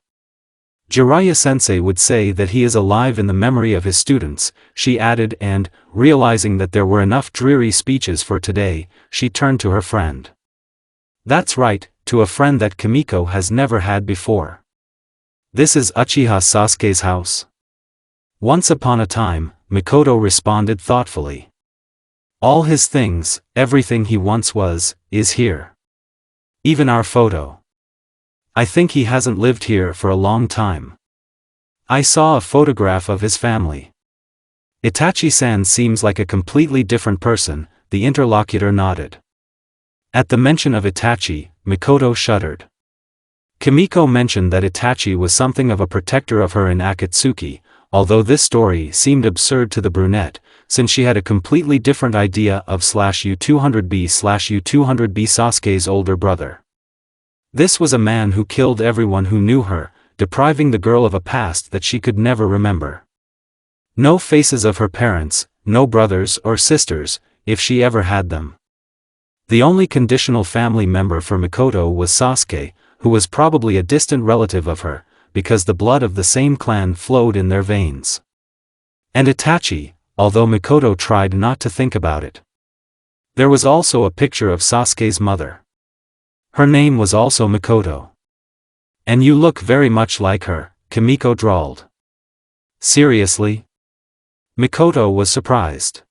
Jiraiya-sensei would say that he is alive in the memory of his students, she added, and, realizing that there were enough dreary speeches for today, she turned to her friend. That's right, to a friend that Kimiko has never had before. This is Uchiha Sasuke's house? Once upon a time, Mikoto responded thoughtfully. All his things, everything he once was, is here. Even our photo. I think he hasn't lived here for a long time. I saw a photograph of his family. Itachi-san seems like a completely different person, the interlocutor nodded. At the mention of Itachi, Mikoto shuddered. Kimiko mentioned that Itachi was something of a protector of her in Akatsuki, although this story seemed absurd to the brunette, since she had a completely different idea of U200B/U200B Sasuke's older brother. This was a man who killed everyone who knew her, depriving the girl of a past that she could never remember. No faces of her parents, no brothers or sisters, if she ever had them. The only conditional family member for Mikoto was Sasuke, who was probably a distant relative of her, because the blood of the same clan flowed in their veins. And Itachi, although Mikoto tried not to think about it. There was also a picture of Sasuke's mother. Her name was also Mikoto. And you look very much like her, Kimiko drawled. Seriously? Mikoto was surprised.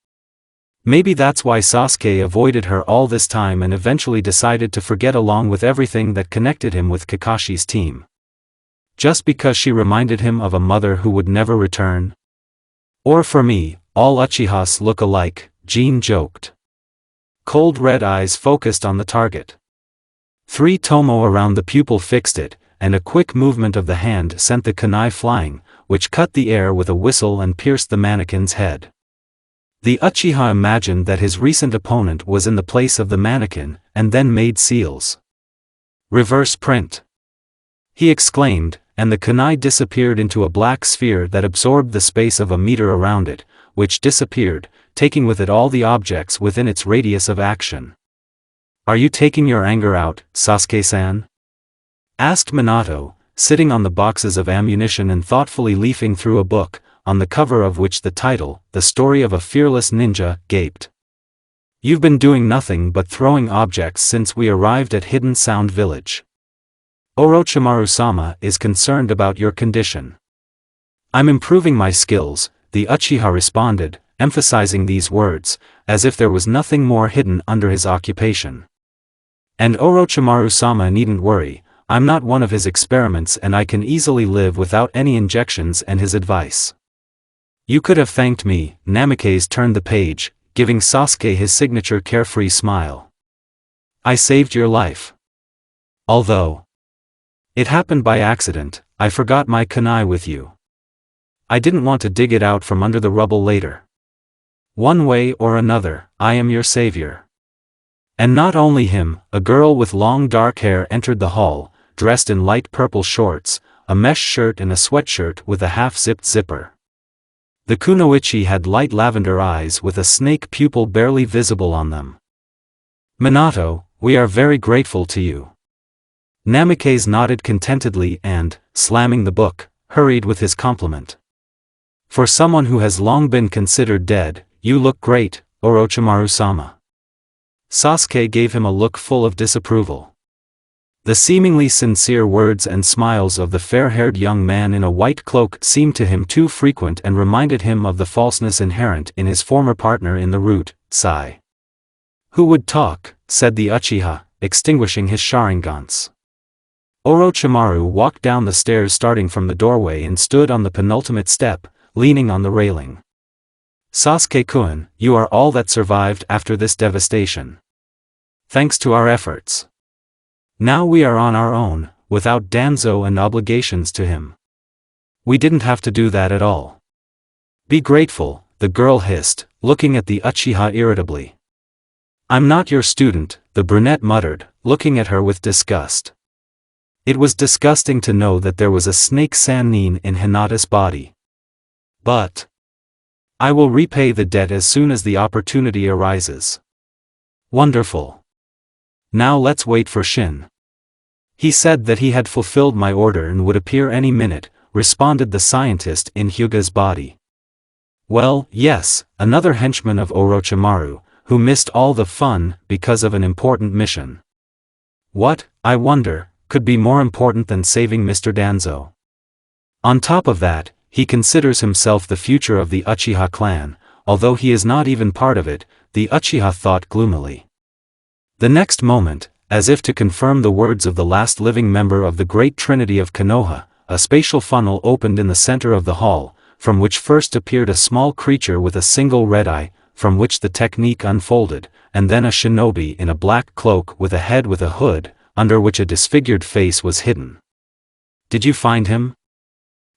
Maybe that's why Sasuke avoided her all this time and eventually decided to forget along with everything that connected him with Kakashi's team. Just because she reminded him of a mother who would never return? Or for me, all Uchihas look alike, Jean joked. Cold red eyes focused on the target. 3 tomo around the pupil fixed it, and a quick movement of the hand sent the kunai flying, which cut the air with a whistle and pierced the mannequin's head. The Uchiha imagined that his recent opponent was in the place of the mannequin, and then made seals. Reverse print. He exclaimed, and the kunai disappeared into a black sphere that absorbed the space of a meter around it, which disappeared, taking with it all the objects within its radius of action. Are you taking your anger out, Sasuke-san? Asked Minato, sitting on the boxes of ammunition and thoughtfully leafing through a book, on the cover of which the title, The Story of a Fearless Ninja, gaped. You've been doing nothing but throwing objects since we arrived at Hidden Sound Village. Orochimaru-sama is concerned about your condition. I'm improving my skills, the Uchiha responded, emphasizing these words, as if there was nothing more hidden under his occupation. And Orochimaru-sama needn't worry, I'm not one of his experiments and I can easily live without any injections and his advice. You could have thanked me. Namikaze turned the page, giving Sasuke his signature carefree smile. I saved your life. Although it happened by accident, I forgot my kunai with you. I didn't want to dig it out from under the rubble later. One way or another, I am your savior. And not only him, a girl with long dark hair entered the hall, dressed in light purple shorts, a mesh shirt and a sweatshirt with a half-zipped zipper. The kunoichi had light lavender eyes with a snake pupil barely visible on them. Minato, we are very grateful to you. Namikaze nodded contentedly and, slamming the book, hurried with his compliment. For someone who has long been considered dead, you look great, Orochimaru-sama. Sasuke gave him a look full of disapproval. The seemingly sincere words and smiles of the fair-haired young man in a white cloak seemed to him too frequent and reminded him of the falseness inherent in his former partner in the route, Sai. Who would talk, said the Uchiha, extinguishing his Sharingans. Orochimaru walked down the stairs starting from the doorway and stood on the penultimate step, leaning on the railing. Sasuke-kun, you are all that survived after this devastation. Thanks to our efforts. Now we are on our own, without Danzo and obligations to him. We didn't have to do that at all. Be grateful, the girl hissed, looking at the Uchiha irritably. I'm not your student, the brunette muttered, looking at her with disgust. It was disgusting to know that there was a snake Sannin in Hinata's body. But I will repay the debt as soon as the opportunity arises. Wonderful. Now let's wait for Shin. He said that he had fulfilled my order and would appear any minute, responded the scientist in Hyuga's body. Well, yes, another henchman of Orochimaru, who missed all the fun because of an important mission. What, I wonder, could be more important than saving Mr. Danzo? On top of that, he considers himself the future of the Uchiha clan, although he is not even part of it, the Uchiha thought gloomily. The next moment, as if to confirm the words of the last living member of the Great Trinity of Konoha, a spatial funnel opened in the center of the hall, from which first appeared a small creature with a single red eye, from which the technique unfolded, and then a shinobi in a black cloak with a head with a hood, under which a disfigured face was hidden. Did you find him?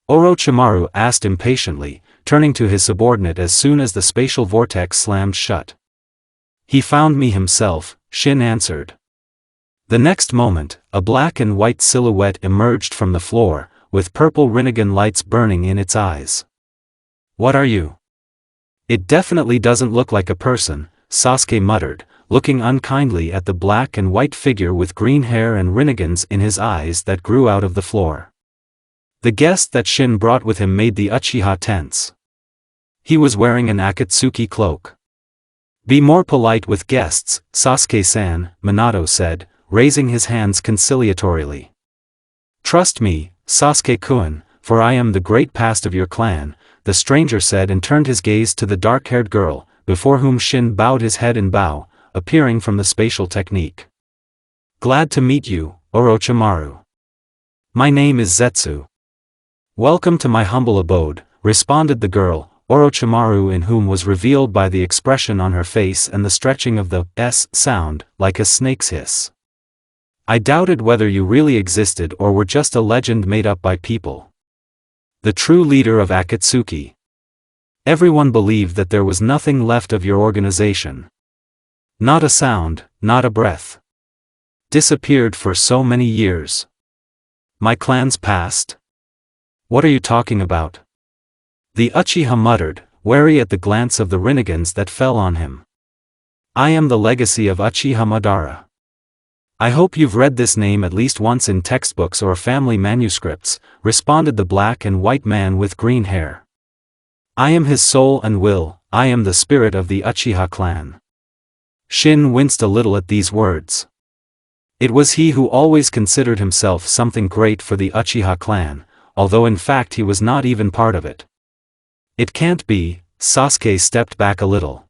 Orochimaru asked impatiently, turning to his subordinate as soon as the spatial vortex slammed shut. He found me himself, Shin answered. The next moment, a black and white silhouette emerged from the floor, with purple Rinnegan lights burning in its eyes. What are you? It definitely doesn't look like a person, Sasuke muttered, looking unkindly at the black and white figure with green hair and Rinnegans in his eyes that grew out of the floor. The guest that Shin brought with him made the Uchiha tense. He was wearing an Akatsuki cloak. Be more polite with guests, Sasuke-san, Minato said, raising his hands conciliatorily. Trust me, Sasuke-kun, for I am the great past of your clan, the stranger said and turned his gaze to the dark-haired girl, before whom Shin bowed his head in bow, appearing from the spatial technique. Glad to meet you, Orochimaru. My name is Zetsu. Welcome to my humble abode, responded the girl, Orochimaru, in whom was revealed by the expression on her face and the stretching of the S sound, like a snake's hiss. I doubted whether you really existed or were just a legend made up by people. The true leader of Akatsuki. Everyone believed that there was nothing left of your organization. Not a sound, not a breath. Disappeared for so many years. My clan's past? What are you talking about? The Uchiha muttered, wary at the glance of the Rinnegan's that fell on him. I am the legacy of Uchiha Madara. I hope you've read this name at least once in textbooks or family manuscripts, responded the black and white man with green hair. I am his soul and will, I am the spirit of the Uchiha clan. Shin winced a little at these words. It was he who always considered himself something great for the Uchiha clan, although in fact he was not even part of it. It can't be, Sasuke stepped back a little.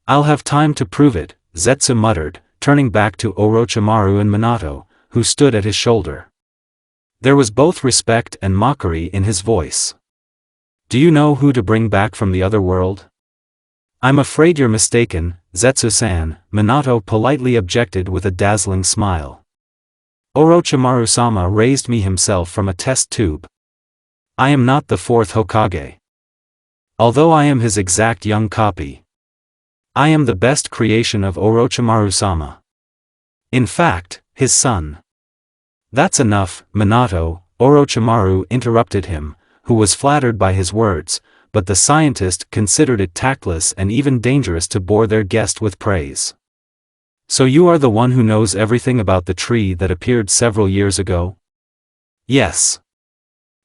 I'll have time to prove it, Zetsu muttered, turning back to Orochimaru and Minato, who stood at his shoulder. There was both respect and mockery in his voice. Do you know who to bring back from the other world? I'm afraid you're mistaken, Zetsu-san, Minato politely objected with a dazzling smile. Orochimaru-sama raised me himself from a test tube. I am not the fourth Hokage. Although I am his exact young copy. I am the best creation of Orochimaru-sama. In fact, his son. That's enough, Minato, Orochimaru interrupted him, who was flattered by his words, but the scientist considered it tactless and even dangerous to bore their guest with praise. So you are the one who knows everything about the tree that appeared several years ago? Yes.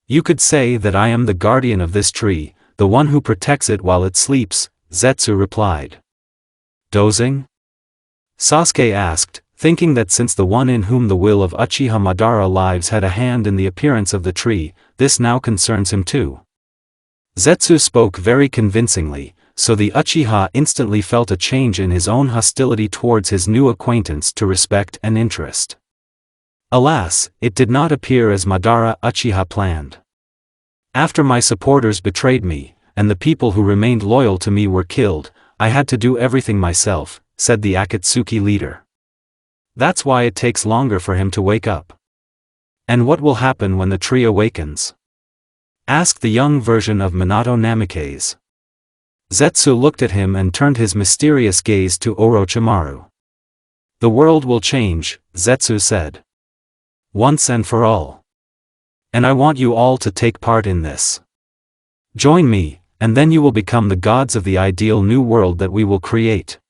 You could say that I am the guardian of this tree, the one who protects it while it sleeps, Zetsu replied. Dozing? Sasuke asked, thinking that since the one in whom the will of Uchiha Madara lives had a hand in the appearance of the tree, this now concerns him too. Zetsu spoke very convincingly, so the Uchiha instantly felt a change in his own hostility towards his new acquaintance to respect and interest. Alas, it did not appear as Madara Uchiha planned. After my supporters betrayed me, and the people who remained loyal to me were killed, I had to do everything myself, said the Akatsuki leader. That's why it takes longer for him to wake up. And what will happen when the tree awakens? Asked the young version of Minato Namikaze. Zetsu looked at him and turned his mysterious gaze to Orochimaru. The world will change, Zetsu said. Once and for all. And I want you all to take part in this. Join me, and then you will become the gods of the ideal new world that we will create.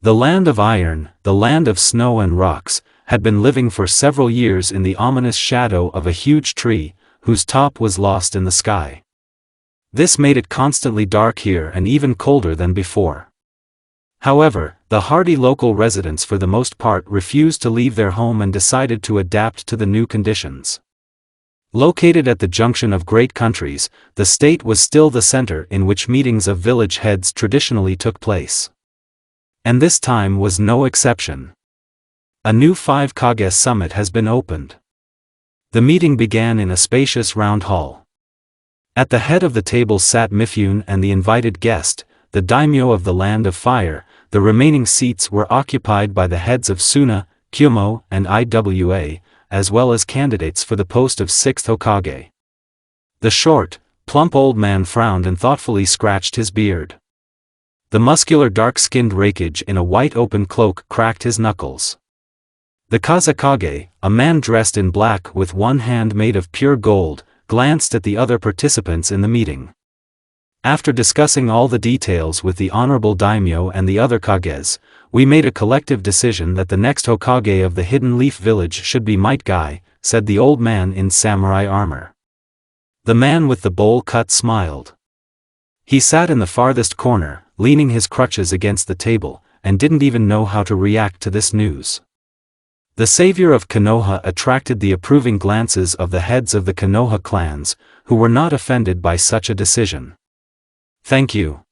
The land of iron, the land of snow and rocks, had been living for several years in the ominous shadow of a huge tree, whose top was lost in the sky. This made it constantly dark here and even colder than before. However, the hardy local residents for the most part refused to leave their home and decided to adapt to the new conditions. Located at the junction of great countries, the state was still the center in which meetings of village heads traditionally took place. And this time was no exception. A new 5 Kage summit has been opened. The meeting began in a spacious round hall. At the head of the table sat Mifune and the invited guest, the daimyo of the Land of Fire. The remaining seats were occupied by the heads of Suna, Kyumo, and Iwa, as well as candidates for the post of 6th Hokage. The short, plump old man frowned and thoughtfully scratched his beard. The muscular dark-skinned Raikage in a white open cloak cracked his knuckles. The Kazekage, a man dressed in black with one hand made of pure gold, glanced at the other participants in the meeting. After discussing all the details with the Honorable Daimyo and the other Kages, we made a collective decision that the next Hokage of the Hidden Leaf Village should be Might Guy, said the old man in samurai armor. The man with the bowl cut smiled. He sat in the farthest corner, leaning his crutches against the table, and didn't even know how to react to this news. The savior of Konoha attracted the approving glances of the heads of the Konoha clans, who were not offended by such a decision. Thank you.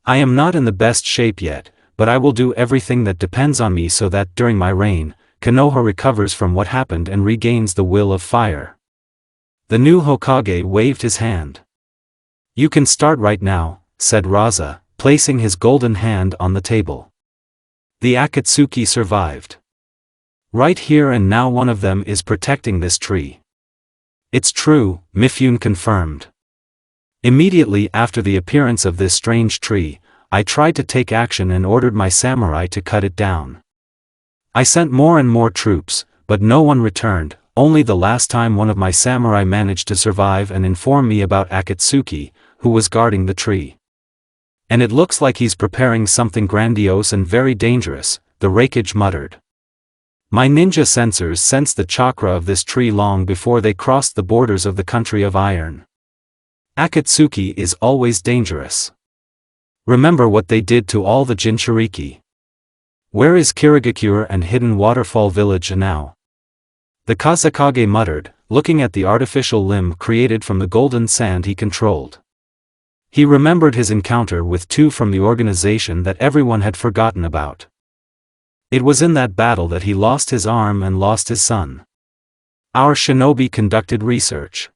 I am not in the best shape yet, but I will do everything that depends on me so that during my reign, Konoha recovers from what happened and regains the will of fire. The new Hokage waved his hand. You can start right now, said Raza, placing his golden hand on the table. The Akatsuki survived. Right here and now one of them is protecting this tree. It's true, Mifune confirmed. Immediately after the appearance of this strange tree, I tried to take action and ordered my samurai to cut it down. I sent more and more troops, but no one returned. Only the last time one of my samurai managed to survive and inform me about Akatsuki, who was guarding the tree. And it looks like he's preparing something grandiose and very dangerous, the Raikage muttered. My ninja sensors sensed the chakra of this tree long before they crossed the borders of the country of iron. Akatsuki is always dangerous. Remember what they did to all the Jinchuriki. Where is Kirigakure and Hidden Waterfall Village now? The Kazekage muttered, looking at the artificial limb created from the golden sand he controlled. He remembered his encounter with two from the organization that everyone had forgotten about. It was in that battle that he lost his arm and lost his son. Our shinobi conducted research.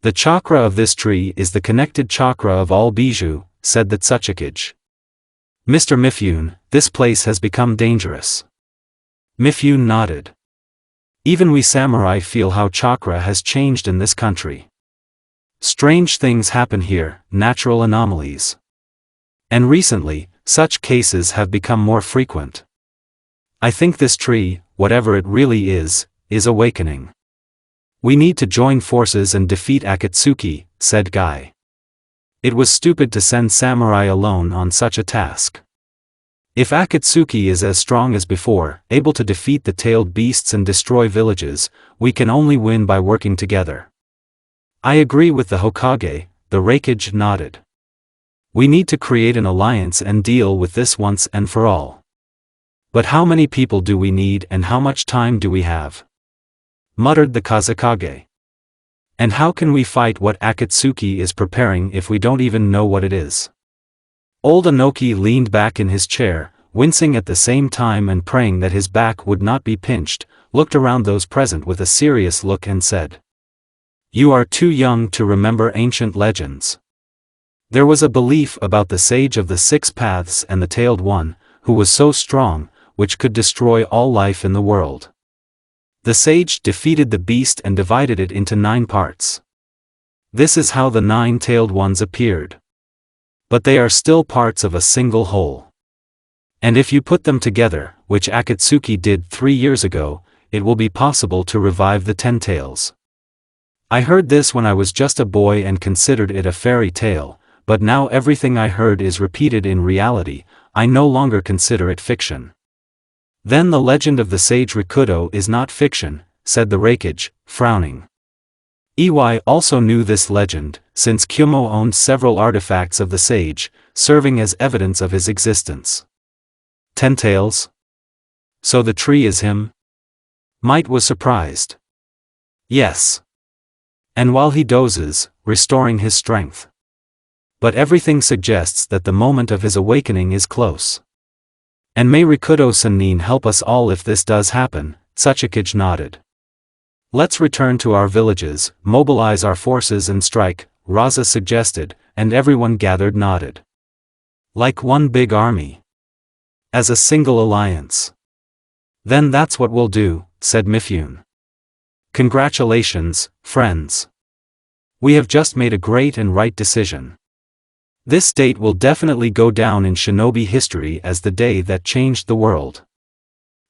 The chakra of this tree is the connected chakra of all Bijou, said the Tsuchikage. Mr. Mifune, this place has become dangerous. Mifune nodded. Even we samurai feel how chakra has changed in this country. Strange things happen here, natural anomalies. And recently, such cases have become more frequent. I think this tree, whatever it really is awakening. We need to join forces and defeat Akatsuki, said Guy. It was stupid to send samurai alone on such a task. If Akatsuki is as strong as before, able to defeat the tailed beasts and destroy villages, we can only win by working together. I agree with the Hokage, the Raikage nodded. We need to create an alliance and deal with this once and for all. But how many people do we need and how much time do we have? Muttered the Kazekage. And how can we fight what Akatsuki is preparing if we don't even know what it is? Old Inoki leaned back in his chair, wincing at the same time and praying that his back would not be pinched, looked around those present with a serious look and said, You are too young to remember ancient legends. There was a belief about the Sage of the Six Paths and the Tailed One, who was so strong, which could destroy all life in the world. The sage defeated the beast and divided it into 9 parts. This is how the 9 tailed ones appeared. But they are still parts of a single whole. And if you put them together, which Akatsuki did 3 years ago, it will be possible to revive the 10 tails. I heard this when I was just a boy and considered it a fairy tale, but now everything I heard is repeated in reality. I no longer consider it fiction. Then the legend of the sage Rikudo is not fiction, said the Raikage, frowning. Iwai also knew this legend, since Kyumo owned several artifacts of the sage, serving as evidence of his existence. 10 tails? So the tree is him? Might was surprised. Yes. And while he dozes, restoring his strength. But everything suggests that the moment of his awakening is close. And may Rikudo Sennin help us all if this does happen, Tsuchikage nodded. Let's return to our villages, mobilize our forces and strike, Raza suggested, and everyone gathered nodded. Like one big army. As a single alliance. Then that's what we'll do, said Mifune. Congratulations, friends. We have just made a great and right decision. This date will definitely go down in shinobi history as the day that changed the world.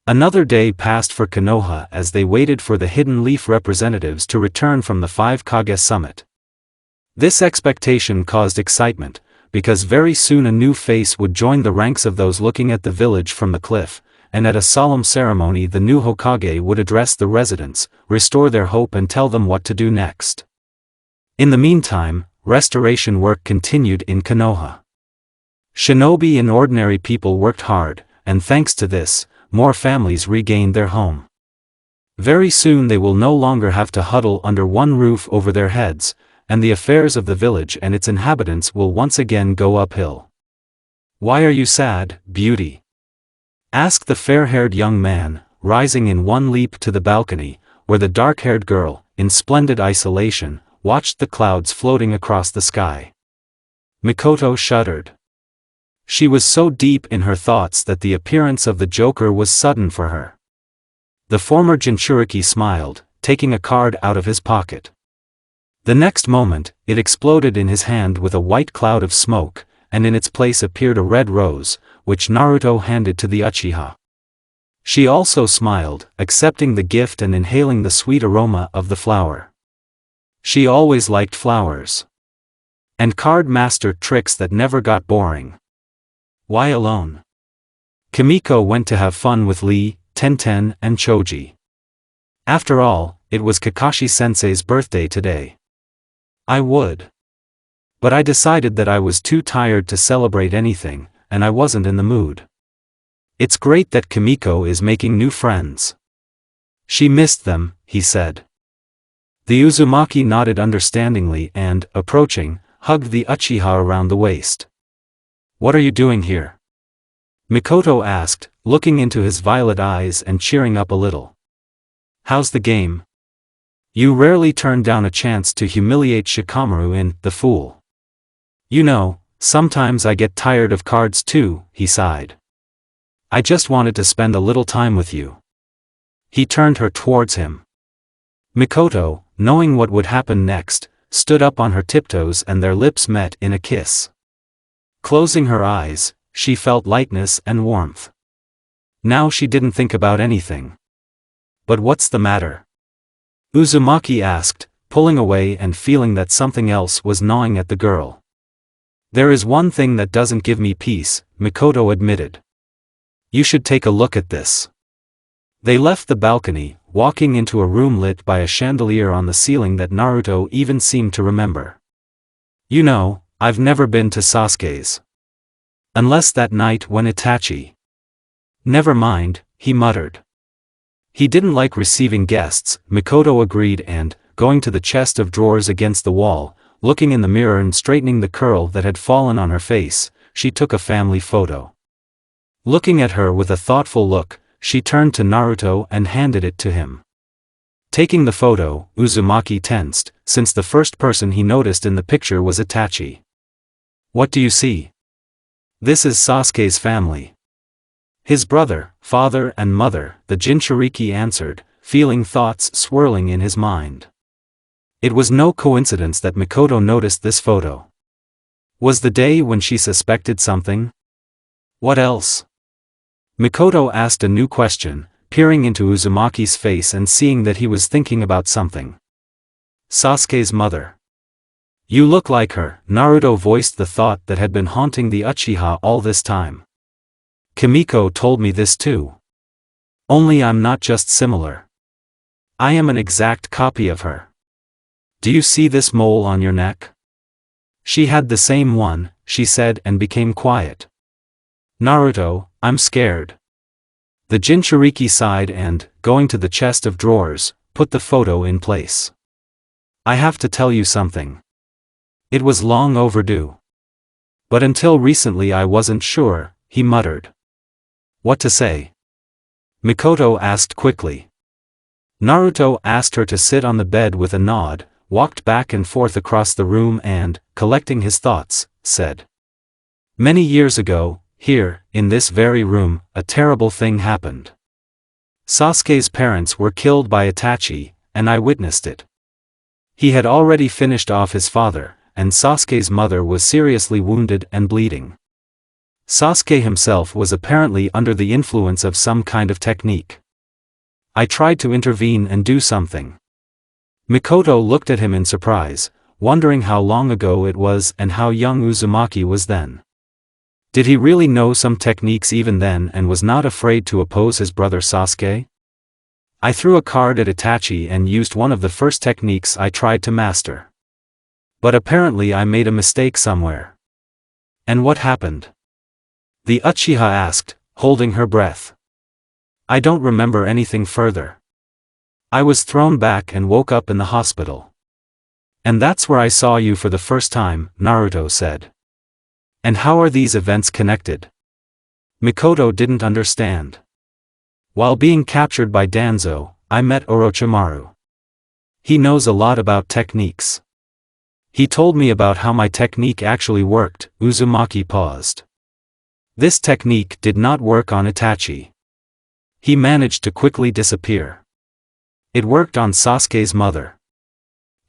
Another day passed for Konoha as they waited for the Hidden Leaf representatives to return from the 5 Kage summit. This expectation caused excitement, because very soon a new face would join the ranks of those looking at the village from the cliff, and at a solemn ceremony the new Hokage would address the residents, restore their hope and tell them what to do next. In the meantime, restoration work continued in Konoha. Shinobi and ordinary people worked hard, and thanks to this, more families regained their home. Very soon they will no longer have to huddle under one roof over their heads, and the affairs of the village and its inhabitants will once again go uphill. "Why are you sad, beauty?" asked the fair-haired young man, rising in one leap to the balcony, where the dark-haired girl, in splendid isolation, watched the clouds floating across the sky. Mikoto shuddered. She was so deep in her thoughts that the appearance of the Joker was sudden for her. The former Jinchuriki smiled, taking a card out of his pocket. The next moment, it exploded in his hand with a white cloud of smoke, and in its place appeared a red rose, which Naruto handed to the Uchiha. She also smiled, accepting the gift and inhaling the sweet aroma of the flower. She always liked flowers. And card mastered tricks that never got boring. Why alone? Kimiko went to have fun with Lee, Tenten, and Choji. After all, it was Kakashi-sensei's birthday today. I would. But I decided that I was too tired to celebrate anything, and I wasn't in the mood. It's great that Kimiko is making new friends. She missed them, he said. The Uzumaki nodded understandingly and, approaching, hugged the Uchiha around the waist. "What are you doing here?" Mikoto asked, looking into his violet eyes and cheering up a little. "How's the game?" "You rarely turn down a chance to humiliate Shikamaru in The Fool." "You know, sometimes I get tired of cards too," he sighed. "I just wanted to spend a little time with you." He turned her towards him. Mikoto, knowing what would happen next, stood up on her tiptoes and their lips met in a kiss. Closing her eyes, she felt lightness and warmth. Now she didn't think about anything. "But what's the matter?" Uzumaki asked, pulling away and feeling that something else was gnawing at the girl. "There is one thing that doesn't give me peace," Mikoto admitted. "You should take a look at this." They left the balcony, walking into a room lit by a chandelier on the ceiling that Naruto even seemed to remember. "You know, I've never been to Sasuke's. Unless that night when Itachi." "Never mind," he muttered. He didn't like receiving guests, Mikoto agreed and, going to the chest of drawers against the wall, looking in the mirror and straightening the curl that had fallen on her face, she took a family photo. Looking at her with a thoughtful look, she turned to Naruto and handed it to him. Taking the photo, Uzumaki tensed, since the first person he noticed in the picture was Itachi. "What do you see?" "This is Sasuke's family. His brother, father and mother," the Jinchuriki answered, feeling thoughts swirling in his mind. It was no coincidence that Mikoto noticed this photo. Was the day when she suspected something? What else? Mikoto asked a new question, peering into Uzumaki's face and seeing that he was thinking about something. "Sasuke's mother. You look like her," Naruto voiced the thought that had been haunting the Uchiha all this time. "Kimiko told me this too. Only I'm not just similar. I am an exact copy of her. Do you see this mole on your neck?" "She had the same one," she said and became quiet. "Naruto, I'm scared." The Jinchuriki sighed and, going to the chest of drawers, put the photo in place. "I have to tell you something. It was long overdue. But until recently I wasn't sure," he muttered. "What to say?" Mikoto asked quickly. Naruto asked her to sit on the bed with a nod, walked back and forth across the room and, collecting his thoughts, said. "Many years ago, here, in this very room, a terrible thing happened. Sasuke's parents were killed by Itachi, and I witnessed it. He had already finished off his father, and Sasuke's mother was seriously wounded and bleeding. Sasuke himself was apparently under the influence of some kind of technique. I tried to intervene and do something." Mikoto looked at him in surprise, wondering how long ago it was and how young Uzumaki was then. Did he really know some techniques even then and was not afraid to oppose his brother Sasuke? "I threw a card at Itachi and used one of the first techniques I tried to master. But apparently I made a mistake somewhere. And what happened? The Uchiha asked, holding her breath. I don't remember anything further. I was thrown back and woke up in the hospital. And that's where I saw you for the first time, Naruto said. And how are these events connected? Mikoto didn't understand. While being captured by Danzo, I met Orochimaru. He knows a lot about techniques. He told me about how my technique actually worked. Uzumaki paused. This technique did not work on Itachi. He managed to quickly disappear. It worked on Sasuke's mother.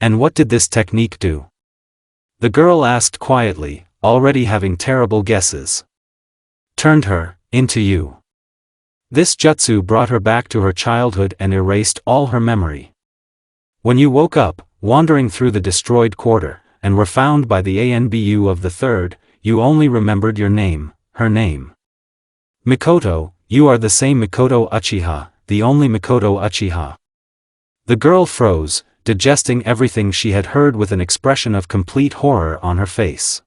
And what did this technique do? The girl asked quietly, already having terrible guesses. Turned her into you. This jutsu brought her back to her childhood and erased all her memory. When you woke up, wandering through the destroyed quarter, and were found by the ANBU of the third, you only remembered your name, her name. Mikoto, you are the same Mikoto Uchiha, the only Mikoto Uchiha. The girl froze, digesting everything she had heard with an expression of complete horror on her face.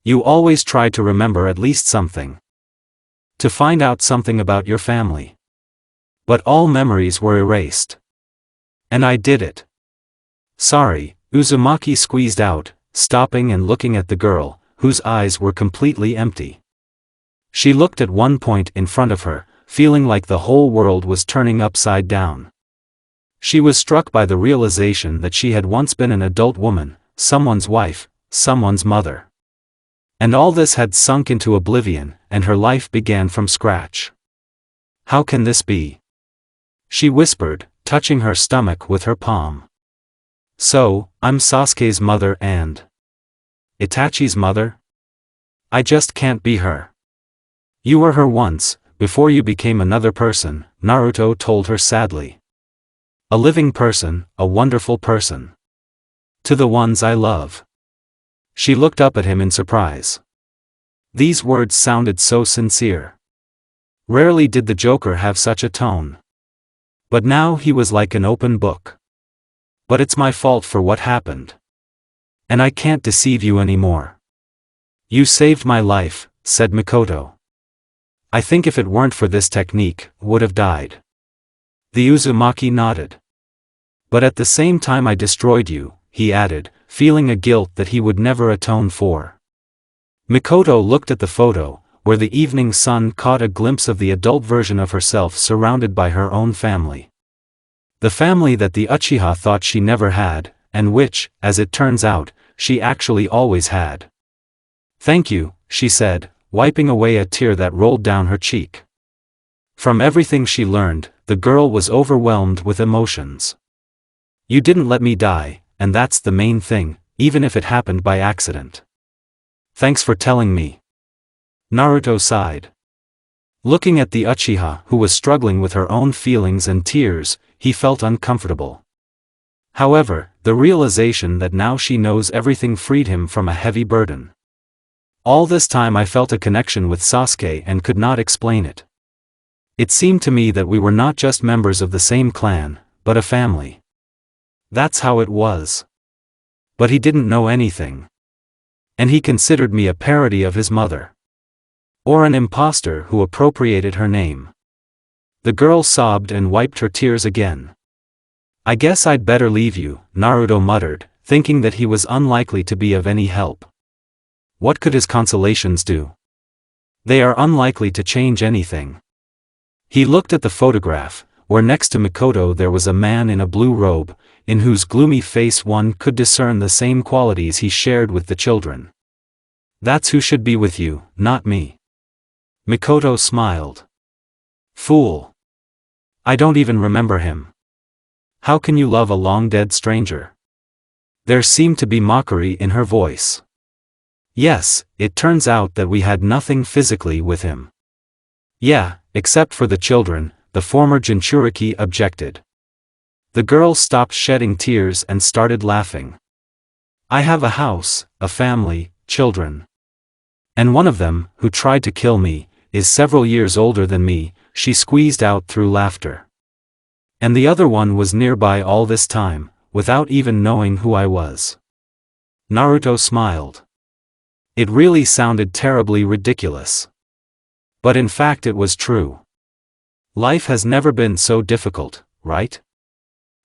You always tried to remember at least something. To find out something about your family. But all memories were erased. And I did it. Sorry, Uzumaki squeezed out, stopping and looking at the girl, whose eyes were completely empty. She looked at one point in front of her, feeling like the whole world was turning upside down. She was struck by the realization that she had once been an adult woman, someone's wife, someone's mother. And all this had sunk into oblivion, and her life began from scratch. How can this be? She whispered, touching her stomach with her palm. So, I'm Sasuke's mother and Itachi's mother? I just can't be her. You were her once, before you became another person, Naruto told her sadly. A living person, a wonderful person. To the ones I love. She looked up at him in surprise. These words sounded so sincere. Rarely did the Joker have such a tone. But now he was like an open book. But it's my fault for what happened. And I can't deceive you anymore. You saved my life, said Mikoto. I think if it weren't for this technique, would have died. The Uzumaki nodded. But at the same time I destroyed you, he added, feeling a guilt that he would never atone for. Mikoto looked at the photo, where the evening sun caught a glimpse of the adult version of herself surrounded by her own family. The family that the Uchiha thought she never had, and which, as it turns out, she actually always had. Thank you, she said, wiping away a tear that rolled down her cheek. From everything she learned, the girl was overwhelmed with emotions. You didn't let me die, and that's the main thing, even if it happened by accident. Thanks for telling me. Naruto sighed. Looking at the Uchiha who was struggling with her own feelings and tears, he felt uncomfortable. However, the realization that now she knows everything freed him from a heavy burden. All this time I felt a connection with Sasuke and could not explain it. It seemed to me that we were not just members of the same clan, but a family. That's how it was. But he didn't know anything. And he considered me a parody of his mother. Or an imposter who appropriated her name. The girl sobbed and wiped her tears again. I guess I'd better leave you, Naruto muttered, thinking that he was unlikely to be of any help. What could his consolations do? They are unlikely to change anything. He looked at the photograph, where next to Mikoto there was a man in a blue robe, in whose gloomy face one could discern the same qualities he shared with the children. That's who should be with you, not me. Mikoto smiled. Fool. I don't even remember him. How can you love a long-dead stranger? There seemed to be mockery in her voice. Yes, it turns out that we had nothing physically with him. Yeah, except for the children, the former Jinchuriki objected. The girl stopped shedding tears and started laughing. I have a house, a family, children. And one of them, who tried to kill me, is several years older than me, she squeezed out through laughter. And the other one was nearby all this time, without even knowing who I was. Naruto smiled. It really sounded terribly ridiculous. But in fact it was true. Life has never been so difficult, right?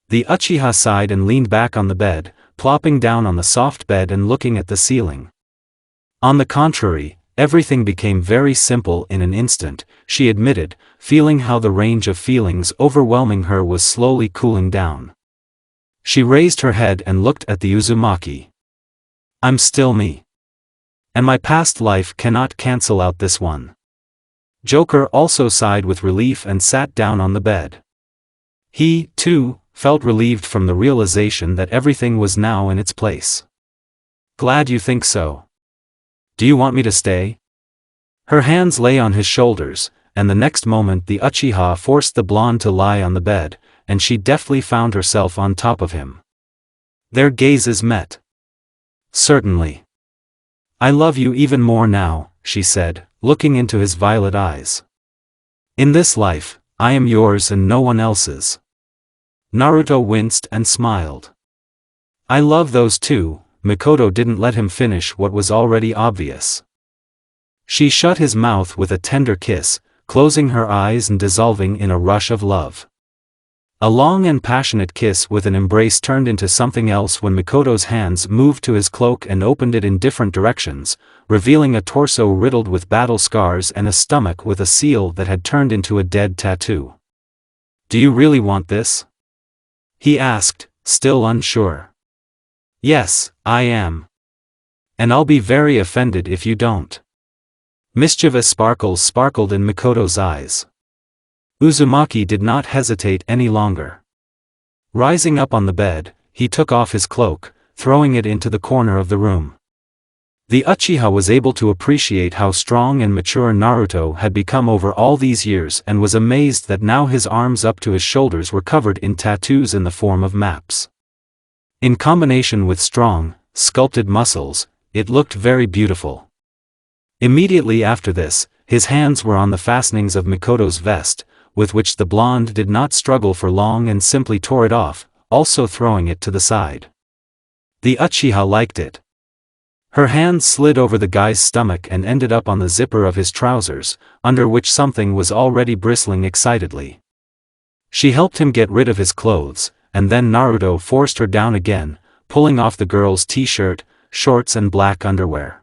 The Uchiha sighed and leaned back on the bed, plopping down on the soft bed and looking at the ceiling. On the contrary, everything became very simple in an instant, she admitted, feeling how the range of feelings overwhelming her was slowly cooling down. She raised her head and looked at the Uzumaki. I'm still me. And my past life cannot cancel out this one. Joker also sighed with relief and sat down on the bed. He, too, felt relieved from the realization that everything was now in its place. Glad you think so. Do you want me to stay? Her hands lay on his shoulders, and the next moment the Uchiha forced the blonde to lie on the bed, and she deftly found herself on top of him. Their gazes met. Certainly. I love you even more now, she said, looking into his violet eyes. In this life, I am yours and no one else's. Naruto winced and smiled. I love those too. Mikoto didn't let him finish what was already obvious. She shut his mouth with a tender kiss, closing her eyes and dissolving in a rush of love. A long and passionate kiss with an embrace turned into something else when Mikoto's hands moved to his cloak and opened it in different directions, revealing a torso riddled with battle scars and a stomach with a seal that had turned into a dead tattoo. Do you really want this? He asked, still unsure. Yes, I am. And I'll be very offended if you don't. Mischievous sparkles sparkled in Mikoto's eyes. Uzumaki did not hesitate any longer. Rising up on the bed, he took off his cloak, throwing it into the corner of the room. The Uchiha was able to appreciate how strong and mature Naruto had become over all these years and was amazed that now his arms up to his shoulders were covered in tattoos in the form of maps. In combination with strong, sculpted muscles, it looked very beautiful. Immediately after this, his hands were on the fastenings of Mikoto's vest, with which the blonde did not struggle for long and simply tore it off, also throwing it to the side. The Uchiha liked it. Her hands slid over the guy's stomach and ended up on the zipper of his trousers, under which something was already bristling excitedly. She helped him get rid of his clothes, and then Naruto forced her down again, pulling off the girl's t-shirt, shorts and black underwear.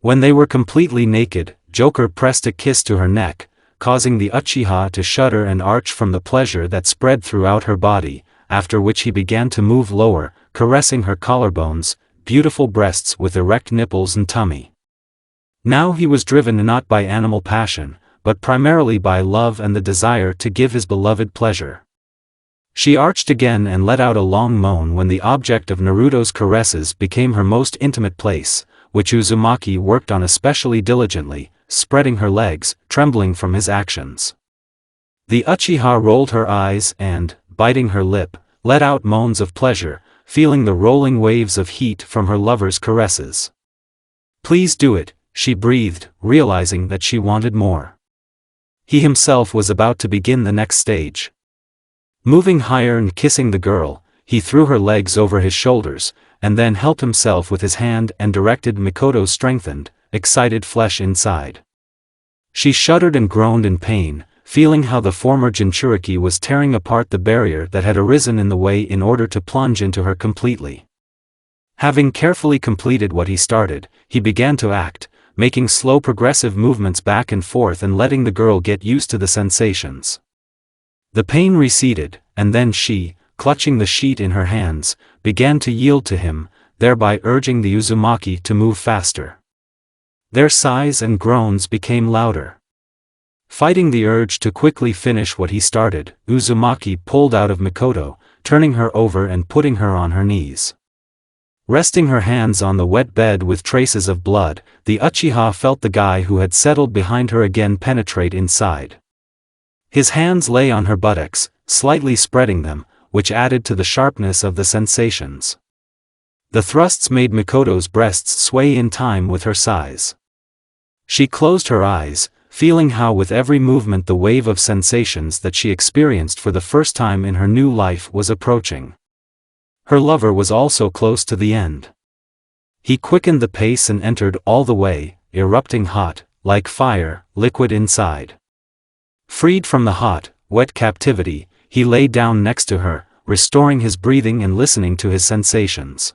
When they were completely naked, Joker pressed a kiss to her neck, causing the Uchiha to shudder and arch from the pleasure that spread throughout her body, after which he began to move lower, caressing her collarbones, beautiful breasts with erect nipples and tummy. Now he was driven not by animal passion, but primarily by love and the desire to give his beloved pleasure. She arched again and let out a long moan when the object of Naruto's caresses became her most intimate place, which Uzumaki worked on especially diligently, spreading her legs, trembling from his actions. The Uchiha rolled her eyes and, biting her lip, let out moans of pleasure, feeling the rolling waves of heat from her lover's caresses. Please do it, she breathed, realizing that she wanted more. He himself was about to begin the next stage. Moving higher and kissing the girl, he threw her legs over his shoulders, and then helped himself with his hand and directed Mikoto's strengthened, excited flesh inside. She shuddered and groaned in pain, feeling how the former Jinchuriki was tearing apart the barrier that had arisen in the way in order to plunge into her completely. Having carefully completed what he started, he began to act, making slow progressive movements back and forth and letting the girl get used to the sensations. The pain receded, and then she, clutching the sheet in her hands, began to yield to him, thereby urging the Uzumaki to move faster. Their sighs and groans became louder. Fighting the urge to quickly finish what he started, Uzumaki pulled out of Mikoto, turning her over and putting her on her knees. Resting her hands on the wet bed with traces of blood, the Uchiha felt the guy who had settled behind her again penetrate inside. His hands lay on her buttocks, slightly spreading them, which added to the sharpness of the sensations. The thrusts made Mikoto's breasts sway in time with her sighs. She closed her eyes, feeling how with every movement the wave of sensations that she experienced for the first time in her new life was approaching. Her lover was also close to the end. He quickened the pace and entered all the way, erupting hot, like fire, liquid inside. Freed from the hot, wet captivity, he lay down next to her, restoring his breathing and listening to his sensations.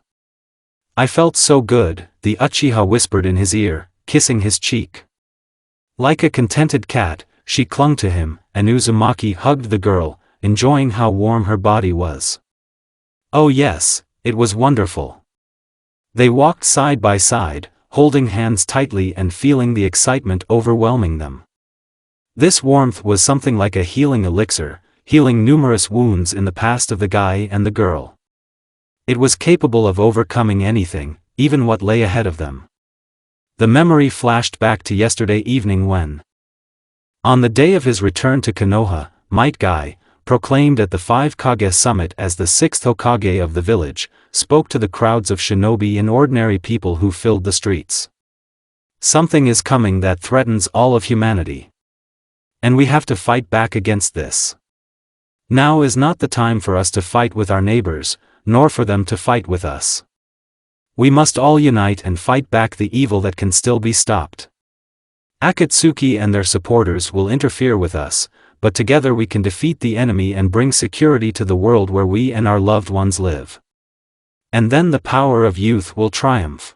"I felt so good," the Uchiha whispered in his ear, kissing his cheek. Like a contented cat, she clung to him, and Uzumaki hugged the girl, enjoying how warm her body was. Oh yes, it was wonderful. They walked side by side, holding hands tightly and feeling the excitement overwhelming them. This warmth was something like a healing elixir, healing numerous wounds in the past of the guy and the girl. It was capable of overcoming anything, even what lay ahead of them. The memory flashed back to yesterday evening when, on the day of his return to Konoha, Might Guy, proclaimed at the 5 Kage summit as the 6th Hokage of the village, spoke to the crowds of shinobi and ordinary people who filled the streets. Something is coming that threatens all of humanity. And we have to fight back against this. Now is not the time for us to fight with our neighbors, nor for them to fight with us. We must all unite and fight back the evil that can still be stopped. Akatsuki and their supporters will interfere with us, but together we can defeat the enemy and bring security to the world where we and our loved ones live. And then the power of youth will triumph.